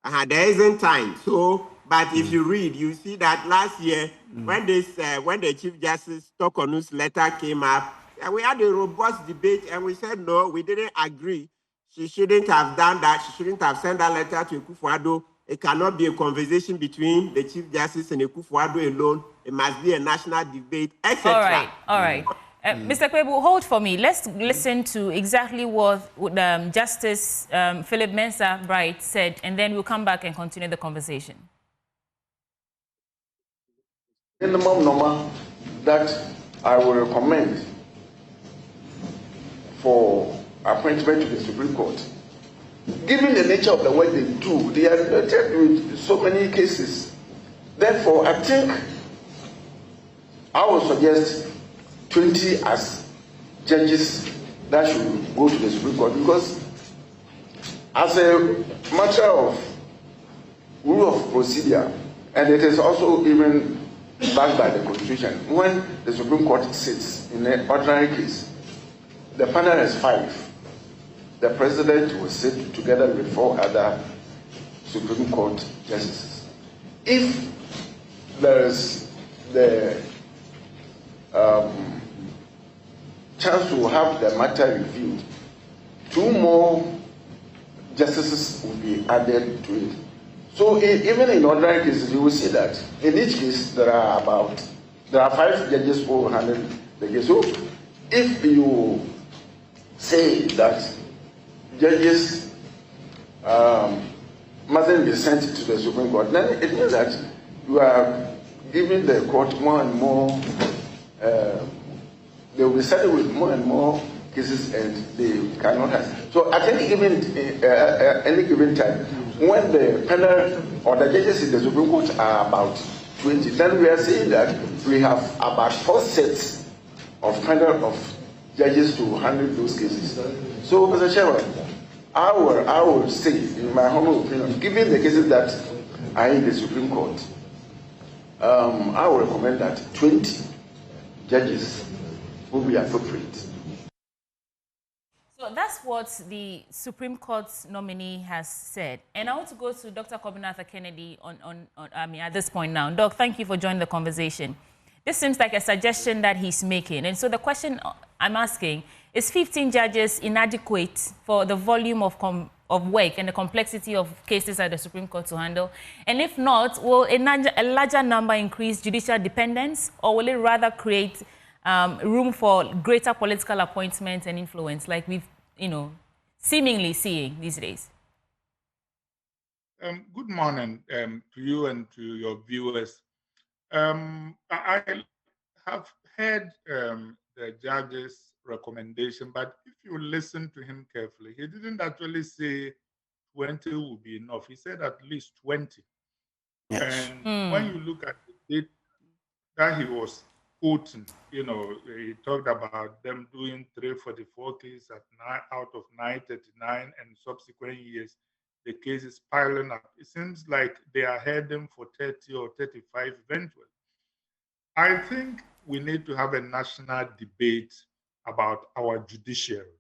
There isn't time. So, but if you read, you see that last year, when the Chief Justice Tokonu's letter came up, we had a robust debate, and we said no, we didn't agree. She shouldn't have done that. She shouldn't have sent that letter to Akufo-Addo. It cannot be a conversation between the Chief Justice and Akufo-Addo alone. It must be a national debate, etc. All right. Mr. Kwebu, hold for me. Let's listen to exactly what Justice Philip Mensah Bright said, and then we'll come back and continue the conversation. minimum number that I will recommend for appointment to the Supreme Court. Given the nature of the work they do, they are related with so many cases. Therefore, I think I would suggest 20 as judges that should go to the Supreme Court, because as a matter of rule of procedure, and it is also even backed by the Constitution, when the Supreme Court sits in an ordinary case, the panel is 5. The President will sit together with 4 other Supreme Court justices. If there is the chance to have the matter reviewed, 2 more justices will be added to it. So even in ordinary cases, you will see that in each case there are 5 judges who will handle the case. So if you say that judges mustn't be sent to the Supreme Court, then it means that you are giving the court more and more, they will be settled with more and more cases, and they cannot have. So at any given time, when the panel or the judges in the Supreme Court are about 20, then we are saying that we have about 4 sets of panel of judges to handle those cases. So, Mr. Chairman, I will say, in my humble opinion, given the cases that are in the Supreme Court, I will recommend that 20 judges will be appropriate. So that's what the Supreme Court's nominee has said. And I want to go to Dr. Kobinatha Kennedy at this point now. Doc, thank you for joining the conversation. This seems like a suggestion that he's making. And so the question I'm asking, is 15 judges inadequate for the volume of work and the complexity of cases at the Supreme Court to handle? And if not, will a larger number increase judicial dependence, or will it rather create room for greater political appointments and influence, like we've, seemingly seeing these days? Good morning to you and to your viewers. I have heard the judge's recommendation, but if you listen to him carefully, he didn't actually say 20 will be enough. He said at least 20. Yes. And when you look at the date that he was quoting, he talked about them doing 344 cases out of 939, and subsequent years, the cases piling up. It seems like they are heading for 30 or 35 eventually. I think we need to have a national debate about our judiciary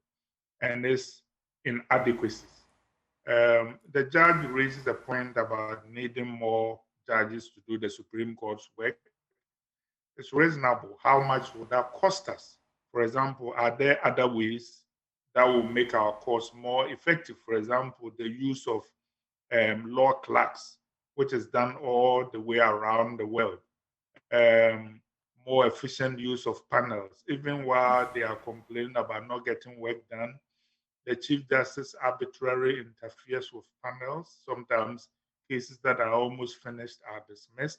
and its inadequacies. The judge raises a point about needing more judges to do the Supreme Court's work. It's reasonable. How much will that cost us? For example, are there other ways that will make our courts more effective? For example, the use of law clerks, which is done all the way around the world. More efficient use of panels, even while they are complaining about not getting work done. The Chief Justice arbitrarily interferes with panels. Sometimes cases that are almost finished are dismissed.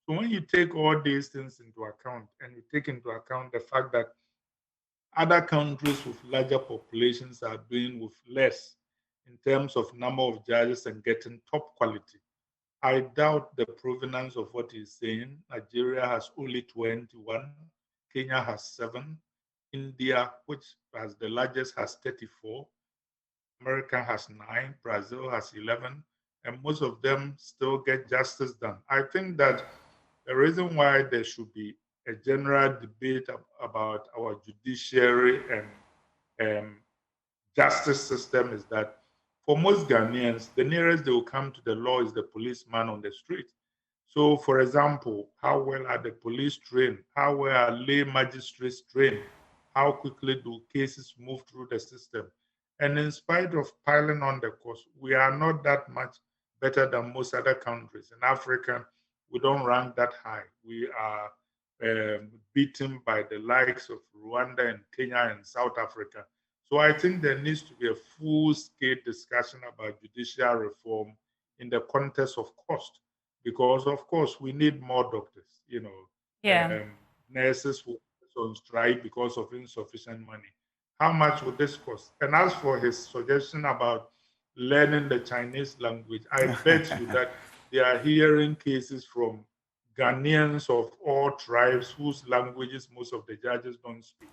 So when you take all these things into account, and you take into account the fact that other countries with larger populations are doing with less in terms of number of judges and getting top quality, I doubt the provenance of what he's saying. Nigeria has only 21, Kenya has 7, India, which has the largest, has 34, America has 9, Brazil has 11, and most of them still get justice done. I think that the reason why there should be a general debate about our judiciary and justice system is that for most Ghanaians, the nearest they will come to the law is the policeman on the street. So, for example, how well are the police trained? How well are lay magistrates trained? How quickly do cases move through the system? And in spite of piling on the cost, we are not that much better than most other countries. In Africa, we don't rank that high. We are beaten by the likes of Rwanda and Kenya and South Africa. So I think there needs to be a full-scale discussion about judicial reform in the context of cost, because of course we need more doctors. nurses will go on strike because of insufficient money. How much would this cost? And as for his suggestion about learning the Chinese language, I bet you that they are hearing cases from Ghanaians of all tribes whose languages most of the judges don't speak.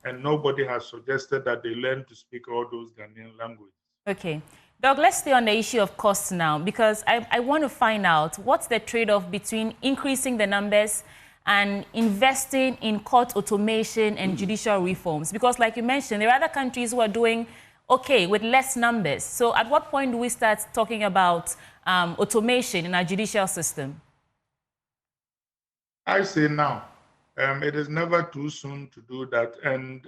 And nobody has suggested that they learn to speak all those Ghanaian languages. Okay. Doug, let's stay on the issue of costs now, because I want to find out what's the trade-off between increasing the numbers and investing in court automation and judicial reforms. Because like you mentioned, there are other countries who are doing okay with less numbers. So at what point do we start talking about automation in our judicial system? I say now. It is never too soon to do that. And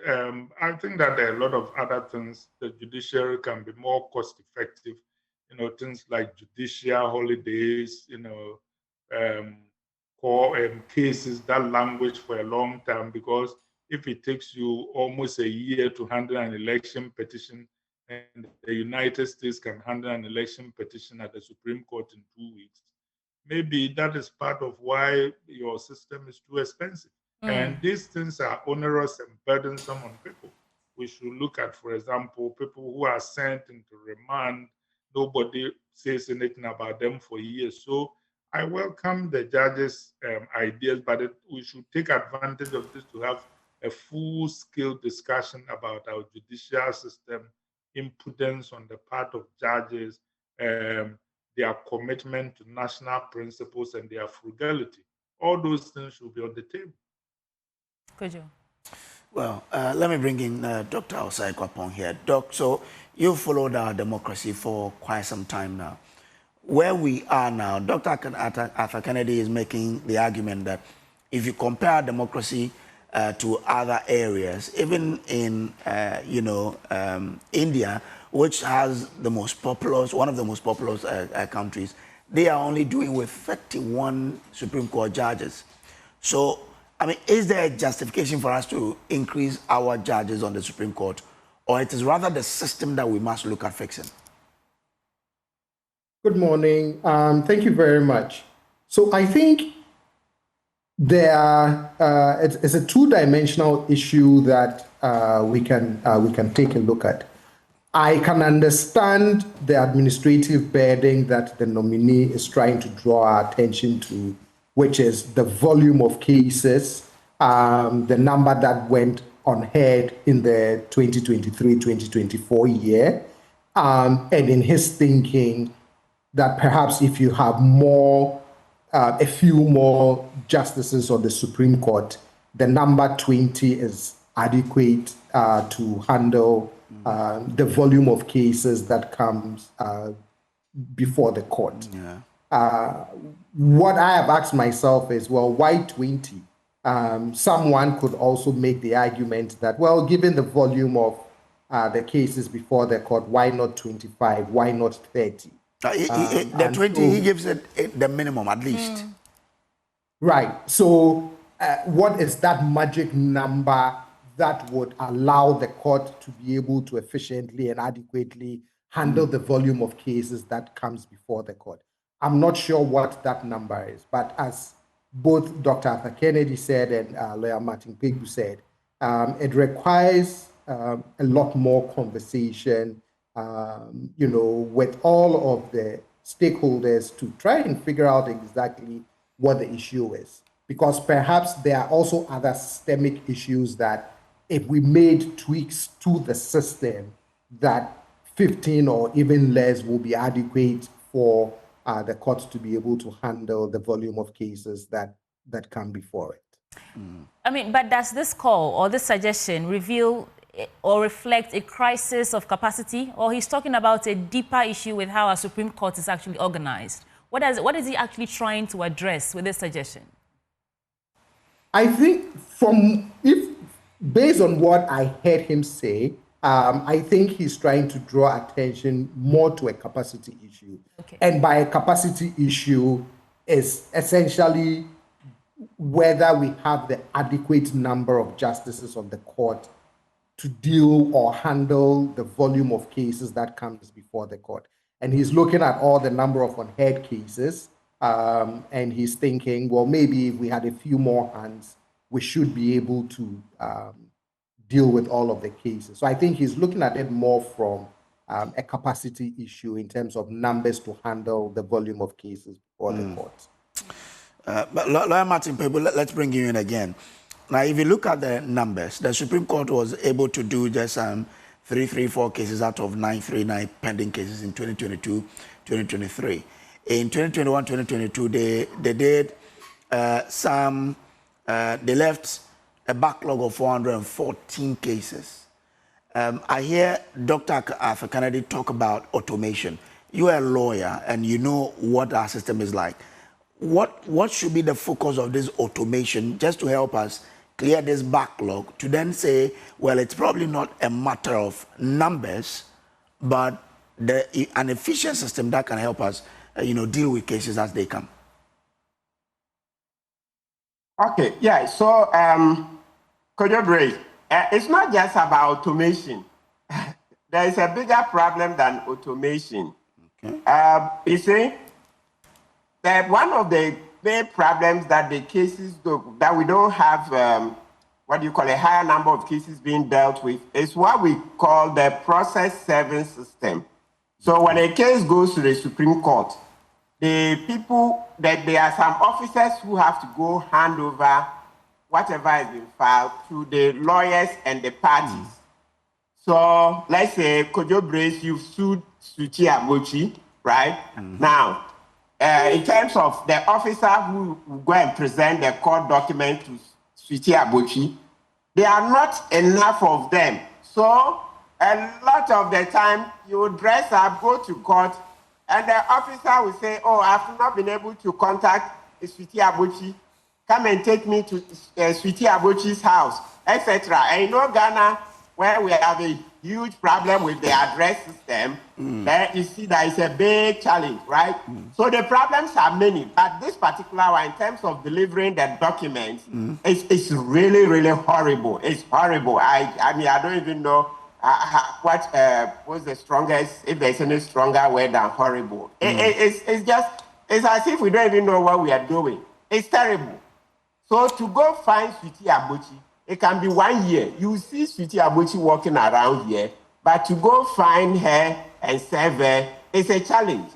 I think that there are a lot of other things. The judiciary can be more cost effective, things like judicial holidays, cases that languish for a long time, because if it takes you almost a year to handle an election petition, and the United States can handle an election petition at the Supreme Court in 2 weeks, maybe that is part of why your system is too expensive. And these things are onerous and burdensome on people. We should look at, for example, people who are sent into remand. Nobody says anything about them for years. So I welcome the judges' ideas, but we should take advantage of this to have a full-scale discussion about our judicial system, impudence on the part of judges, their commitment to national principles, and their frugality. All those things should be on the table. Could you? Well, let me bring in Dr. Osei-Kwapong here. Doc, so you've followed our democracy for quite some time now. Where we are now, Dr. Arthur Kennedy is making the argument that if you compare democracy to other areas, even in, India, which has the most populous, one of the most populous countries, they are only doing with 31 Supreme Court judges. So, I mean, is there a justification for us to increase our judges on the Supreme Court, or it is rather the system that we must look at fixing? Good morning. Thank you very much. So I think it's a two-dimensional issue that we can take a look at. I can understand the administrative burden that the nominee is trying to draw our attention to, which is the volume of cases, the number that went unheard in the 2023-2024 year, and in his thinking that perhaps if you have a few more justices on the Supreme Court, the number 20 is adequate to handle the volume of cases that comes before the court. Yeah. What I have asked myself is, well, why 20? Someone could also make the argument that, well, given the volume of the cases before the court, why not 25? Why not 30? The 20, he gives it the minimum at least. Right. So what is that magic number that would allow the court to be able to efficiently and adequately handle the volume of cases that comes before the court? I'm not sure what that number is, but as both Dr. Arthur Kennedy said and Lawyer Martin Pegu said, it requires a lot more conversation, with all of the stakeholders to try and figure out exactly what the issue is. Because perhaps there are also other systemic issues that if we made tweaks to the system, that 15 or even less will be adequate for the courts to be able to handle the volume of cases that come before it. I mean, but does this call or this suggestion reveal or reflect a crisis of capacity, or he's talking about a deeper issue with how our Supreme Court is actually organized? What is he actually trying to address with this suggestion? I think based on what I heard him say, I think he's trying to draw attention more to a capacity issue. Okay. And by a capacity issue is essentially whether we have the adequate number of justices of the court to deal or handle the volume of cases that comes before the court. And he's looking at all the number of unheard cases, And he's thinking, well, maybe if we had a few more hands, we should be able to deal with all of the cases. So I think he's looking at it more from a capacity issue in terms of numbers to handle the volume of cases before the courts. But Lawyer Martin Pebo, let's bring you in again. Now, if you look at the numbers, the Supreme Court was able to do just 334 cases out of 939 pending cases in 2022, 2023. In 2021, 2022, they did they left a backlog of 414 cases. I hear Dr. Arthur Kennedy talk about automation. You are a lawyer and you know what our system is like. What should be the focus of this automation just to help us clear this backlog to then say, well, it's probably not a matter of numbers, but an efficient system that can help us deal with cases as they come? Okay, yeah, so, Kojo Bray, it's not just about automation. There is a bigger problem than automation. Okay. You see, that one of the main problems that the cases that we don't have, what do you call a higher number of cases being dealt with, is what we call the process serving system. So when a case goes to the Supreme Court, the people, that there are some officers who have to go hand over whatever has been filed to the lawyers and the parties. So let's say Kojo Brace, you've sued Suchi Abochi, right? Now, in terms of the officer who will go and present the court document to Suchi Abochi, there are not enough of them. So a lot of the time, you dress up, go to court, and the officer will say, oh, I've not been able to contact Suchi Abochi. Come and take me to Suchi Abochi's house, etc. And you know, Ghana, where we have a huge problem with the address system, there you see that it's a big challenge, right? So the problems are many, but this particular one, in terms of delivering the documents, it's really, really horrible. It's horrible. I mean, I don't even know what's the strongest, if there's any stronger word than horrible. It's as if we don't even know what we are doing. It's terrible. So to go find Suchi Abochi, it can be 1 year. You see Suchi Abochi walking around here, but to go find her and serve her, it's a challenge.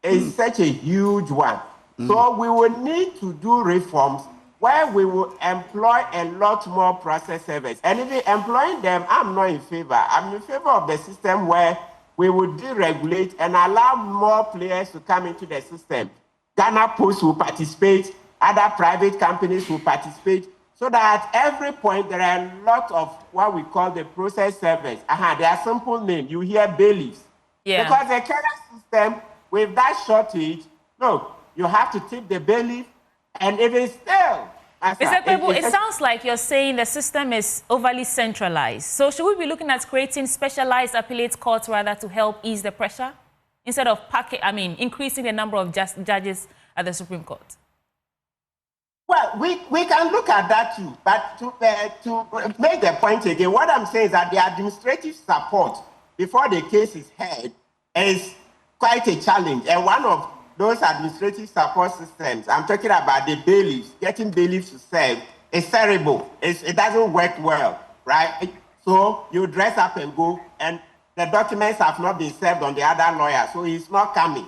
It's such a huge one. So we will need to do reforms where we will employ a lot more process servers. And if we're employing them, I'm not in favor. I'm in favor of the system where we will deregulate and allow more players to come into the system. Ghana Post will participate, other private companies will participate, so that at every point there are a lot of what we call the process servers. They are simple names. You hear bailiffs. Yeah. Because the current system, with that shortage, look, you have to tip the bailiff, and if it's still... It sounds like you're saying the system is overly centralized. So should we be looking at creating specialized appellate courts rather to help ease the pressure instead of increasing the number of judges at the Supreme Court? Well, we can look at that too, but to make the point again, what I'm saying is that the administrative support before the case is heard is quite a challenge. And one of those administrative support systems, I'm talking about the bailiffs, getting bailiffs to serve, is terrible. It doesn't work well, right? So you dress up and go, and the documents have not been served on the other lawyer, so he's not coming.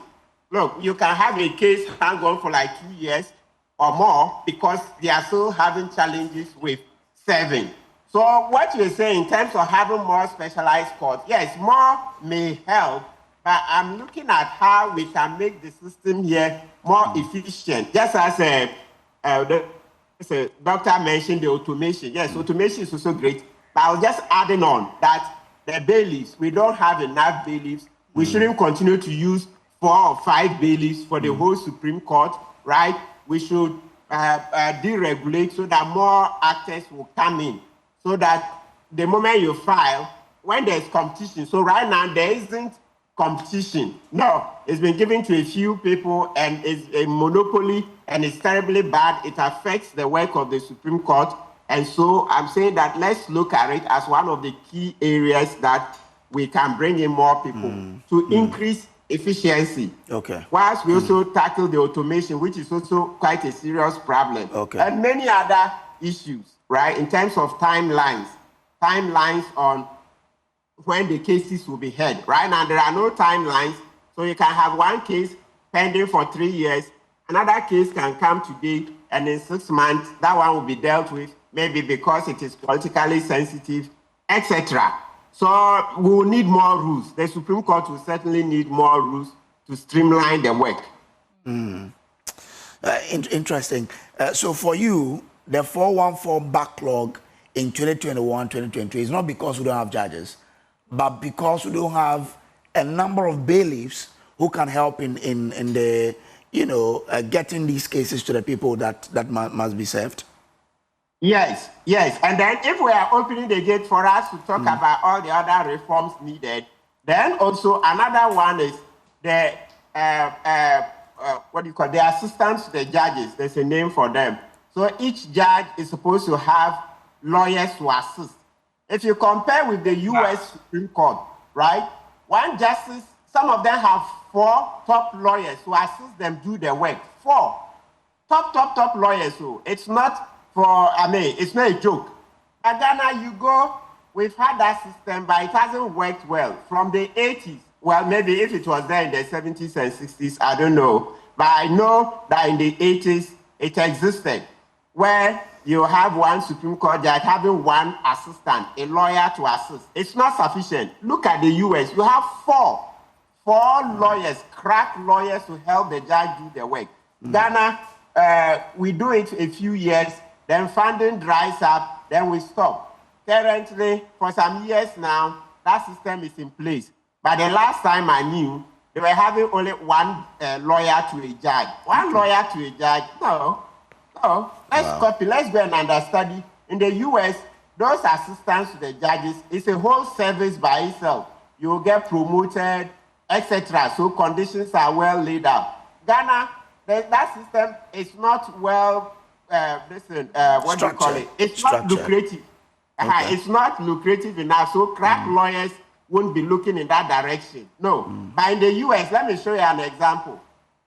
Look, you can have a case hang on for like 2 years or more because they are still having challenges with serving. So what you're saying in terms of having more specialized courts, yes, more may help, but I'm looking at how we can make the system here more efficient. Just as the doctor mentioned the automation. Yes, automation is also great, but I was just adding on that the bailiffs, we don't have enough bailiffs. We shouldn't continue to use 4 or 5 bailiffs for the whole Supreme Court, right? We should deregulate so that more actors will come in, so that the moment you file, when there's competition, so right now there isn't competition. No, it's been given to a few people and it's a monopoly and it's terribly bad. It affects the work of the Supreme Court. And so I'm saying that let's look at it as one of the key areas that we can bring in more people to increase efficiency. Okay. Whilst we also tackle the automation, which is also quite a serious problem. Okay. And many other issues, right, in terms of timelines on when the cases will be heard. Right now, there are no timelines, so you can have one case pending for 3 years, another case can come today, and in 6 months, that one will be dealt with, maybe because it is politically sensitive, etc. So we will need more rules. The Supreme Court will certainly need more rules to streamline the work. Interesting. So for you, the 414 backlog in 2021, 2022 is not because we don't have judges, but because we don't have a number of bailiffs who can help in the, getting these cases to the people that must be served. Yes. And then if we are opening the gate for us to talk about all the other reforms needed, then also another one is the, the assistants to the judges. There's a name for them. So each judge is supposed to have lawyers to assist. If you compare with the U.S. Supreme Court, right, one justice, some of them have 4 top lawyers to assist them do the work. 4 top lawyers. So it's not it's not a joke. At Ghana, we've had that system, but it hasn't worked well. From the 80s, well, maybe if it was there in the 70s and 60s, I don't know. But I know that in the 80s, it existed, where you have one Supreme Court judge having one assistant, a lawyer to assist. It's not sufficient. Look at the US. You have 4 lawyers, crack lawyers to help the judge do the work. Ghana, we do it a few years, then funding dries up, then we stop. Currently, for some years now, that system is in place. But the last time I knew, they were having only one lawyer to a judge. One lawyer to a judge? No. Let's copy, let's go and understudy. In the US, those assistants to the judges, it's a whole service by itself. You will get promoted, etc. So conditions are well laid out. Ghana, that system is not well, what do you call it? It's not lucrative. Okay. It's not lucrative enough, so crack lawyers won't be looking in that direction. No. But in the US, let me show you an example.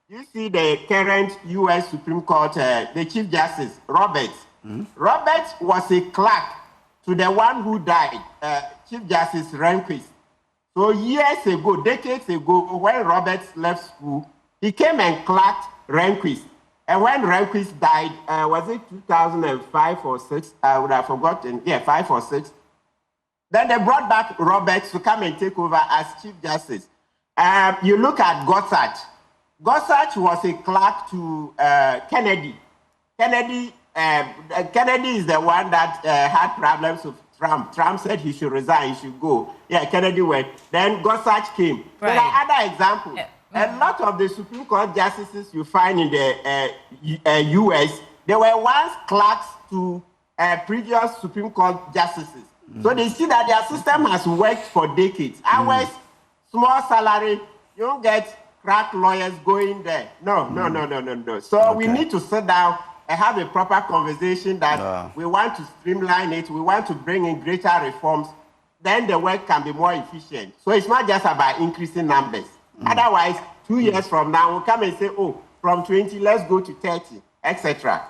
You see the current US Supreme Court, the Chief Justice, Roberts. Roberts was a clerk to the one who died, Chief Justice Rehnquist. So years ago, decades ago, when Roberts left school, he came and clerked Rehnquist. And when Rehnquist died, was it 2005 or 6? I would have forgotten. Yeah, 5 or 6. Then they brought back Roberts to come and take over as Chief Justice. You look at Gorsuch. Gorsuch was a clerk to Kennedy. Kennedy is the one that had problems with Trump. Trump said he should resign, he should go. Yeah, Kennedy went. Then Gorsuch came. Right. There are other examples. Yeah. A lot of the Supreme Court justices you find in the US, they were once clerks to previous Supreme Court justices. So they see that their system has worked for decades. Ours, small salary, you don't get crack lawyers going there. No. So we need to sit down and have a proper conversation that we want to streamline it, we want to bring in greater reforms, then the work can be more efficient. So it's not just about increasing numbers. Otherwise, 2 years from now, we'll come and say, oh, from 20, let's go to 30, etc.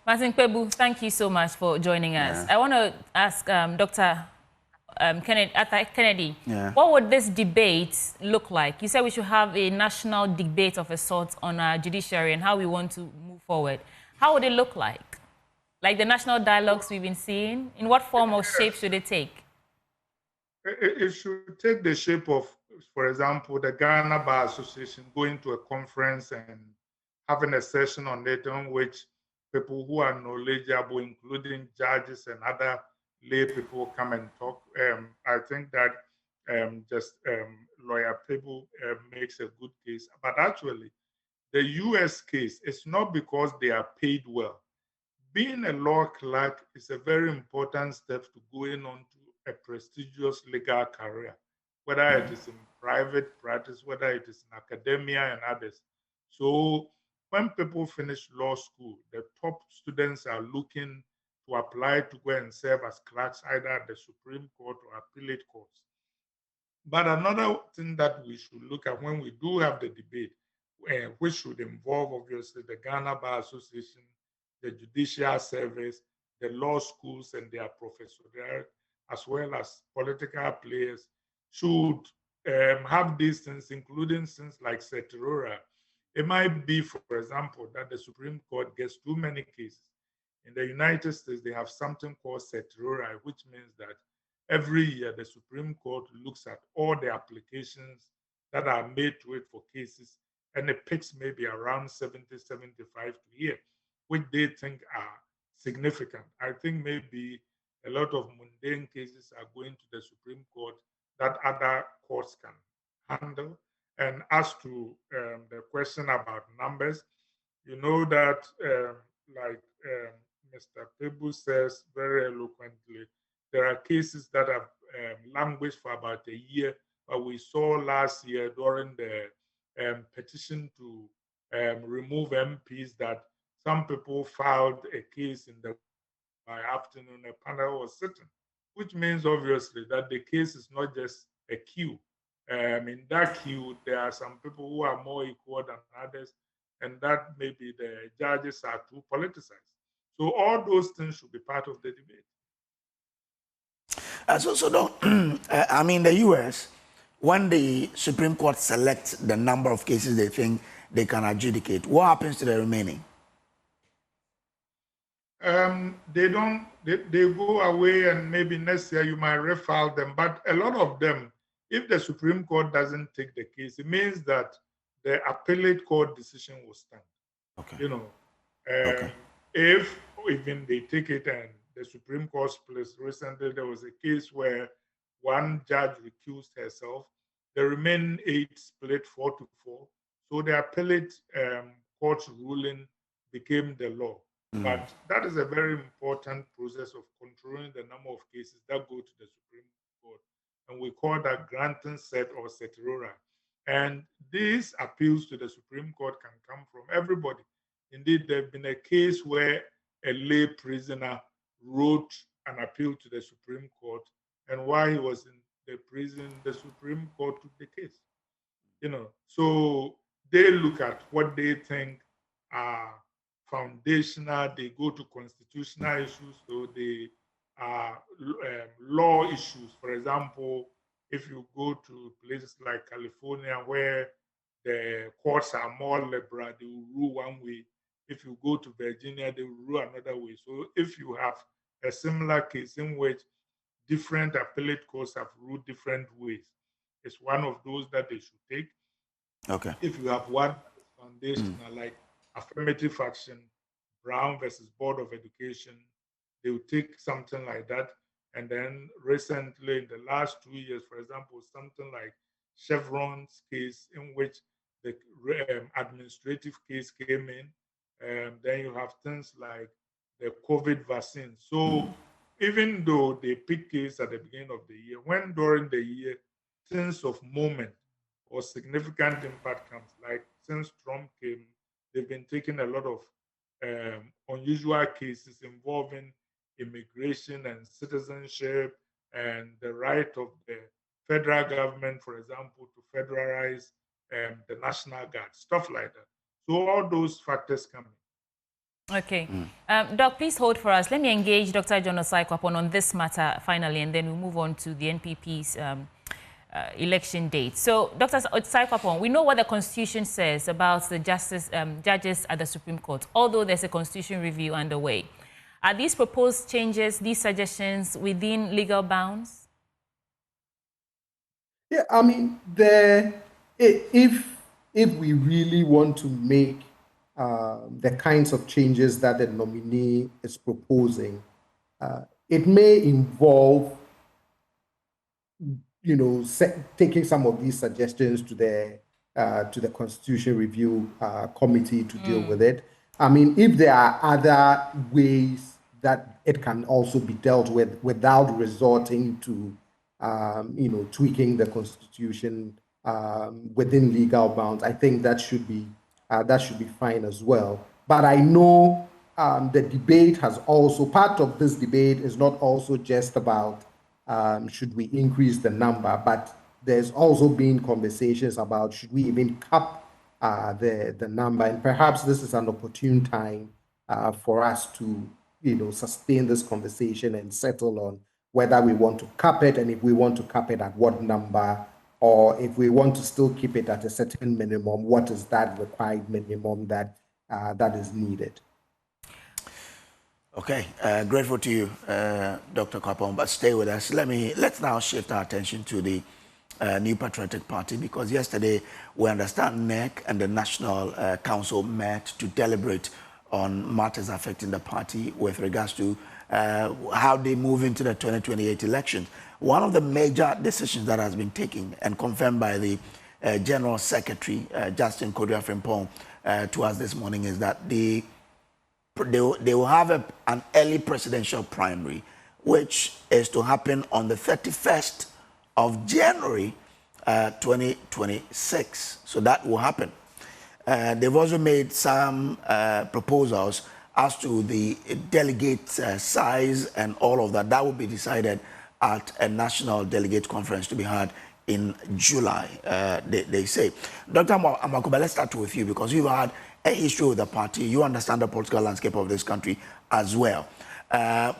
Martin Kpebu, thank you so much for joining us. I want to ask Dr. Kennedy, what would this debate look like? You said we should have a national debate of a sort on our judiciary and how we want to move forward. How would it look like? Like the national dialogues we've been seeing? In what form or shape should it take? It should take the shape of, for example, the Ghana Bar Association going to a conference and having a session on it on which people who are knowledgeable, including judges and other lay people, come and talk. I think that lawyer people makes a good case. But actually, the US case is not because they are paid well. Being a law clerk is a very important step to going on to a prestigious legal career, whether it is in private practice, whether it is in academia and others. So when people finish law school, the top students are looking to apply to go and serve as clerks either at the Supreme Court or appellate courts. But another thing that we should look at when we do have the debate, which should involve obviously the Ghana Bar Association, the Judicial Service, the law schools and their professors, as well as political players, should have these things, including things like certiorari. It might be, for example, that the Supreme Court gets too many cases. In the United States, they have something called certiorari, which means that every year the Supreme Court looks at all the applications that are made to it for cases, and it picks maybe around 70, 75 to hear, which they think are significant. I think maybe a lot of mundane cases are going to the Supreme Court that other courts can handle. And as to the question about numbers, you know that, Mr. Pebu says very eloquently, there are cases that have languished for about a year, but we saw last year during the petition to remove MPs that some people filed a case in the by afternoon, a panel was sitting, which means obviously that the case is not just a queue. In that queue, there are some people who are more equal than others, and that maybe the judges are too politicized. So all those things should be part of the debate. I mean, the U.S., when the Supreme Court selects the number of cases they think they can adjudicate, what happens to the remaining? They go away, and maybe next year you might refile them. But a lot of them, if the Supreme Court doesn't take the case, it means that the appellate court decision will stand. Okay. You know, if even they take it and the Supreme Court splits, recently there was a case where one judge recused herself. The remaining 8 split 4-4. So the appellate court's ruling became the law. But that is a very important process of controlling the number of cases that go to the Supreme Court. And we call that granting cert or certiorari. And these appeals to the Supreme Court can come from everybody. Indeed, there has been a case where a lay prisoner wrote an appeal to the Supreme Court, and while he was in the prison, the Supreme Court took the case. You know, so they look at what they think are foundational. They go to constitutional issues, so they are law issues. For example, if you go to places like California where the courts are more liberal, they will rule one way. If you go to Virginia, they will rule another way. So if you have a similar case in which different appellate courts have ruled different ways, it's one of those that they should take. Okay. If you have one foundational, like affirmative action, Brown versus Board of Education, they will take something like that. And then recently, in the last 2 years, for example, something like Chevron's case, in which the administrative case came in. Then you have things like the COVID vaccine. So even though they pick case at the beginning of the year, when during the year things of moment or significant impact comes, like since Trump came, they've been taking a lot of unusual cases involving immigration and citizenship and the right of the federal government, for example, to federalize the National Guard, stuff like that. So all those factors come in. Okay. Doc, please hold for us. Let me engage Dr. John Osai-Kwapong on this matter finally, and then we'll move on to the NPP's election date. So, Dr. Osai-Kwapong, we know what the Constitution says about the judges at the Supreme Court, although there's a Constitution review underway. Are these proposed changes, these suggestions, within legal bounds? Yeah, I mean, if we really want to make the kinds of changes that the nominee is proposing, it may involve, you know, taking some of these suggestions to the Constitution Review Committee to deal with it. I mean, if there are other ways that it can also be dealt with without resorting to, you know, tweaking the Constitution within legal bounds, I think that should be fine as well. But I know the debate has also, part of this debate is not also just about should we increase the number, but there's also been conversations about should we even cap the number, and perhaps this is an opportune time for us to sustain this conversation and settle on whether we want to cap it, and if we want to cap it at what number, or if we want to still keep it at a certain minimum, what is that required minimum that that is needed. Okay, grateful to you, Dr. Kapong, but stay with us. Let's now shift our attention to the New Patriotic Party, because yesterday we understand NEC and the National Council met to deliberate on matters affecting the party with regards to how they move into the 2028 elections. One of the major decisions that has been taken and confirmed by the General Secretary, Justin Kodua Frimpong, to us this morning is that they will have an early presidential primary, which is to happen on the 31st of January 2026. So that will happen. They've also made some proposals as to the delegate size and all of that. That will be decided at a national delegate conference to be had in July, they say. Dr. Amakuba, let's start with you, because you've had a history with the party. You understand the political landscape of this country as well.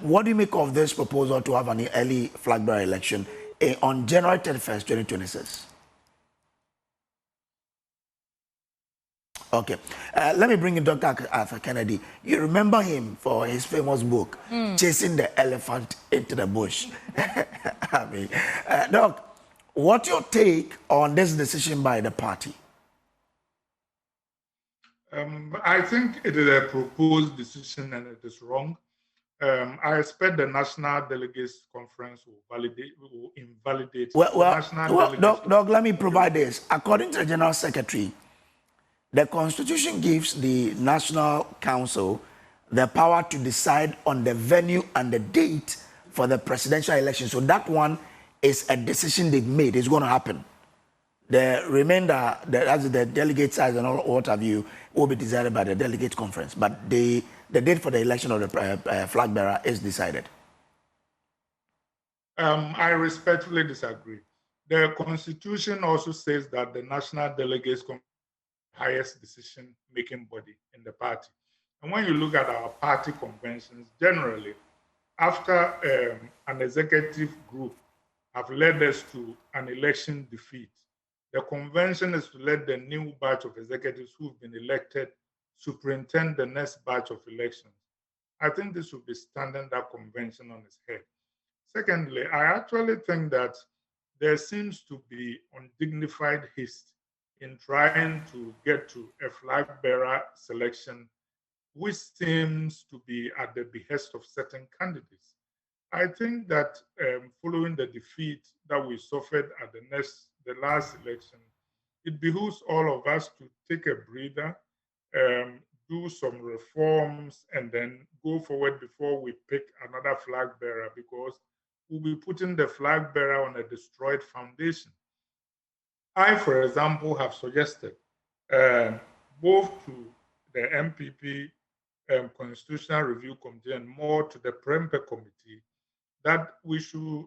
What do you make of this proposal to have an early flag bearer election on January 31st, 2026? Okay. Let me bring in Dr. Arthur Kennedy. You remember him for his famous book, Chasing the Elephant into the Bush. I mean, Doc, what's your take on this decision by the party? I think it is a proposed decision and it is wrong. I expect the National Delegates Conference will invalidate. Doc, let me provide this. According to the General Secretary, the Constitution gives the National Council the power to decide on the venue and the date for the presidential election. So that one is a decision they've made. It's going to happen. The remainder, as the delegate size and all what have you, will be decided by the delegate conference. But the date for the election of the flag bearer is decided. I respectfully disagree. The Constitution also says that the National Delegates Conference is the highest decision-making body in the party. And when you look at our party conventions, generally, after an executive group have led us to an election defeat, the convention is to let the new batch of executives who've been elected superintend the next batch of elections. I think this will be standing that convention on its head. Secondly, I actually think that there seems to be undignified haste in trying to get to a flag bearer selection, which seems to be at the behest of certain candidates. I think that following the defeat that we suffered at the last election, it behooves all of us to take a breather, do some reforms, and then go forward before we pick another flag bearer, because we'll be putting the flag bearer on a destroyed foundation. I, for example, have suggested both to the NPP Constitutional Review Committee and more to the Prempe Committee that we should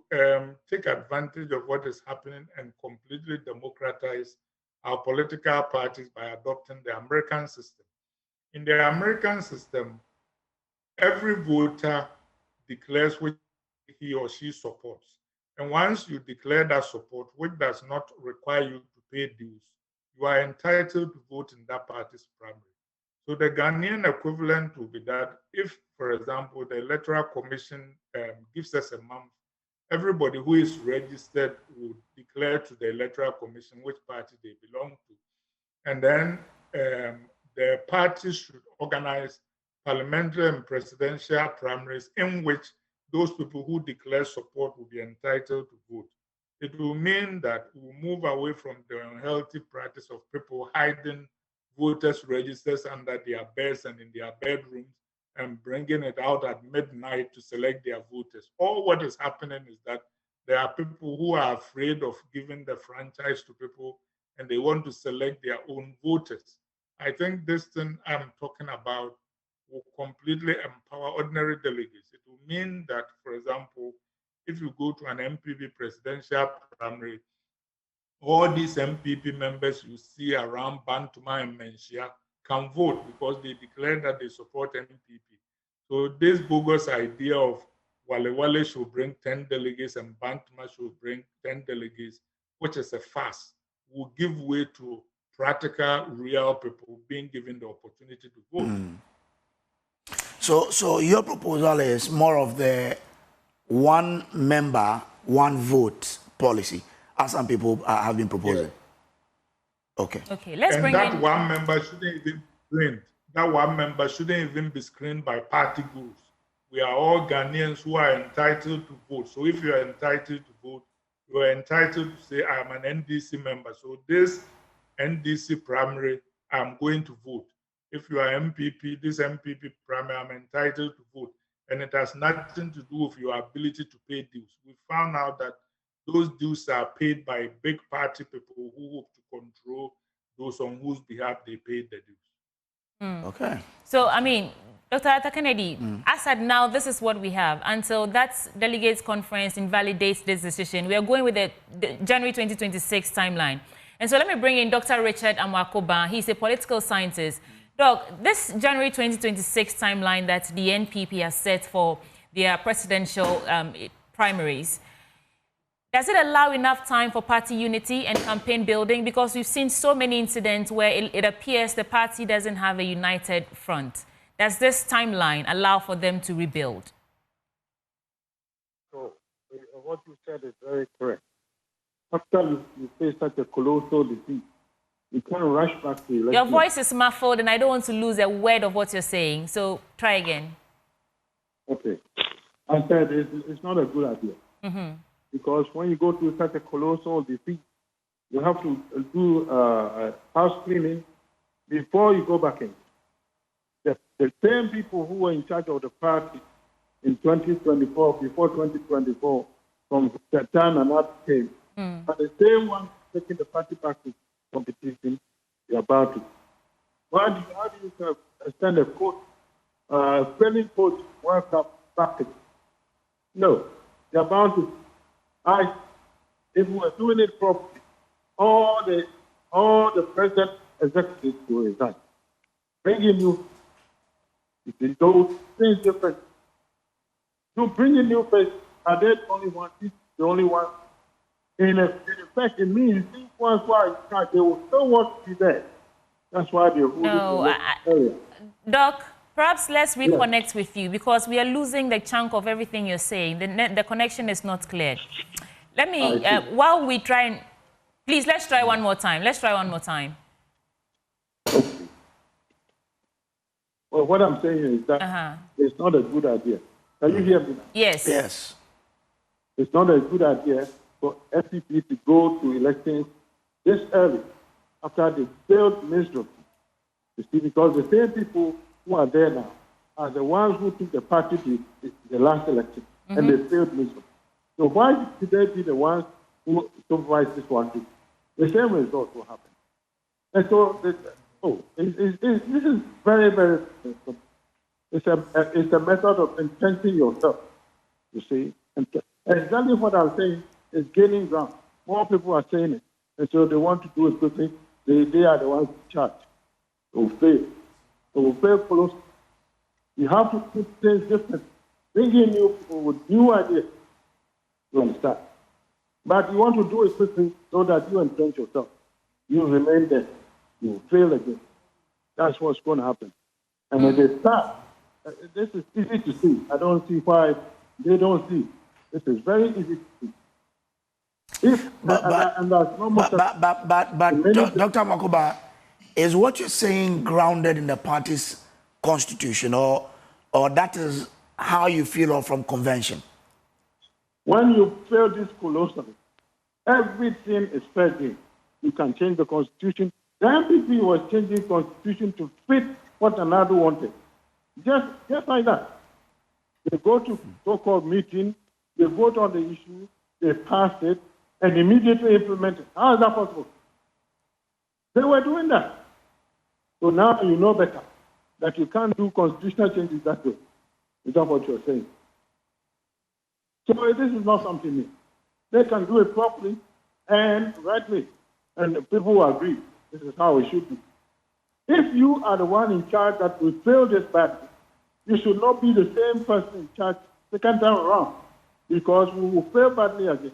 take advantage of what is happening and completely democratize our political parties by adopting the American system. In the American system, every voter declares which he or she supports. And once you declare that support, which does not require you to pay dues, you are entitled to vote in that party's primary. So the Ghanaian equivalent will be that if, for example, the Electoral Commission gives us a month, everybody who is registered will declare to the Electoral Commission which party they belong to. And then the parties should organize parliamentary and presidential primaries in which those people who declare support will be entitled to vote. It will mean that we'll move away from the unhealthy practice of people hiding voters' registers under their beds and in their bedrooms and bringing it out at midnight to select their voters. All what is happening is that there are people who are afraid of giving the franchise to people and they want to select their own voters. I think this thing I'm talking about will completely empower ordinary delegates. It will mean that, for example, if you go to an MPP presidential primary, all these MPP members you see around Bantuma and Menchia can vote because they declare that they support NPP. So this bogus idea of Wale should bring 10 delegates and Bantuma should bring 10 delegates, which is a farce, will give way to practical, real people being given the opportunity to vote. So your proposal is more of the one member, one vote policy, as some people have been proposing. Yeah. Okay. Okay, let's bring that one member shouldn't even be screened. That one member shouldn't even be screened by party groups. We are all Ghanaians who are entitled to vote. So if you are entitled to vote, you are entitled to say, I am an NDC member. So this NDC primary, I'm going to vote. If you are MPP, this MPP primary, I'm entitled to vote. And it has nothing to do with your ability to pay dues. We found out that those dues are paid by big party people who hope to control those on whose behalf they paid the dues. Okay. So, I mean, Dr. Kennedy, as at now, this is what we have. Until that delegates conference invalidates this decision, we are going with the January 2026 timeline. And so let me bring in Dr. Richard Amwakoba. He's a political scientist. Doc, this January 2026 timeline that the NPP has set for their presidential primaries, does it allow enough time for party unity and campaign building? Because we've seen so many incidents where it appears the party doesn't have a united front. Does this timeline allow for them to rebuild? So, what you said is very correct. After you face such a colossal defeat, you can't rush back to election. Your voice is muffled, and I don't want to lose a word of what you're saying. So try again. Okay. I said it's not a good idea. Because when you go through such a colossal defeat, you have to do house cleaning before you go back in. The same people who were in charge of the party in 2024, before 2024, from the time Anat came, are the same ones taking the party back to competition. You're about to. How do you extend a coach, spelling coach World Cup package? No, you're about to. If we were doing it properly, all the president executives will resign. Bring in new. If they do things different, you bring in new face. Are they the only one? This is the only one. In effect, it means these ones who are in charge, they will still want to be there. That's why they're holding Doc, perhaps let's reconnect with you because we are losing the chunk of everything you're saying. The connection is not clear. Let me, while we try and, please, let's try one more time. Let's try one more time. Well, what I'm saying is that it's not a good idea. Can you hear me now? Yes. Yes. It's not a good idea for NPP to go to elections this early after they failed miserably. You see, because the same people who are there now are the ones who took the party to the last election, and they failed miserably. So why should they be the ones who supervise this one too? The same result will happen. And so, this is very, very simple. It's a method of entrenching yourself, you see. And exactly what I'm saying is gaining ground. More people are saying it. And so they want to do it quickly. They are the ones in charge. They will fail. They will fail close. You have to put things different. Bring in new people with new ideas. You understand? But you want to do it quickly so that you entrench yourself. You remain there. You will fail again. That's what's going to happen. And when they start, this is easy to see. I don't see why they don't see. This is very easy to see. But Dr. Makoba, is what you're saying grounded in the party's constitution, or that is how you feel from convention? When you fail this colossally, everything is fair game. You can change the constitution. The NPP was changing the constitution to fit what another wanted. Just like that. They go to so-called meeting, they vote on the issue, they pass it, and immediately implement it. How is that possible? They were doing that. So now you know better that you can't do constitutional changes that way. Is that what you're saying? So this is not something new. They can do it properly. And rightly, and people will agree, this is how it should be. If you are the one in charge that will fail this badly, you should not be the same person in charge second time around, because we will fail badly again.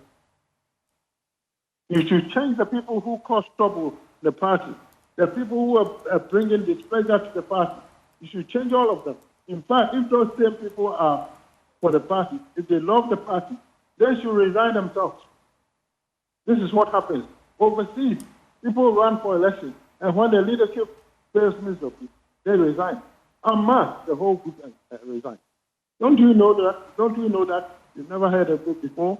You should change the people who cause trouble in the party, the people who are bringing displeasure to the party. You should change all of them. In fact, if those same people are for the party, if they love the party, they should resign themselves. This is what happens. Overseas, people run for election, and when the leadership fails miserably, they resign. En masse, the whole group resign. Don't you know that? Don't you know that? You've never heard of it before?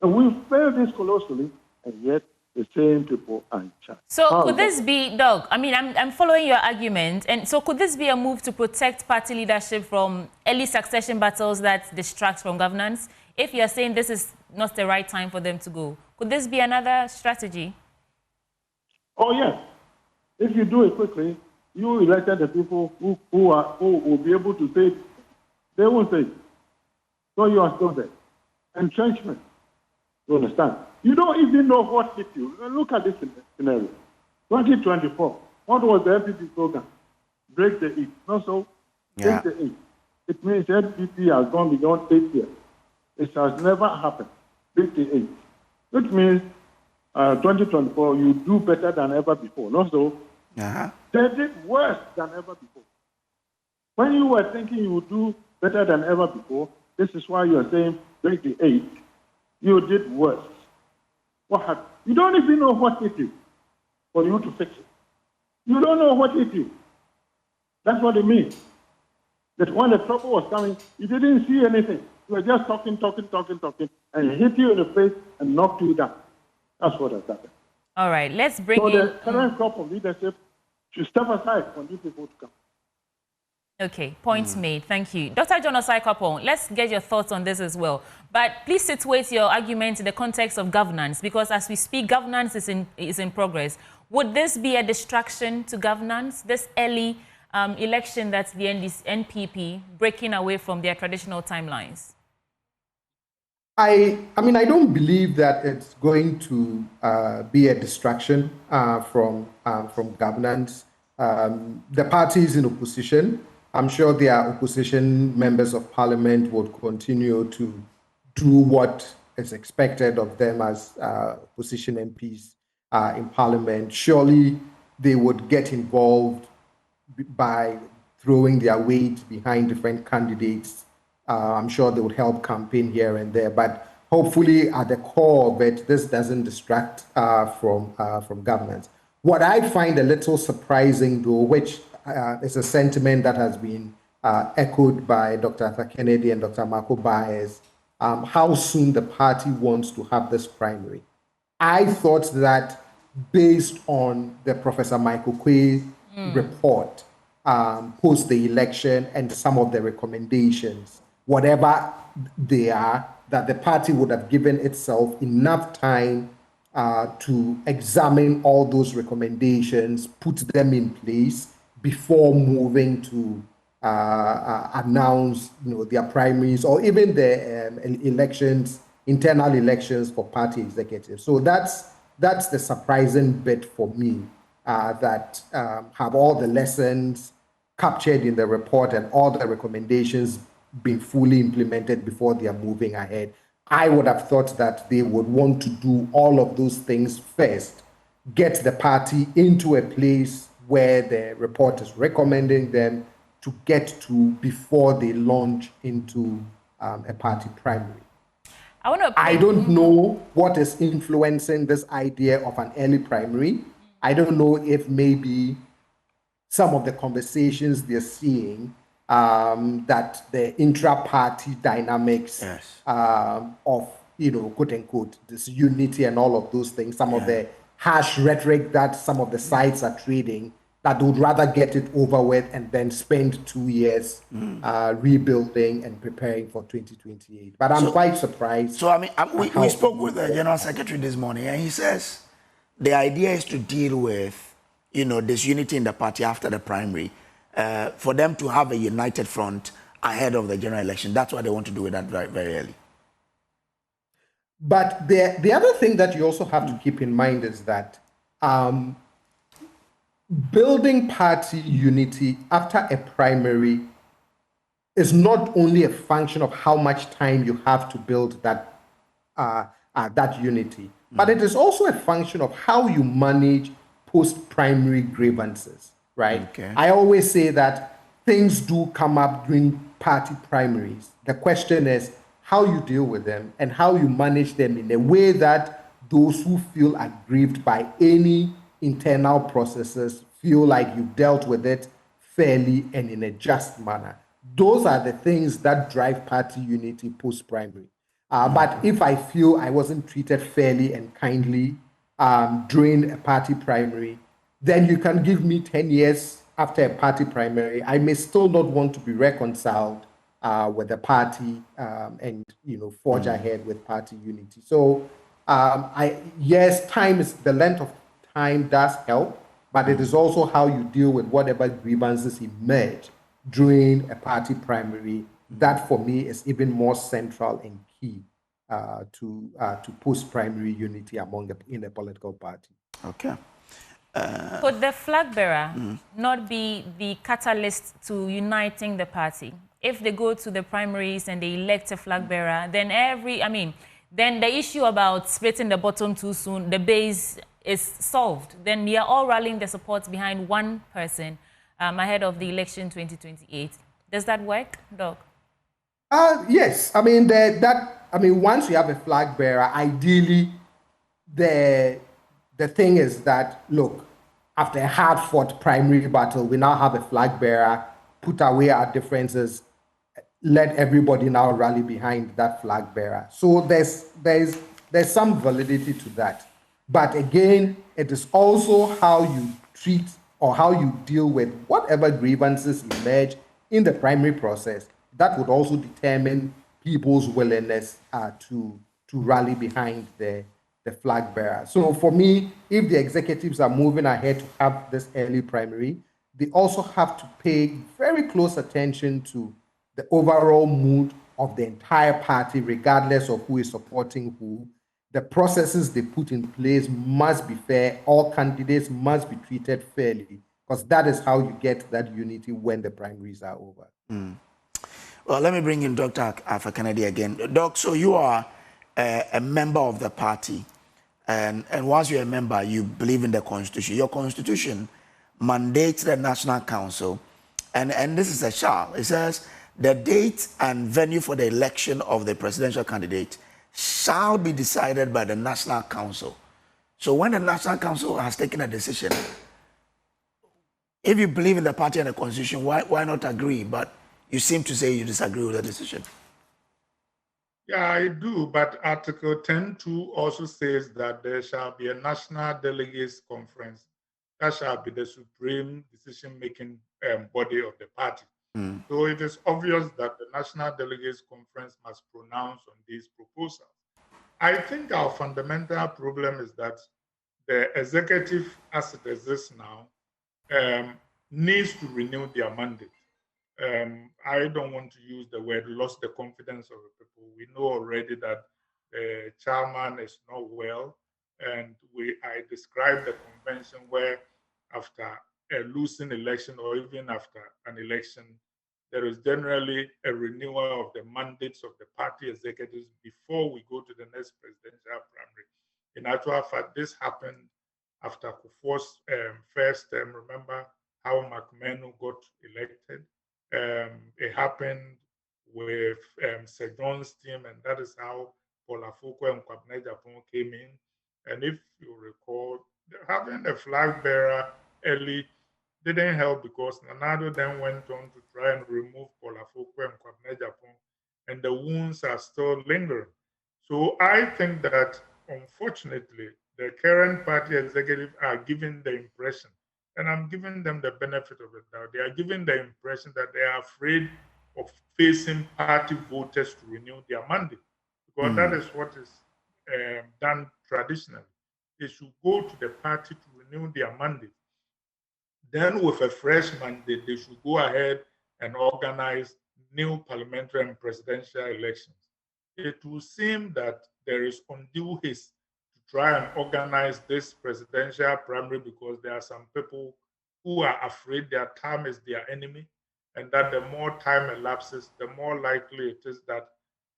And we've failed this colossally, and yet the same people are in charge. So could this be, Doug, I mean, I'm following your argument, and so could this be a move to protect party leadership from early succession battles that distract from governance? If you're saying this is not the right time for them to go, could this be another strategy? Oh, yes. If you do it quickly, you elected the people who will be able to say it. They won't say it. So you are still there. Entrenchment. You understand? You don't even know what hit you. Look at this scenario. 2024. What was the NPP slogan? Break the eight. Not so? Break the eight. It means NPP has gone beyond 8 years. It has never happened. Break the eight. Which means 2024, you do better than ever before. Not so? They did worse than ever before. When you were thinking you would do better than ever before, this is why you are saying break the eight. You did worse. What happened? You don't even know what it is for you to fix it. You don't know what it is. That's what it means. That when the trouble was coming, you didn't see anything. You were just talking, and it hit you in the face and knocked you down. That's what has happened. All right, let's bring so in... the current crop of leadership should step aside for new people to come. Okay, points made. Thank you. Dr. John Osai-Kwapong, let's get your thoughts on this as well. But please situate your argument in the context of governance, because as we speak, governance is in progress. Would this be a distraction to governance, this early election that the NPP breaking away from their traditional timelines? I mean, I don't believe that it's going to be a distraction from governance. The party is in opposition. I'm sure their opposition members of parliament would continue to do what is expected of them as opposition MPs in parliament. Surely they would get involved by throwing their weight behind different candidates. I'm sure they would help campaign here and there, but hopefully at the core of it, this doesn't distract from governance. What I find a little surprising, though, which is a sentiment that has been echoed by Dr. Arthur Kennedy and Dr. Marco Baez, how soon the party wants to have this primary. I thought that based on the Professor Michael Quay report post the election and some of the recommendations, whatever they are, that the party would have given itself enough time to examine all those recommendations, put them in place before moving to announce, their primaries or even the elections, internal elections for party executives. So that's the surprising bit for me, that have all the lessons captured in the report and all the recommendations being fully implemented before they are moving ahead. I would have thought that they would want to do all of those things first, get the party into a place where the report is recommending them to get to before they launch into a party primary. I don't know what is influencing this idea of an early primary. I don't know if maybe some of the conversations they're seeing, that the intra-party dynamics of, quote unquote, this unity and all of those things, some of the harsh rhetoric that some of the sides are trading, that they would rather get it over with and then spend 2 years rebuilding and preparing for 2028. But I'm quite surprised. So, I mean, we spoke with the General Secretary this morning, and he says the idea is to deal with, disunity in the party after the primary, for them to have a united front ahead of the general election. That's what they want to do with that very, very early. But the other thing that you also have to keep in mind is that building party unity after a primary is not only a function of how much time you have to build that that unity, but it is also a function of how you manage post-primary grievances, right? Okay. I always say that things do come up during party primaries. The question is how you deal with them and how you manage them in a way that those who feel aggrieved by any internal processes feel like you dealt with it fairly and in a just manner. Those are the things that drive party unity post-primary. But if I feel I wasn't treated fairly and kindly during a party primary, then you can give me 10 years after a party primary. I may still not want to be reconciled with the party and forge ahead with party unity. So yes, the length of time does help, but it is also how you deal with whatever grievances emerge during a party primary. That for me is even more central and key to post-primary unity in a political party. Okay. Could the flag bearer not be the catalyst to uniting the party? If they go to the primaries and they elect a flag bearer, then then the issue about splitting the bottom too soon, the base is solved. Then we are all rallying the support behind one person ahead of the election 2028. Does that work, Doc? Yes. Once you have a flag bearer, ideally, the thing is that, look, after a hard-fought primary battle, we now have a flag bearer, put away our differences, let everybody now rally behind that flag bearer. So there's some validity to that. But again, it is also how you treat or how you deal with whatever grievances emerge in the primary process. That would also determine people's willingness to rally behind the flag bearer. So for me, if the executives are moving ahead to have this early primary, they also have to pay very close attention to the overall mood of the entire party, regardless of who is supporting who. The processes they put in place must be fair. All candidates must be treated fairly, because that is how you get that unity when the primaries are over. Well, let me bring in Dr. Alpha Kennedy again. Doc, so you are a member of the party. And once you're a member, you believe in the Constitution. Your Constitution mandates the National Council, and this is a shall. It says, the date and venue for the election of the presidential candidate shall be decided by the National Council. So when the National Council has taken a decision, if you believe in the party and the Constitution, why not agree? But you seem to say you disagree with the decision. Yeah, I do, but Article 10.2 also says that there shall be a National Delegates Conference. That shall be the supreme decision-making body of the party. So it is obvious that the National Delegates Conference must pronounce on these proposals. I think our fundamental problem is that the executive, as it exists now, needs to renew their mandate. I don't want to use the word lost the confidence of the people. We know already that the chairman is not well, and I described the convention where after a losing election or even after an election, there is generally a renewal of the mandates of the party executives before we go to the next presidential primary. In actual fact, this happened after Kufuor's first term. Remember how McMahon got elected? It happened with Sir John's team, and that is how Paul Afoko and Kwabena Japan came in. And if you recall, having a flag bearer early didn't help, because Nanado then went on to try and remove Paul Afoko and Kwabena Japan, and the wounds are still lingering. So I think that, unfortunately, the current party executive are giving the impression, and I'm giving them the benefit of it now, they are giving the impression that they are afraid of facing party voters to renew their mandate, because that is what is done traditionally. They should go to the party to renew their mandate. Then with a fresh mandate, they should go ahead and organize new parliamentary and presidential elections. It will seem that there is undue haste to try and organize this presidential primary because there are some people who are afraid their time is their enemy, and that the more time elapses, the more likely it is that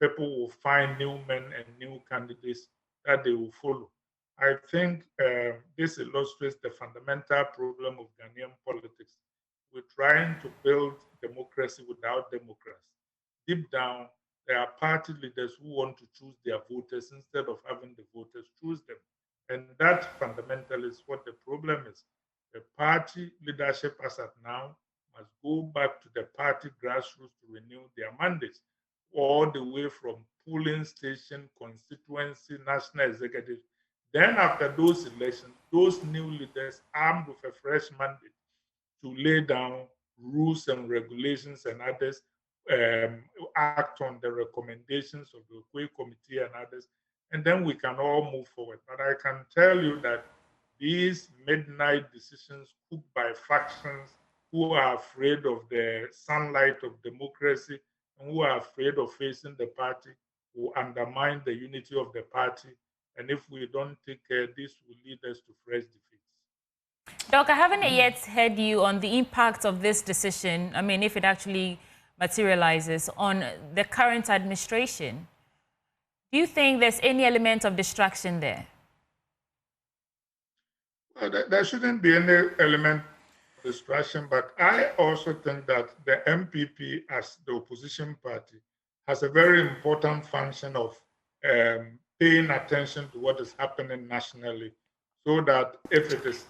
people will find new men and new candidates that they will follow. I think this illustrates the fundamental problem of Ghanaian politics. We're trying to build democracy without democrats. Deep down, there are party leaders who want to choose their voters instead of having the voters choose them. And that fundamentally is what the problem is. The party leadership as at now must go back to the party grassroots to renew their mandates, all the way from polling station, constituency, national executive. Then after those elections, those new leaders armed with a fresh mandate to lay down rules and regulations and others, act on the recommendations of the Okwe Committee and others, and then we can all move forward. But I can tell you that these midnight decisions cooked by factions who are afraid of the sunlight of democracy and who are afraid of facing the party will undermine the unity of the party. And if we don't take care, this will lead us to fresh defeats. Doc, I haven't yet heard you on the impact of this decision, I mean, if it actually materializes, on the current administration. Do you think there's any element of distraction there? Well, there shouldn't be any element of distraction, but I also think that the NPP, as the opposition party, has a very important function of paying attention to what is happening nationally, so that if it is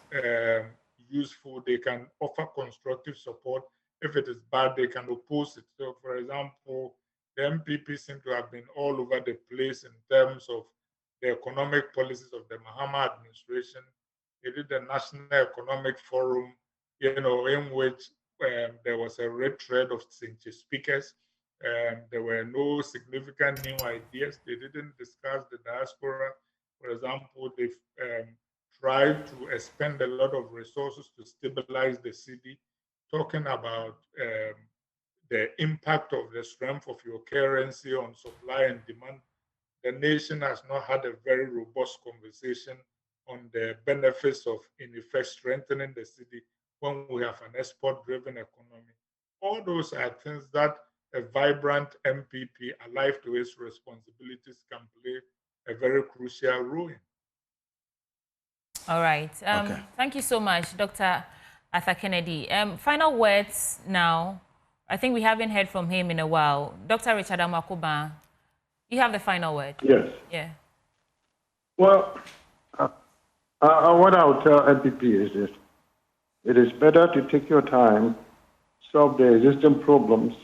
useful, they can offer constructive support. If it is bad, they can oppose it. So, for example, the NPP seem to have been all over the place in terms of the economic policies of the Mahama administration. They did the National Economic Forum, in which there was a retread of speakers. There were no significant new ideas. They didn't discuss the diaspora. For example, they've tried to expend a lot of resources to stabilize the city, talking about the impact of the strength of your currency on supply and demand. The nation has not had a very robust conversation on the benefits of, in effect, strengthening the city when we have an export-driven economy. All those are things that a vibrant NPP, alive to its responsibilities, can play a very crucial role in. All right. Thank you so much, Dr. Arthur Kennedy. Final words now. I think we haven't heard from him in a while. Dr. Richard Amakoba, you have the final word. Yes. Yeah. Well, what I would tell NPP is this. It is better to take your time, solve the existing problems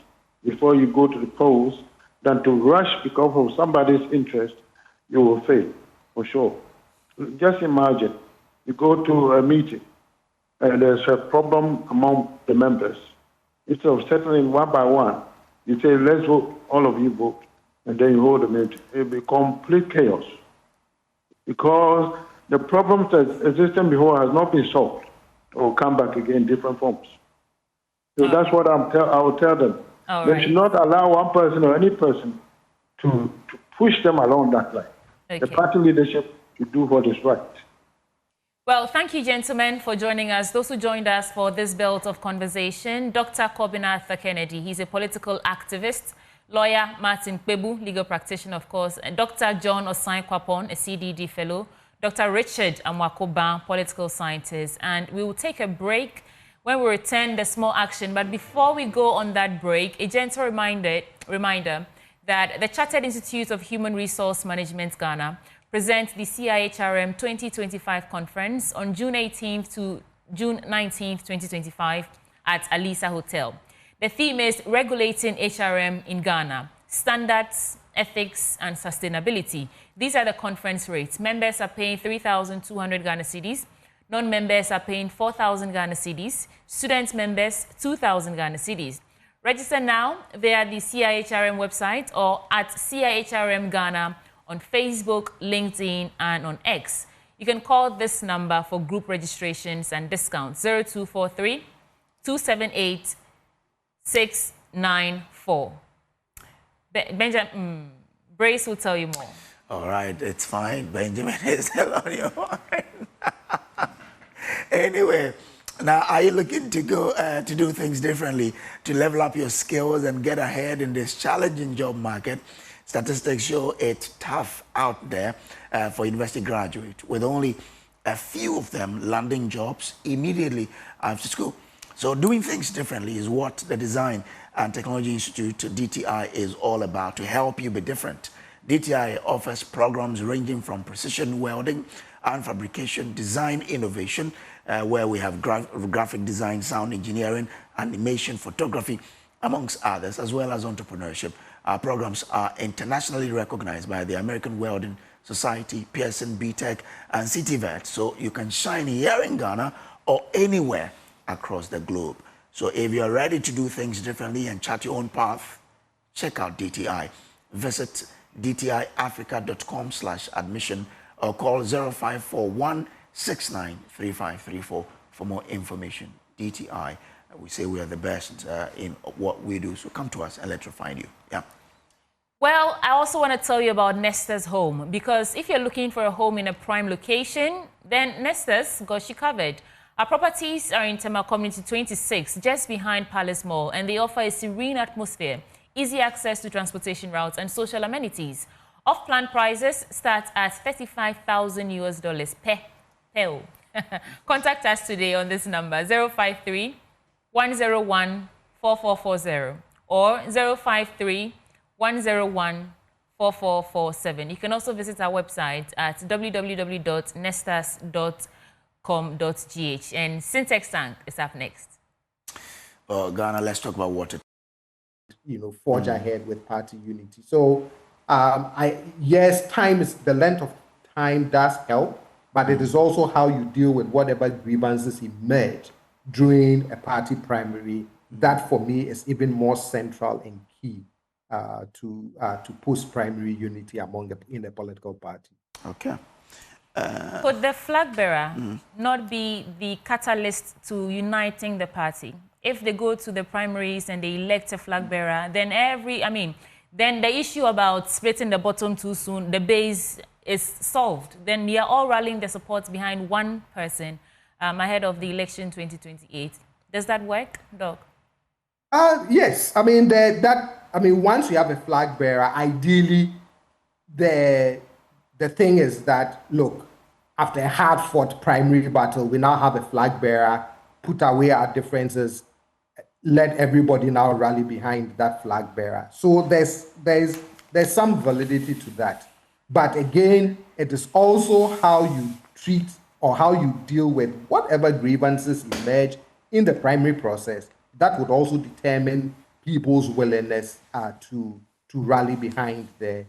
before you go to the polls than to rush because of somebody's interest. You will fail, for sure. Just imagine, you go to a meeting and there's a problem among the members. Instead of settling one by one, you say, let's vote, all of you vote, and then you hold the meeting. It will be complete chaos because the problems that existed before has not been solved or come back again in different forms. So that's what I will tell them. They should not allow one person or any person to push them along that line. Okay. The party leadership to do what is right. Well, thank you, gentlemen, for joining us. Those who joined us for this belt of conversation, Dr. Kobina Arthur Kennedy, he's a political activist. Lawyer Martin Kpebu, legal practitioner, of course. And Dr. John Osai Kwapon, a CDD fellow. Dr. Richard Amwakoba, political scientist. And we will take a break. When we return, there's more action. But before we go on that break, a gentle reminder that the Chartered Institute of Human Resource Management, Ghana, presents the CIHRM 2025 conference on June 18th to June 19th, 2025 at Alisa Hotel. The theme is Regulating HRM in Ghana, Standards, Ethics, and Sustainability. These are the conference rates. Members are paying 3,200 Ghana cedis. Non-members are paying 4,000 Ghana cedis. Student members, 2,000 Ghana cedis. Register now via the CIHRM website or at CIHRM Ghana on Facebook, LinkedIn, and on X. You can call this number for group registrations and discounts, 0243 278 694. Benjamin, Brace will tell you more. All right, it's fine. Benjamin is still on your mind. Anyway, now are you looking to go to do things differently, to level up your skills and get ahead in this challenging job market? Statistics show it's tough out there for university graduates, with only a few of them landing jobs immediately after school. So doing things differently is what the Design and Technology Institute, DTI, is all about, to help you be different. DTI offers programs ranging from precision welding and fabrication, design innovation, where we have graphic design, sound engineering, animation, photography, amongst others, as well as entrepreneurship. Our programs are internationally recognized by the American Welding Society, Pearson, BTEC, and CTVET, so you can shine here in Ghana or anywhere across the globe. So if you're ready to do things differently and chart your own path, check out DTI. Visit dtiafrica.com/admission or call 0541693534 for more information. DTI, we say we are the best in what we do, so come to us and let's refine you. Yeah. Well, I also want to tell you about Nesta's Home, because if you're looking for a home in a prime location, then Nesta's got you covered. Our properties are in Tema Community 26, just behind Palace Mall, and they offer a serene atmosphere, easy access to transportation routes, and social amenities. Off-plan prices start at $35,000 per home. Contact us today on this number, 053-101-4440 or 053-101-4447. You can also visit our website at www.nestas.com.gh. And Syntex Tank is up next. Ghana, let's talk about water. Forge ahead with party unity. So, yes, the length of time does help, but it is also how you deal with whatever grievances emerge during a party primary. That, for me, is even more central and key to post-primary unity in the political party. Okay. Could the flag bearer not be the catalyst to uniting the party? If they go to the primaries and they elect a flag bearer, then then the issue about splitting the bottom too soon, the base is solved. Then we are all rallying the support behind one person ahead of the election 2028. Does that work, Doc? Yes. Once you have a flag bearer, ideally, the thing is that, look, after a hard-fought primary battle, we now have a flag bearer, put away our differences, let everybody now rally behind that flag bearer. So there's some validity to that. But again, it is also how you treat or how you deal with whatever grievances emerge in the primary process. That would also determine people's willingness to rally behind the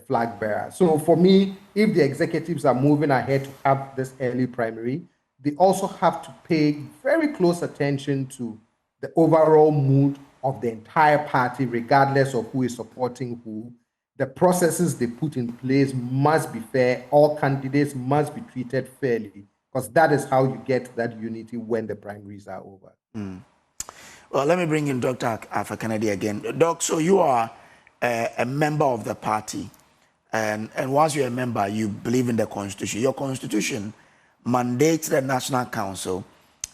flag bearer. So for me, if the executives are moving ahead to have this early primary, they also have to pay very close attention to the overall mood of the entire party, regardless of who is supporting who. The processes they put in place must be fair. All candidates must be treated fairly, because that is how you get that unity when the primaries are over. Well, let me bring in Dr. Alpha Kennedy again. Doc, so you are a member of the party, and once you're a member, you believe in the Constitution. Your Constitution mandates the National Council,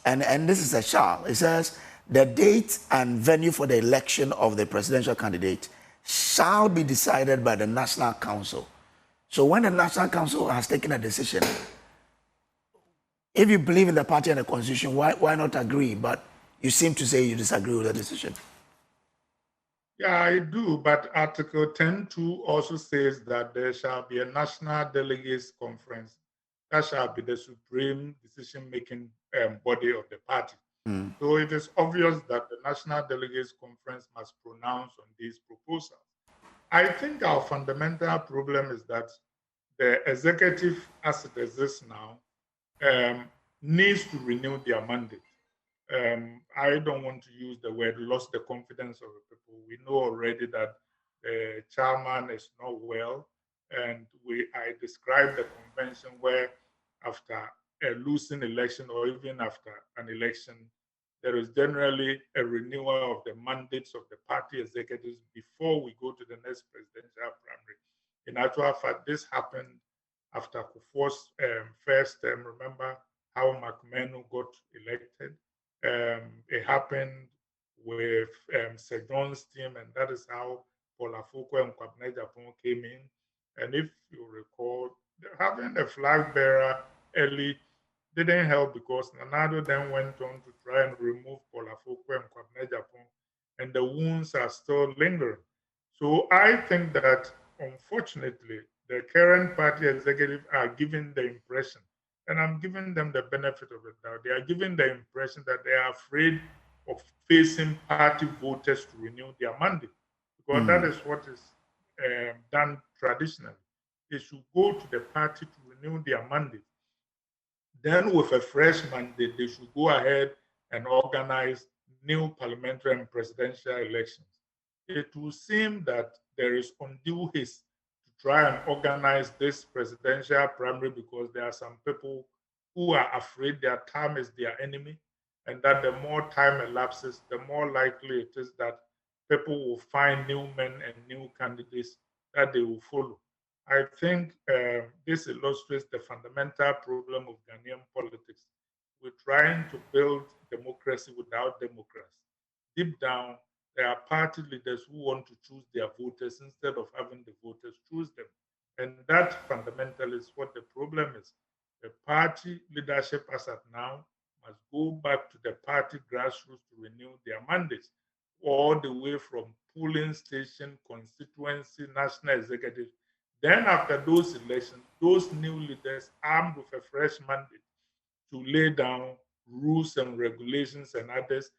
and this is a shall. It says, the date and venue for the election of the presidential candidate shall be decided by the National Council. So when the National Council has taken a decision, if you believe in the party and the Constitution, why not agree? But you seem to say you disagree with the decision. Yeah, I do, but Article 10.2 also says that there shall be a National Delegates Conference. That shall be the supreme decision-making body of the party. So it is obvious that the National Delegates Conference must pronounce on these proposals. I think our fundamental problem is that the executive, as it exists now, needs to renew their mandate. I don't want to use the word lost the confidence of the people. We know already that the chairman is not well, and I described the convention where after a losing election or even after an election, there is generally a renewal of the mandates of the party executives before we go to the next presidential primary. In actual fact, this happened after Kufuor's first term. Remember how McMahon got elected? It happened with Sir John's team, and that is how Paul Afoko and Kwabena Japan came in. And if you recall, having a flag bearer early didn't help because Nanado then went on to try and remove Paul Afoko and Kwabena Japan, and the wounds are still lingering. So I think that, unfortunately, the current party executive are giving the impression, and I'm giving them the benefit of the doubt, they are giving the impression that they are afraid of facing party voters to renew their mandate, because that is what is done traditionally. They should go to the party to renew their mandate. Then, with a fresh mandate, they should go ahead and organize new parliamentary and presidential elections. It will seem that there is undue haste to try and organize this presidential primary because there are some people who are afraid their time is their enemy, and that the more time elapses, the more likely it is that people will find new men and new candidates that they will follow. I think this illustrates the fundamental problem of Ghanaian politics. We're trying to build democracy without democracy. Deep down, there are party leaders who want to choose their voters instead of having the voters choose them. And that fundamentally is what the problem is. The party leadership as at now must go back to the party grassroots to renew their mandates, all the way from polling station, constituency, national executive. Then after those elections, those new leaders armed with a fresh mandate to lay down rules and regulations and others,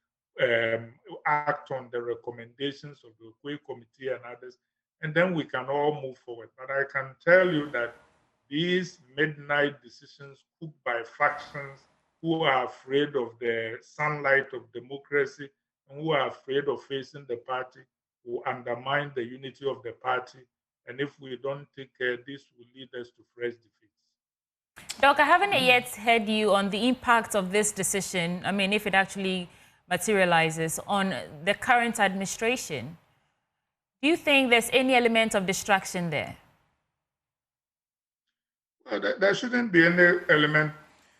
act on the recommendations of the Okwe Committee and others, and then we can all move forward. But I can tell you that these midnight decisions cooked by factions who are afraid of the sunlight of democracy and who are afraid of facing the party will undermine the unity of the party. And if we don't take care, this will lead us to fresh defeats. Doc, I haven't yet heard you on the impact of this decision, I mean, if it actually materializes, on the current administration. Do you think there's any element of distraction there? Well, there shouldn't be any element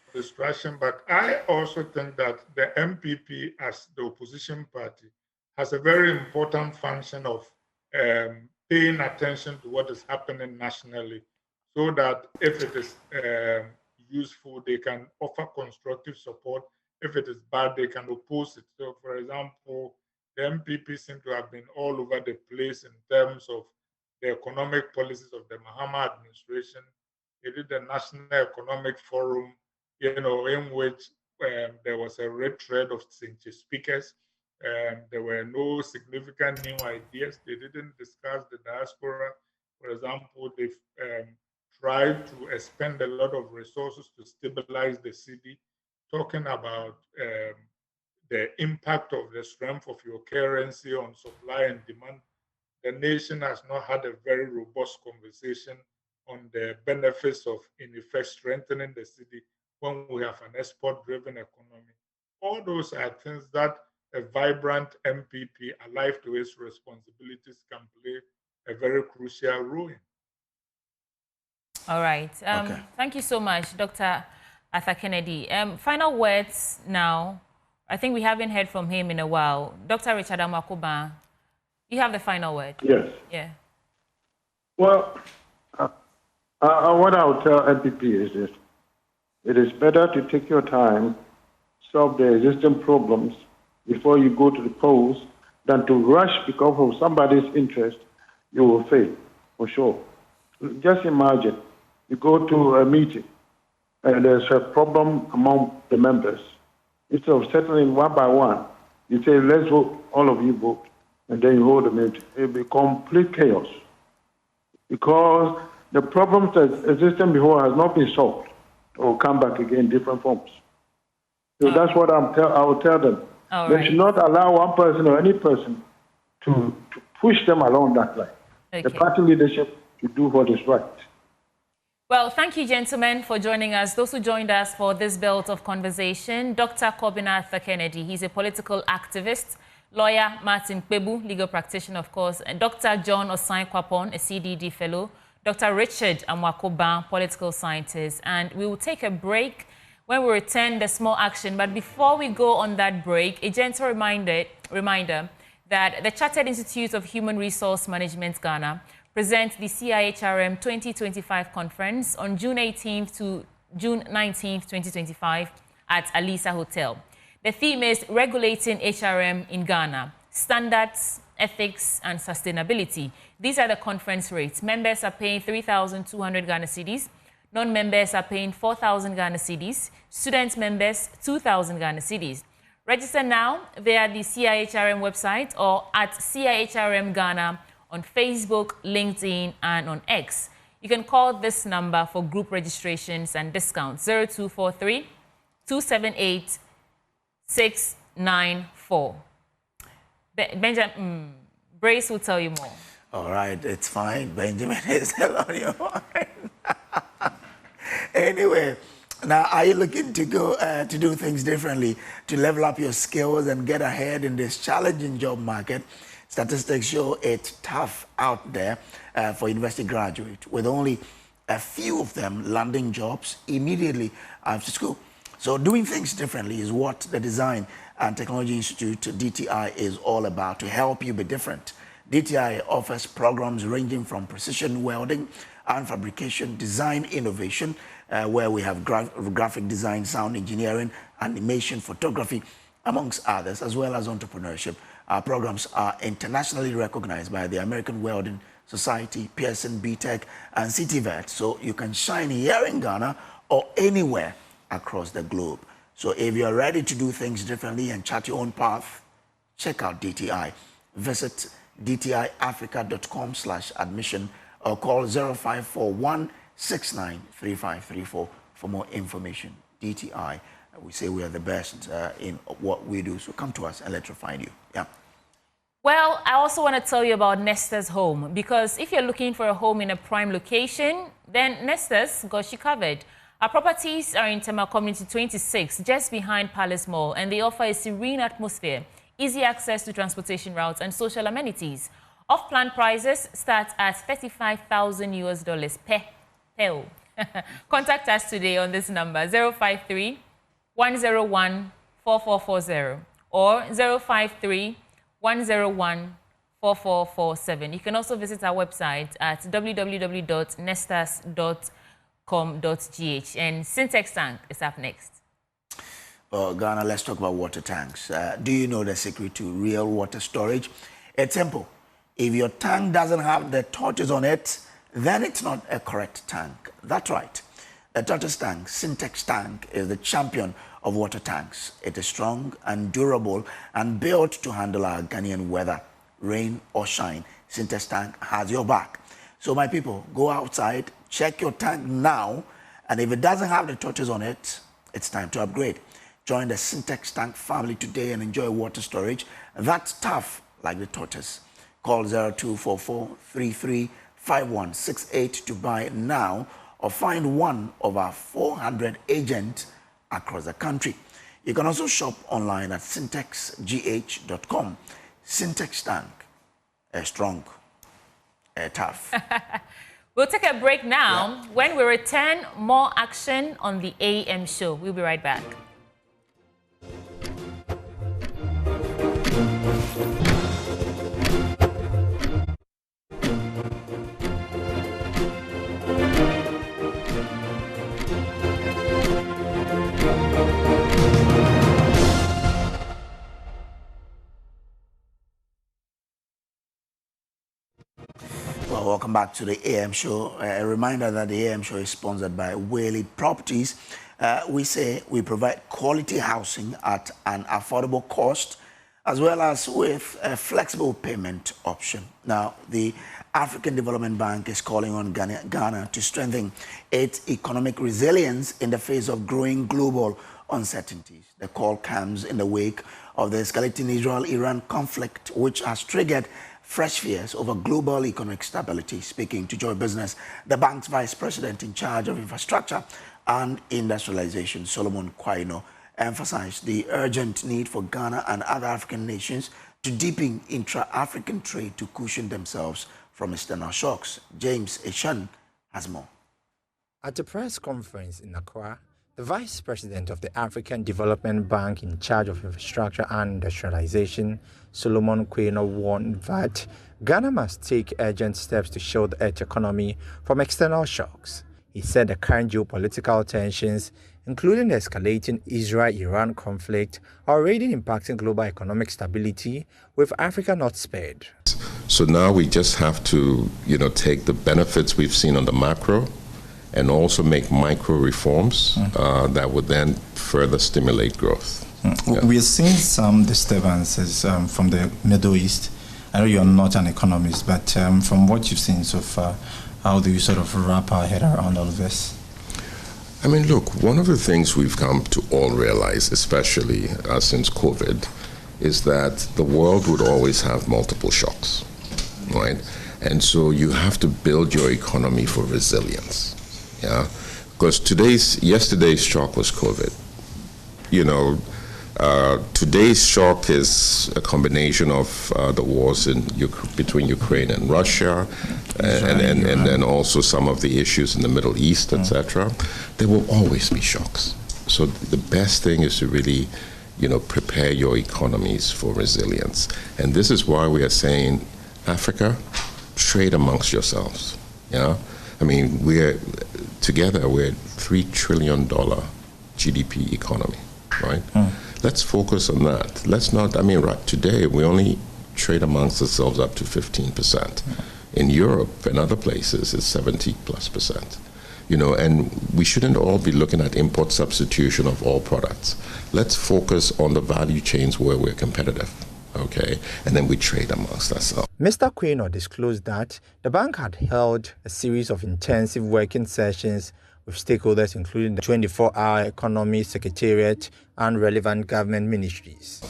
of distraction, but I also think that the NPP, as the opposition party, has a very important function of paying attention to what is happening nationally, so that if it is useful, they can offer constructive support. If it is bad, they can oppose it. So, for example, the NPP seem to have been all over the place in terms of the economic policies of the Mahama administration. They did the National Economic Forum, in which there was a retread of speakers. There were no significant new ideas. They didn't discuss the diaspora. For example, they've tried to expend a lot of resources to stabilize the city, talking about the impact of the strength of your currency on supply and demand. The nation has not had a very robust conversation on the benefits of, in effect, strengthening the city when we have an export-driven economy. All those are things that a vibrant NPP, alive to its responsibilities, can play a very crucial role in. All right. Okay. Thank you so much, Dr. Arthur Kennedy. Final words now. I think we haven't heard from him in a while. Dr. Richard Amakoba, you have the final word. Yes. Yeah. Well, what I would tell NPP is this. It is better to take your time, solve the existing problems before you go to the polls than to rush because of somebody's interest. You will fail, for sure. Just imagine, you go to a meeting and there's a problem among the members. Instead of settling one by one, you say, let's vote, all of you vote, and then you hold the meeting. It will be complete chaos because the problems that existed before has not been solved or come back again in different forms. So that's what I will tell them. They should not allow one person or any person to push them along that line. Okay. The party leadership should do what is right. Well, thank you, gentlemen, for joining us. Those who joined us for this belt of conversation, Dr. Kwabena Arthur Kennedy, he's a political activist. Lawyer Martin Kpebu, legal practitioner, of course, and Dr. John Osai Kwapon, a CDD fellow. Dr. Richard Amwakoba, political scientist. And we will take a break. When we return, the small action. But before we go on that break, a gentle reminder that the Chartered Institute of Human Resource Management Ghana presents the CIHRM 2025 conference on June 18th to June 19th, 2025 at Alisa Hotel. The theme is Regulating HRM in Ghana, Standards, Ethics and Sustainability. These are the conference rates. Members are paying 3,200 Ghana cedis. Non-members are paying 4,000 Ghana cedis. Student members, 2,000 Ghana cedis. Register now via the CIHRM website or at CIHRM Ghana on Facebook, LinkedIn, and on X. You can call this number for group registrations and discounts, 0243 278 694. Benjamin, Brace will tell you more. All right, it's fine. Benjamin is still on your mind. Anyway, now are you looking to go to do things differently, to level up your skills and get ahead in this challenging job market? Statistics show it's tough out there for university graduates, with only a few of them landing jobs immediately after school. So doing things differently is what the Design and Technology Institute, DTI, is all about, to help you be different. DTI offers programs ranging from precision welding and fabrication, design innovation, where we have graphic design, sound engineering, animation, photography, amongst others, as well as entrepreneurship. Our programs are internationally recognized by the American Welding Society, Pearson, BTech, and CityVet, so you can shine here in Ghana or anywhere across the globe. So if you're ready to do things differently and chart your own path, check out DTI. Visit dtiafrica.com/admission or call 0541 693534 for more information. DTI, we say we are the best in what we do, so come to us and let's refine you. Yeah. Well, I also want to tell you about Nesta's Home, because if you're looking for a home in a prime location, then Nesta's got you covered. Our properties are in Tema Community 26, just behind Palace Mall, and they offer a serene atmosphere, easy access to transportation routes and social amenities. Off-plan prices start at $35,000 per home. Contact us today on this number, 053 101 4440 or 053 101 4447. You can also visit our website at www.nestas.com.gh. And Syntex Tank is up next. Ghana, let's talk about water tanks. Do you know the secret to real water storage? It's simple. If your tank doesn't have the torches on it, then it's not a correct tank. That's right. The tortoise tank, Syntex Tank, is the champion of water tanks. It is strong and durable and built to handle our Ghanaian weather, rain or shine. Syntex Tank has your back. So my people, go outside, check your tank now, and if it doesn't have the torches on it, it's time to upgrade. Join the Syntex Tank family today and enjoy water storage that's tough like the tortoise. Call 0244 335168 to buy now, or find one of our 400 agents across the country. You can also shop online at syntexgh.com. Syntex Tank, strong, tough. We'll take a break now. Yeah. When we return, more action on the AM show. We'll be right back. Well, welcome back to the AM show. A reminder that the AM show is sponsored by Whaley Properties. We say we provide quality housing at an affordable cost, as well as with a flexible payment option. Now, the African Development Bank is calling on Ghana to strengthen its economic resilience in the face of growing global uncertainties. The call comes in the wake of the escalating Israel-Iran conflict, which has triggered fresh fears over global economic stability. Speaking to Joy Business, the bank's vice president in charge of infrastructure and industrialization, Solomon Kwaino, emphasized the urgent need for Ghana and other African nations to deepen intra-African trade to cushion themselves from external shocks. James Eshan has more. At a press conference in Accra, the Vice President of the African Development Bank in charge of infrastructure and industrialization, Solomon Quaynor, warned that Ghana must take urgent steps to shield its economy from external shocks. He said the current geopolitical tensions, including the escalating Israel-Iran conflict, are already impacting global economic stability, with Africa not spared. So now we just have to, take the benefits we've seen on the macro and also make micro reforms that would then further stimulate growth. Yeah. We are seeing some disturbances from the Middle East. I know you're not an economist, but from what you've seen so far, how do you sort of wrap our head around all of this? I mean, look, one of the things we've come to all realize, especially since COVID, is that the world would always have multiple shocks, right? And so you have to build your economy for resilience, yeah? Because yesterday's shock was COVID. Today's shock is a combination of the wars between Ukraine and Russia, and then also some of the issues in the Middle East, etc. There will always be shocks. So the best thing is to really, prepare your economies for resilience. And this is why we are saying, Africa, trade amongst yourselves. Yeah, I mean, we're $3 trillion GDP economy, right? Let's focus on that. Let's not, right today, we only trade amongst ourselves up to 15%. In Europe and other places, it's 70+%. And we shouldn't all be looking at import substitution of all products. Let's focus on the value chains where we're competitive, okay? And then we trade amongst ourselves. Mr. Quaynor disclosed that the bank had held a series of intensive working sessions with stakeholders including the 24-hour Economy Secretariat and relevant government ministries.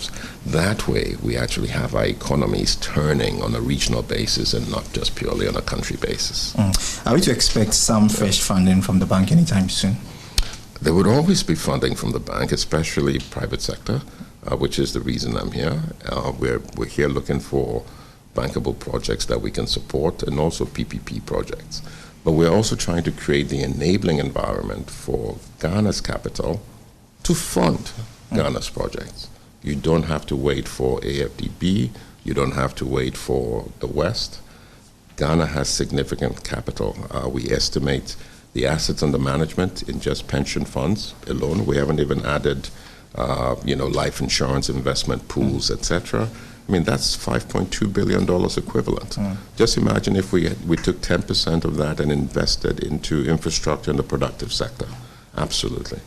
That way, we actually have our economies turning on a regional basis and not just purely on a country basis. Are we to expect some fresh funding from the bank anytime soon? There would always be funding from the bank, especially private sector, which is the reason I'm here. We're here looking for bankable projects that we can support and also PPP projects. But we're also trying to create the enabling environment for Ghana's capital to fund Ghana's projects. You don't have to wait for AFDB. You don't have to wait for the West. Ghana has significant capital. We estimate the assets under management in just pension funds alone. We haven't even added, life insurance, investment pools, etc. I mean, that's $5.2 billion equivalent. Just imagine if we took 10% of that and invested into infrastructure in the productive sector. Absolutely.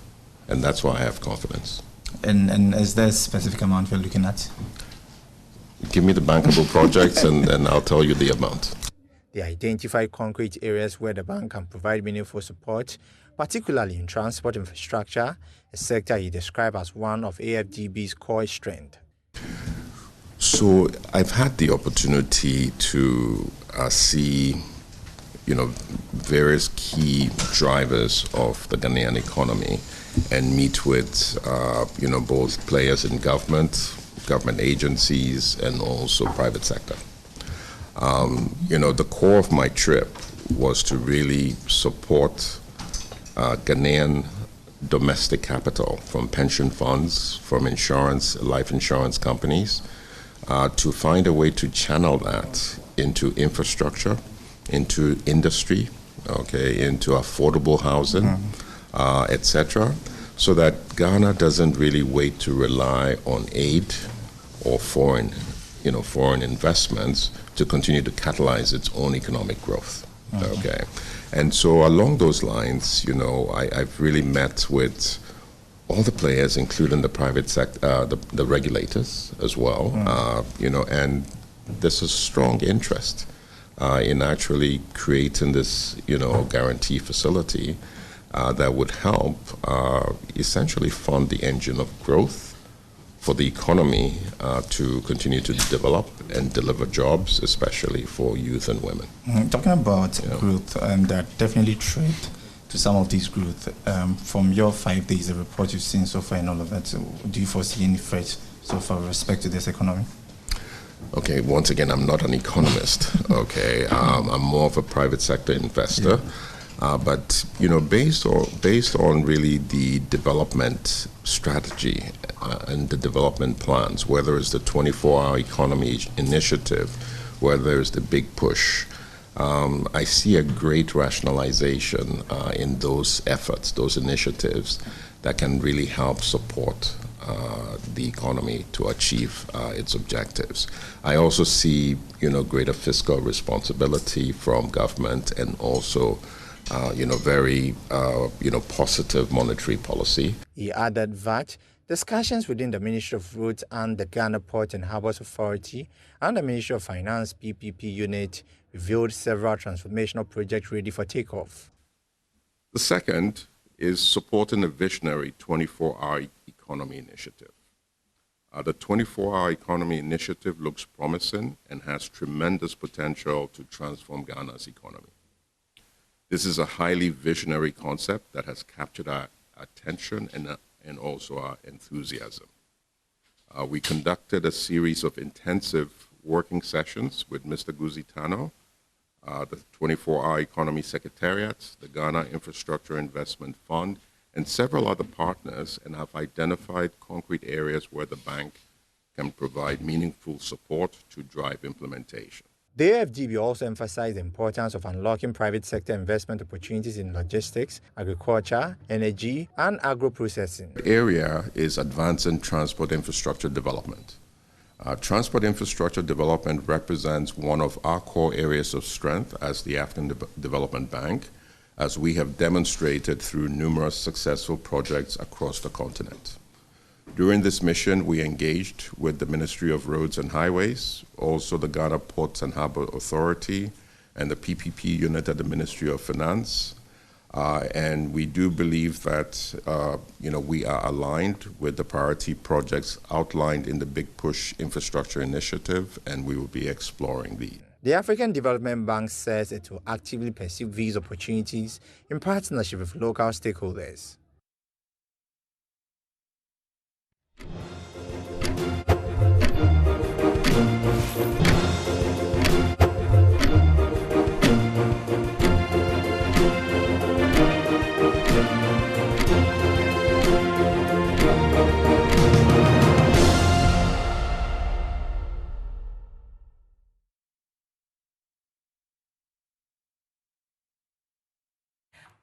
And that's why I have confidence. And is there a specific amount you're looking at? Give me the bankable projects and I'll tell you the amount. They identify concrete areas where the bank can provide meaningful support, particularly in transport infrastructure, a sector he described as one of AFDB's core strengths. So I've had the opportunity to see, various key drivers of the Ghanaian economy and meet with, both players in government agencies, and also private sector. The core of my trip was to really support Ghanaian domestic capital from pension funds, from life insurance companies, to find a way to channel that into infrastructure, into industry, into affordable housing, etc., so that Ghana doesn't really wait to rely on aid or foreign investments to continue to catalyze its own economic growth. Okay, and so along those lines, I've really met with all the players, including the private sector, the regulators as well, and there's a strong interest in actually creating this, guarantee facility that would help essentially fund the engine of growth for the economy to continue to develop and deliver jobs, especially for youth and women. Talking about growth, that definitely trade to some of these growth. From your 5 days, the report you've seen so far and all of that, do you foresee any threats so far with respect to this economy? Okay, once again, I'm not an economist. Okay, I'm more of a private sector investor. But you know, based on really the development strategy and the development plans, whether it's the 24-hour economy initiative, whether it's the big push, I see a great rationalization in those efforts, those initiatives that can really help support the economy to achieve its objectives. I also see, you know, greater fiscal responsibility from government and also very, positive monetary policy. He added that discussions within the Ministry of Roads and the Ghana Port and Harbours Authority and the Ministry of Finance PPP unit revealed several transformational projects ready for takeoff. The second is supporting a visionary 24-hour economy initiative. The 24-hour economy initiative looks promising and has tremendous potential to transform Ghana's economy. This is a highly visionary concept that has captured our attention and also our enthusiasm. We conducted a series of intensive working sessions with Mr. Guzitano, the 24-Hour Economy Secretariat, the Ghana Infrastructure Investment Fund, and several other partners, and have identified concrete areas where the bank can provide meaningful support to drive implementation. The AFDB also emphasized the importance of unlocking private sector investment opportunities in logistics, agriculture, energy, and agro-processing. The area is advancing transport infrastructure development. Transport infrastructure development represents one of our core areas of strength as the African Development Bank, as we have demonstrated through numerous successful projects across the continent. During this mission, we engaged with the Ministry of Roads and Highways, also the Ghana Ports and Harbour Authority, and the PPP unit at the Ministry of Finance. And we do believe that we are aligned with the priority projects outlined in the Big Push Infrastructure Initiative, and we will be exploring these. The African Development Bank says it will actively pursue these opportunities in partnership with local stakeholders.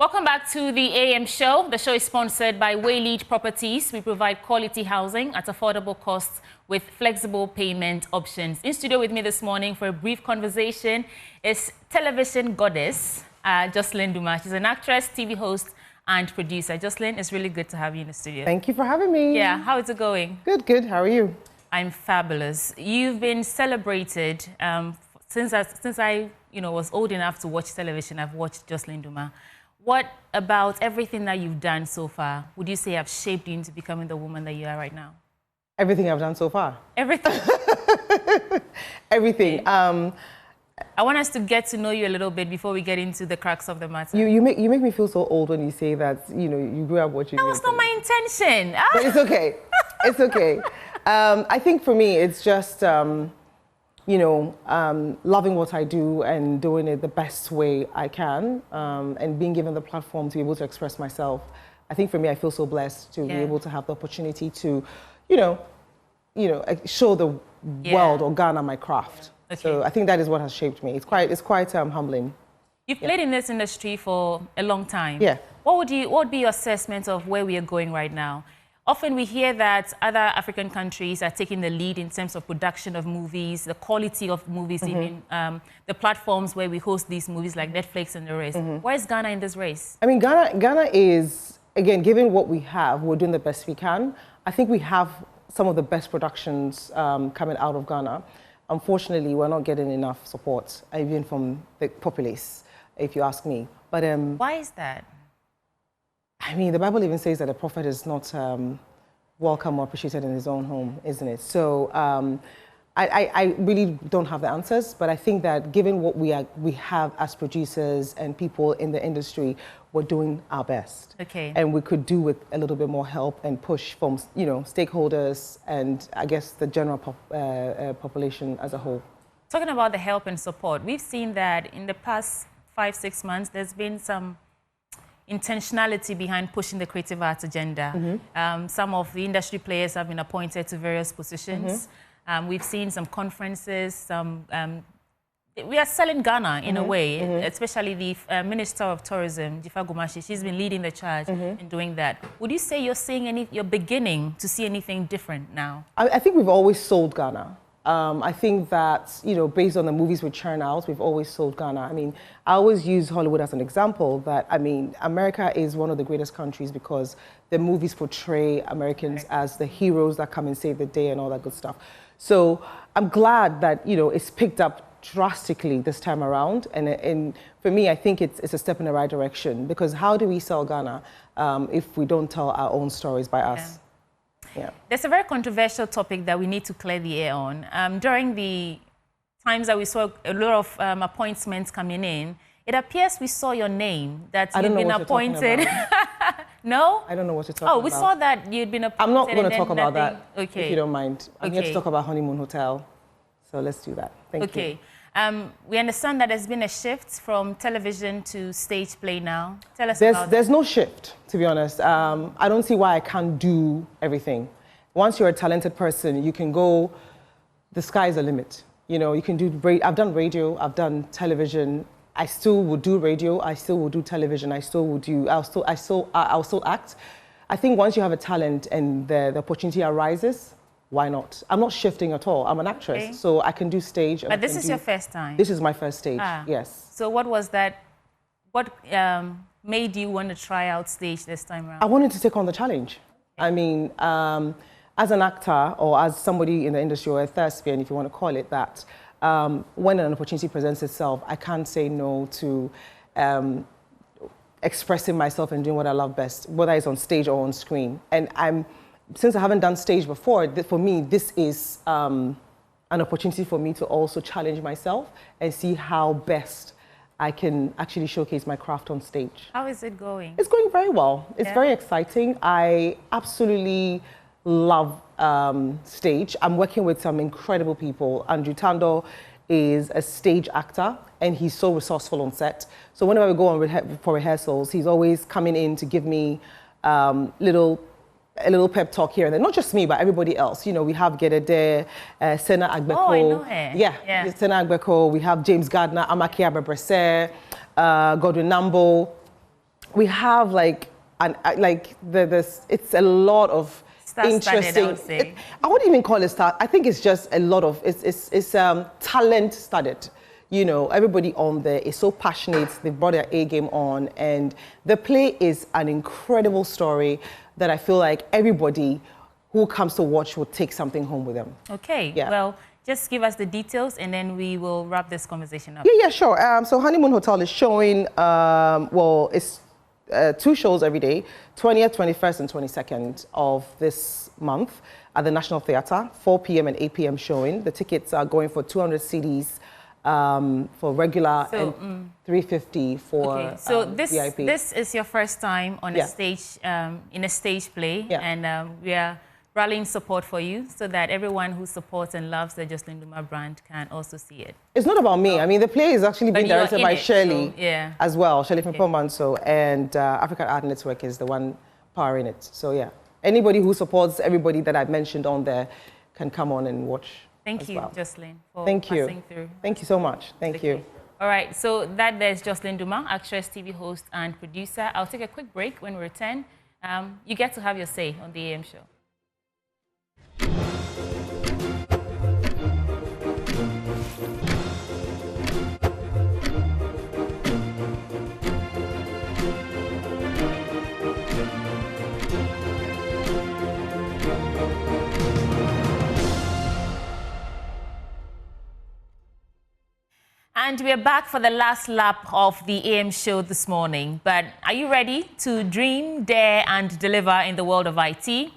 Welcome back to the AM show. The show is sponsored by Waylead Properties. We provide quality housing at affordable costs with flexible payment options. In studio with me this morning for a brief conversation is television goddess Jocelyn Duma. She's an actress, TV host, and producer. Jocelyn, it's really good to have you in the studio. Thank you for having me. Yeah, how is it going? Good, good. How are you? I'm fabulous. You've been celebrated since I was old enough to watch television. I've watched Jocelyn Duma. What about everything that you've done so far would you say have shaped you into becoming the woman that you are right now? Everything I've done so far. Everything. Everything. I want us to get to know you a little bit before we get into the crux of the matter. You make me feel so old when you say that, you grew up watching. That was not my intention. But it's okay. It's okay. I think for me, it's just, loving what I do and doing it the best way I can, and being given the platform to be able to express myself. I think for me, I feel so blessed to be able to have the opportunity to, show the world or Ghana my craft. Okay. So I think that is what has shaped me. It's quite humbling. You've played in this industry for a long time. Yeah. What would be your assessment of where we are going right now? Often we hear that other African countries are taking the lead in terms of production of movies, the quality of movies, even the platforms where we host these movies like Netflix and the rest. Where is Ghana in this race? I mean, Ghana is, again, given what we have, we're doing the best we can. I think we have some of the best productions coming out of Ghana. Unfortunately, we're not getting enough support, even from the populace, if you ask me. But why is that? I mean, the Bible even says that a prophet is not welcome or appreciated in his own home, isn't it? So I really don't have the answers, but I think that given what we have as producers and people in the industry, we're doing our best. Okay. And we could do with a little bit more help and push from, you know, stakeholders and I guess the general population as a whole. Talking about the help and support, we've seen that in the past 5-6 months, there's been some intentionality behind pushing the creative arts agenda. Some of the industry players have been appointed to various positions. We've seen some conferences, we are selling Ghana in a way, especially the Minister of Tourism, Jifa Gumashi. She's been leading the charge in doing that. Would you say you're beginning to see anything different now? I think we've always sold Ghana. I think that, you know, based on the movies we churn out, we've always sold Ghana. I mean, I always use Hollywood as an example that, I mean, America is one of the greatest countries because the movies portray Americans as the heroes that come and save the day and all that good stuff. So I'm glad that, you know, it's picked up drastically this time around. And for me, I think it's a step in the right direction because how do we sell Ghana if we don't tell our own stories by us? Yeah. There's a very controversial topic that we need to clear the air on. During the times that we saw a lot of appointments coming in, it appears we saw your name that you've been appointed. No? I don't know what you're talking about. Oh, we saw that you'd been appointed. I'm not going to talk about that, okay, if you don't mind. I'm here to talk about Honeymoon Hotel. So let's do that. Thank you. Okay. We understand that there's been a shift from television to stage play now. Tell us about that. There's no shift, to be honest. I don't see why I can't do everything. Once you're a talented person, you can go, the sky's the limit. You know, you can do, I've done radio, I've done television. I still will do radio, I still will do television, I'll still act. I think once you have a talent and the opportunity arises, why not? I'm not shifting at all. I'm an actress, so I can do stage. But this is your first time? This is my first stage, yes. So what was that, what made you want to try out stage this time around? I wanted to take on the challenge. I mean, as an actor or as somebody in the industry or a thespian, if you want to call it that, when an opportunity presents itself, I can't say no to expressing myself and doing what I love best, whether it's on stage or on screen. And since I haven't done stage before, for me, this is an opportunity for me to also challenge myself and see how best I can actually showcase my craft on stage. How is it going? It's going very well. It's very exciting. I absolutely love stage. I'm working with some incredible people. Andrew Tando is a stage actor and he's so resourceful on set. So whenever we go on for rehearsals, he's always coming in to give me a little pep talk here and then. Not just me, but everybody else. You know, we have Gedede, Sena Agbeko. Oh, I know her. Yeah. Sena Agbeko. We have James Gardner, Amaki Abebrese, Godwin Nambo. We have it's a lot of interesting. I wouldn't even call it star. I think it's just a lot of, it's talent studded. You know, everybody on there is so passionate. They've brought their A game on, and the play is an incredible story that I feel like everybody who comes to watch will take something home with them. Okay, well, just give us the details and then we will wrap this conversation up. Yeah, sure. So Honeymoon Hotel is showing, it's 2 shows every day, 20th, 21st and 22nd of this month at the National Theatre, 4 p.m. and 8 p.m. showing. The tickets are going for 200 CDs for regular and 350 for so VIP. This is your first time on a stage, in a stage play, and we are rallying support for you so that everyone who supports and loves the Jocelyn Duma brand can also see it. It's not about me. I mean, the play is actually being directed by Shirley as well, Shirley from Pomanso, and African Art Network is the one powering it. So yeah, anybody who supports everybody that I've mentioned on there can come on and watch. Thank you, Jocelyn, for passing through. Thank you so much. Thank you. All right, so there's Jocelyn Duma, actress, TV host, and producer. I'll take a quick break. When we return, you get to have your say on the AM show. And we're back for the last lap of the AM show this morning. But are you ready to dream, dare, and deliver in the world of IT?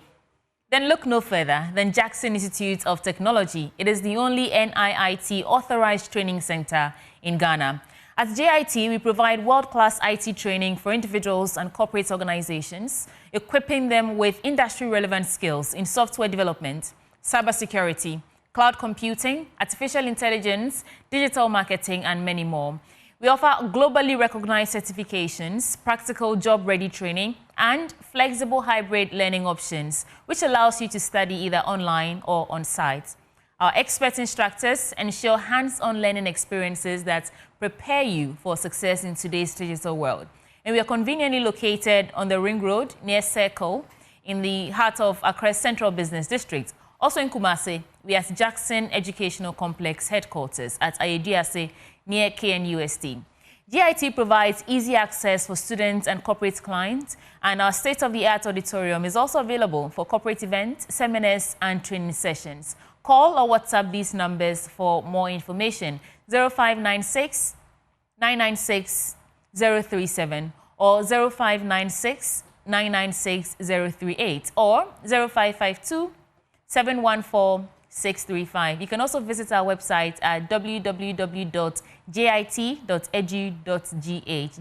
Then look no further than Jackson Institute of Technology. It is the only NIIT authorized training center in Ghana. At JIT, we provide world-class IT training for individuals and corporate organizations, equipping them with industry-relevant skills in software development, cybersecurity, cloud computing, artificial intelligence, digital marketing, and many more. We offer globally recognized certifications, practical job-ready training, and flexible hybrid learning options, which allows you to study either online or on-site. Our expert instructors ensure hands-on learning experiences that prepare you for success in today's digital world. And we are conveniently located on the Ring Road near Circle in the heart of Accra's Central Business District. Also in Kumasi, we are at Jackson Educational Complex headquarters at Ayediase near KNUST. GIT provides easy access for students and corporate clients, and our state-of-the-art auditorium is also available for corporate events, seminars, and training sessions. Call or WhatsApp these numbers for more information: 0596 996 037 or 0596 996 038 or 0552 714 635. You can also visit our website at www.jit.edu.gh.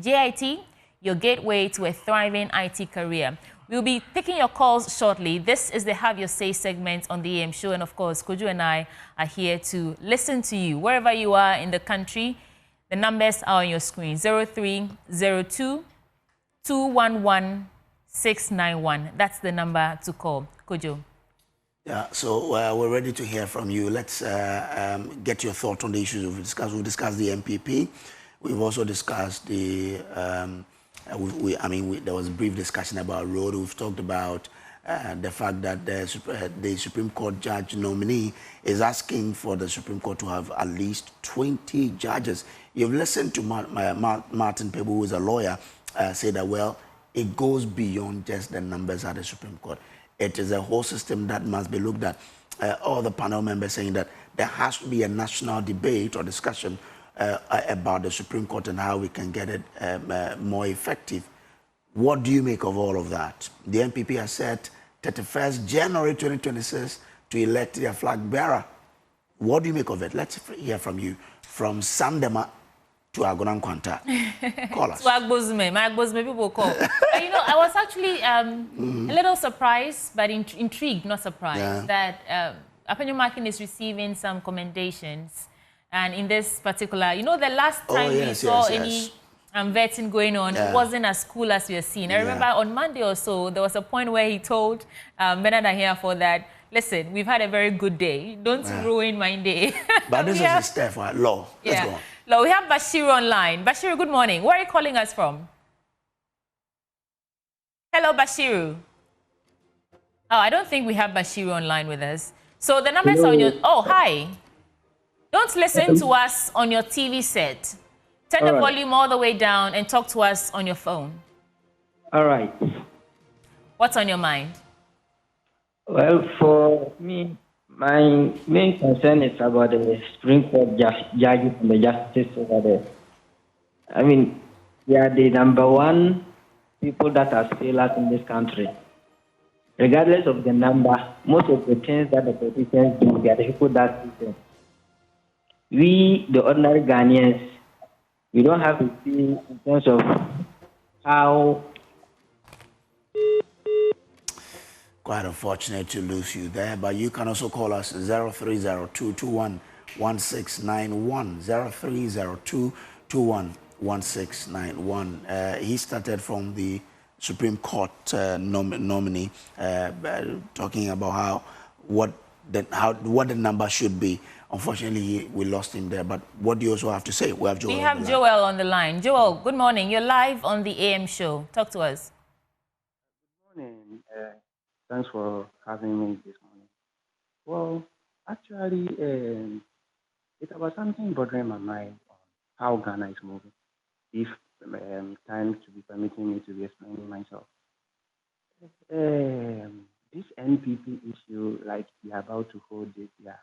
JIT, your gateway to a thriving IT career. We'll be taking your calls shortly. This is the Have Your Say segment on the AM show. And of course, Kojo and I are here to listen to you. Wherever you are in the country, the numbers are on your screen: 0302 211 691. That's the number to call. Kojo. Yeah, so we're ready to hear from you. Let's get your thoughts on the issues we've discussed. We've discussed the NPP. We've also discussed the, there was a brief discussion about road. We've talked about the fact that the Supreme Court judge nominee is asking for the Supreme Court to have at least 20 judges. You've listened to Martin Pebu, who is a lawyer, say that, well, it goes beyond just the numbers at the Supreme Court. It is a whole system that must be looked at. All the panel members saying that there has to be a national debate or discussion about the Supreme Court and how we can get it more effective. What do you make of all of that? The NPP has set 31st January 2026 to elect their flag bearer. What do you make of it? Let's hear from you. From Sandema to Agonan Kwanta. Call us. To Agbozme people call. But, you know, I was actually a little surprised, but intrigued, not surprised, that Apenyo Makin is receiving some commendations. And in this particular, you know, the last time we saw any vetting going on, it wasn't as cool as we are seeing. I remember on Monday or so, there was a point where he told Bernard Ahiafo that, listen, we've had a very good day. Don't ruin my day. But this is a step for law. Let's go on. Law, we have Bashiru online. Bashiru, good morning. Where are you calling us from? Hello, Bashiru. Oh, I don't think we have Bashiru online with us. So the numbers are on your... Oh, hi. Don't listen to us on your TV set. Turn the volume all the way down and talk to us on your phone. All right. What's on your mind? Well, for me, my main concern is about the Supreme Court judges and the justices over there. I mean, they are the number one people that are failures in this country. Regardless of the number, most of the things that the politicians do, they are the people that do them. We, the ordinary Ghanaians, we don't have to see in terms of how... Quite unfortunate to lose you there, but you can also call us 0302211691, 0302211691. He started from the Supreme Court nominee, talking about what the number should be. Unfortunately, we lost him there, but what do you also have to say? We have Joel. We have Joel on the line. Joel, good morning. You're live on the AM show. Talk to us. Good morning. Thanks for having me this morning. Well, actually, it's about something bothering my mind on how Ghana is moving. If time to be permitting me to be explaining myself. This NPP issue, like we are about to hold this year,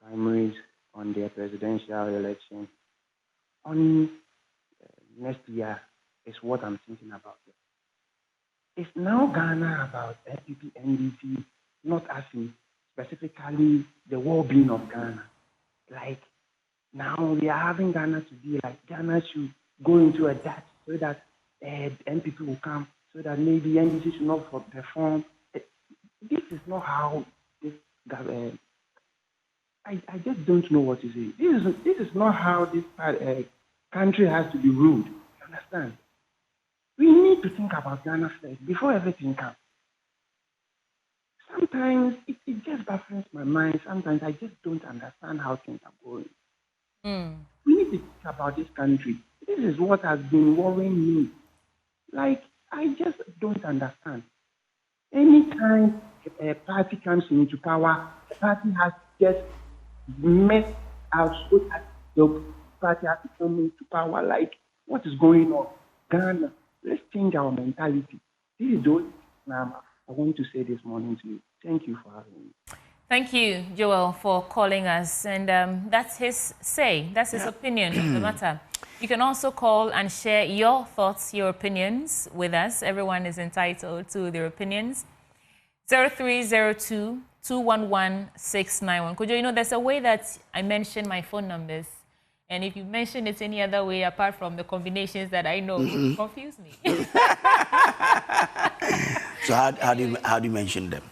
primaries on their presidential election on next year is what I'm thinking about. It's now Ghana about NPP, NDC, not as in specifically the well-being of Ghana. Like, now we are having Ghana to be like, Ghana should go into a debt so that NPP will come, so that maybe NDC should not perform. This is not how this government. I just don't know what to say. This is not how this country has to be ruled. You understand? We need to think about Ghana first before everything comes. Sometimes it just baffles my mind. Sometimes I just don't understand how things are going. We need to think about this country. This is what has been worrying me. Like, I just don't understand. Anytime a party comes into power, the party has just messed out so that the party has to come into power. Like, what is going on? Ghana, let's change our mentality. This is the I want to say this morning to you. Thank you for having me. Thank you, Joel, for calling us. And that's his say. That's his opinion on the matter. You can also call and share your thoughts, your opinions with us. Everyone is entitled to their opinions. 0302-211-691. Kojo, you know, there's a way that I mention my phone numbers. And if you mention it any other way apart from the combinations that I know, it confuse me. So how do you mention them?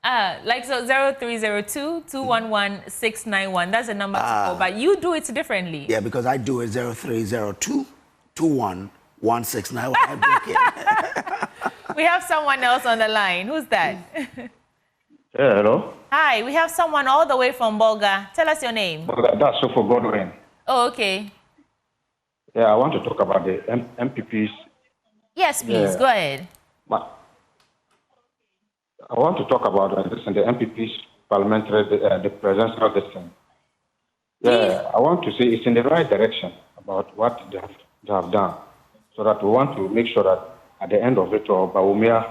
Like so 0302-211-691. That's the number to call, but you do it differently. Yeah, because I do it 0302-211-691. We have someone else on the line. Who's that? Yeah, hello. Hi, we have someone all the way from Bolga. Tell us your name. That's so for Godwin. Oh, okay. Yeah, I want to talk about the MPPs. Yes, please. Go ahead. I want to talk about the MPP's parliamentary, the presidential destiny. Yeah, I want to say it's in the right direction about what they have done, so that we want to make sure that at the end of it all, Bawumia.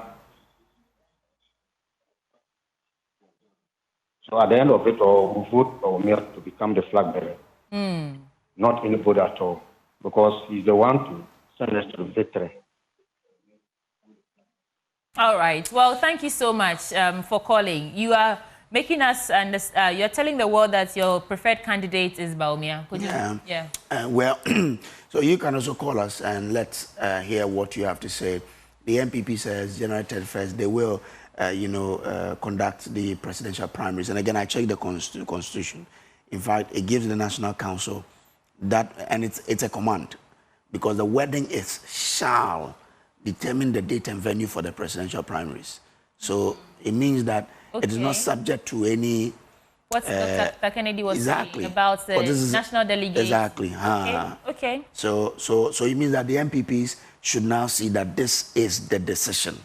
So at the end of it all, we vote Bawumia to become the flag bearer, not anybody at all, because he's the one to send us to victory. All right. Well, thank you so much for calling. You are making us understand. You're telling the world that your preferred candidate is Bawumia. Yeah. Well, so you can also call us and let's hear what you have to say. The NPP says January 31st they will, conduct the presidential primaries. And again, I checked the constitution. In fact, it gives the National Council that, and it's a command, because the wording is shall determine the date and venue for the presidential primaries. So it means that it is not subject to any... What Dr. Kennedy was exactly saying about the national delegates. Exactly. Okay. So it means that the MPPs should now see that this is the decision.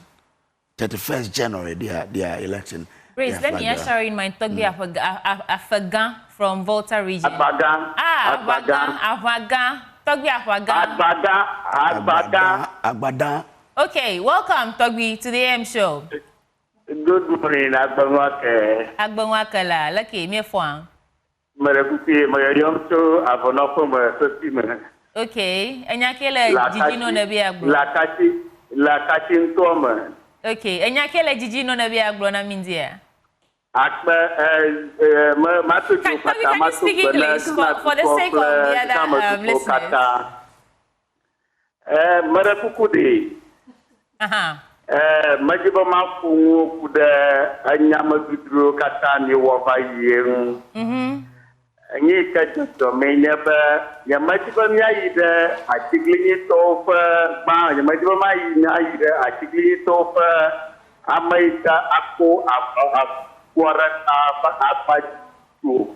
31st January, they are electing. Grace, let me assure you in my talk, Afghan from Volta region. Afghan. Agbada. Okay, welcome, Togbi, to the AM show. Good morning, Agbamwake. Agbamwakala, lucky, me fwan. Okay, enyakele jijino na bi agbo. La kachi ntoma. Okay, enyakele jijino na bi agbo na mindia. Can you speak English for the sake of the other listeners? Majiba mafungu kude anyama bidro katani wabayeng. Ngi kajuto menyaba ya majiba nyayide atigli tofa ba ya majiba nyayide atigli tofa amaita aku apa tu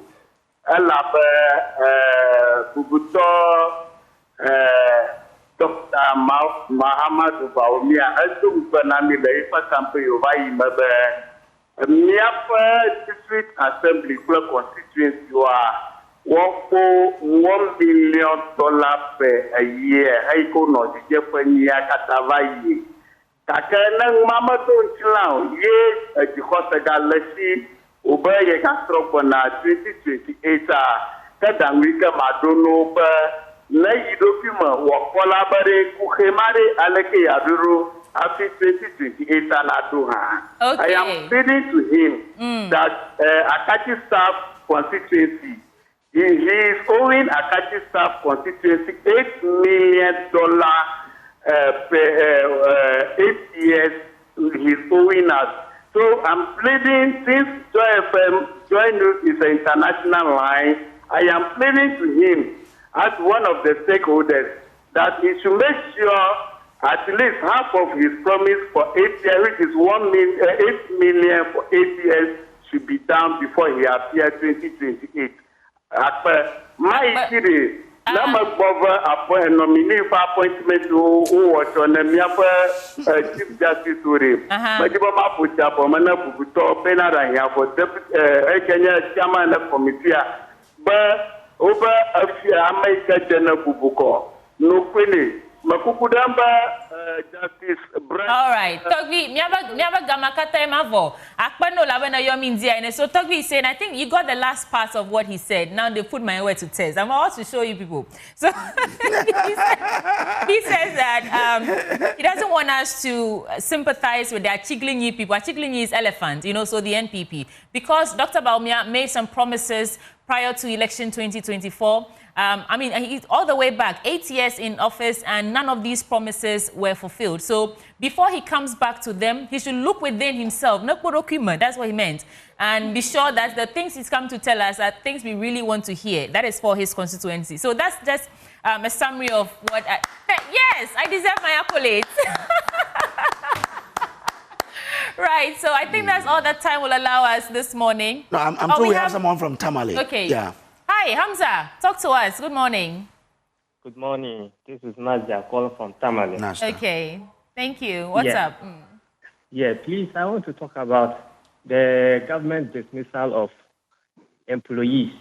alaba bubuto Dr. Muhammad Bawumia asum banami dari pasampai yobai mabe miapa district assembly club constituency wa wako $1 billion per a year haiko no je pania katavai takana mama to chlau ye jikosa galasi ubaye kastroko na 2028 kadangwika madono pa na yi document wa collaborate ku khemare aleke yaduru after 2028 and Aduha. Okay. I am pleading to him that Akachi staff constituency, he is owing Akachi staff constituency $8 million per 8 years. He's owing us. So I'm pleading, since Joy News is an international line, I am pleading to him as one of the stakeholders that he should make sure at least half of his promise for 8 years, which is 8 million for 8 years, should be done before he appears 2028. My city, number of nominee for appointment who was on the Chief Justice Uri. Majibama Pucha, Pomana Puto, Penaraya for Kenya Chairman of Committee. But over a few American General Bubuko, no Queen. Justice all right. Togbi, miaba gamakata emavo. Akpano labena yomindia. And so Togbi is saying, I think you got the last part of what he said. Now they put my word to test. I'm about to show you people. So he says that he doesn't want us to sympathize with the Achiglinyi people. Achiglinyi is elephant, you know, so the NPP. Because Dr. Baumia made some promises prior to election 2024. I mean, he's all the way back, 8 years in office, and none of these promises were fulfilled. So before he comes back to them, he should look within himself. That's what he meant. And be sure that the things he's come to tell us are things we really want to hear. That is for his constituency. So that's just a summary of what yes, I deserve my accolades. Right, so I think that's all that time will allow us this morning. No, I'm told we have someone from Tamale. Okay. Yeah. Hi, Hamza. Talk to us. Good morning. Good morning. This is Nazia calling from Tamale. Okay. Thank you. What's up? Yeah, please, I want to talk about the government dismissal of employees.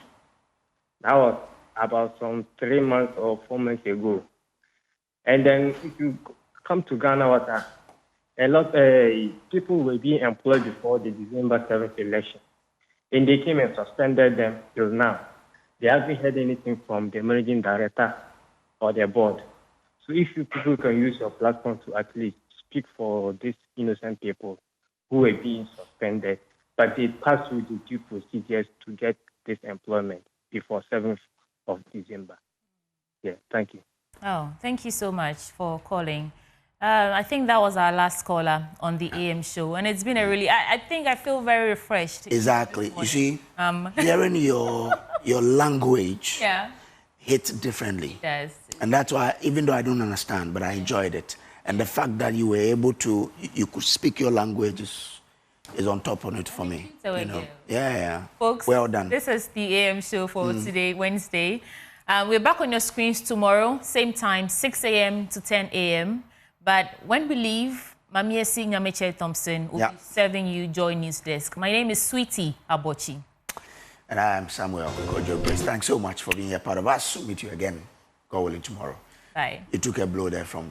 That was about some 3 months or 4 months ago. And then if you come to Ghana Water, a lot of people were being employed before the December 7th election. And they came and suspended them till now. They haven't heard anything from the managing director or their board. So if you people can use your platform to at least speak for these innocent people who are being suspended, but they pass through the due procedures to get this employment before 7th of December. Yeah, thank you. Oh, thank you so much for calling. I think that was our last caller on the AM show, and it's been a really, I think I feel very refreshed. Exactly. You see, hearing your language hits differently. It does. And that's why, even though I don't understand, but I enjoyed it. And the fact that you were able to, you could speak your language is on top of it for me. So you know? Yeah. Folks, well done. This is the AM show for today, Wednesday. We're back on your screens tomorrow, same time, 6 a.m. to 10 a.m. But when we leave, Mamiesi Nyameche Thompson will be serving you Joy News Desk. My name is Sweetie Abochi. And I am Samuel Kojo Brace. Thanks so much for being a part of us. We'll meet you again, God willing, tomorrow. Bye. You took a blow there from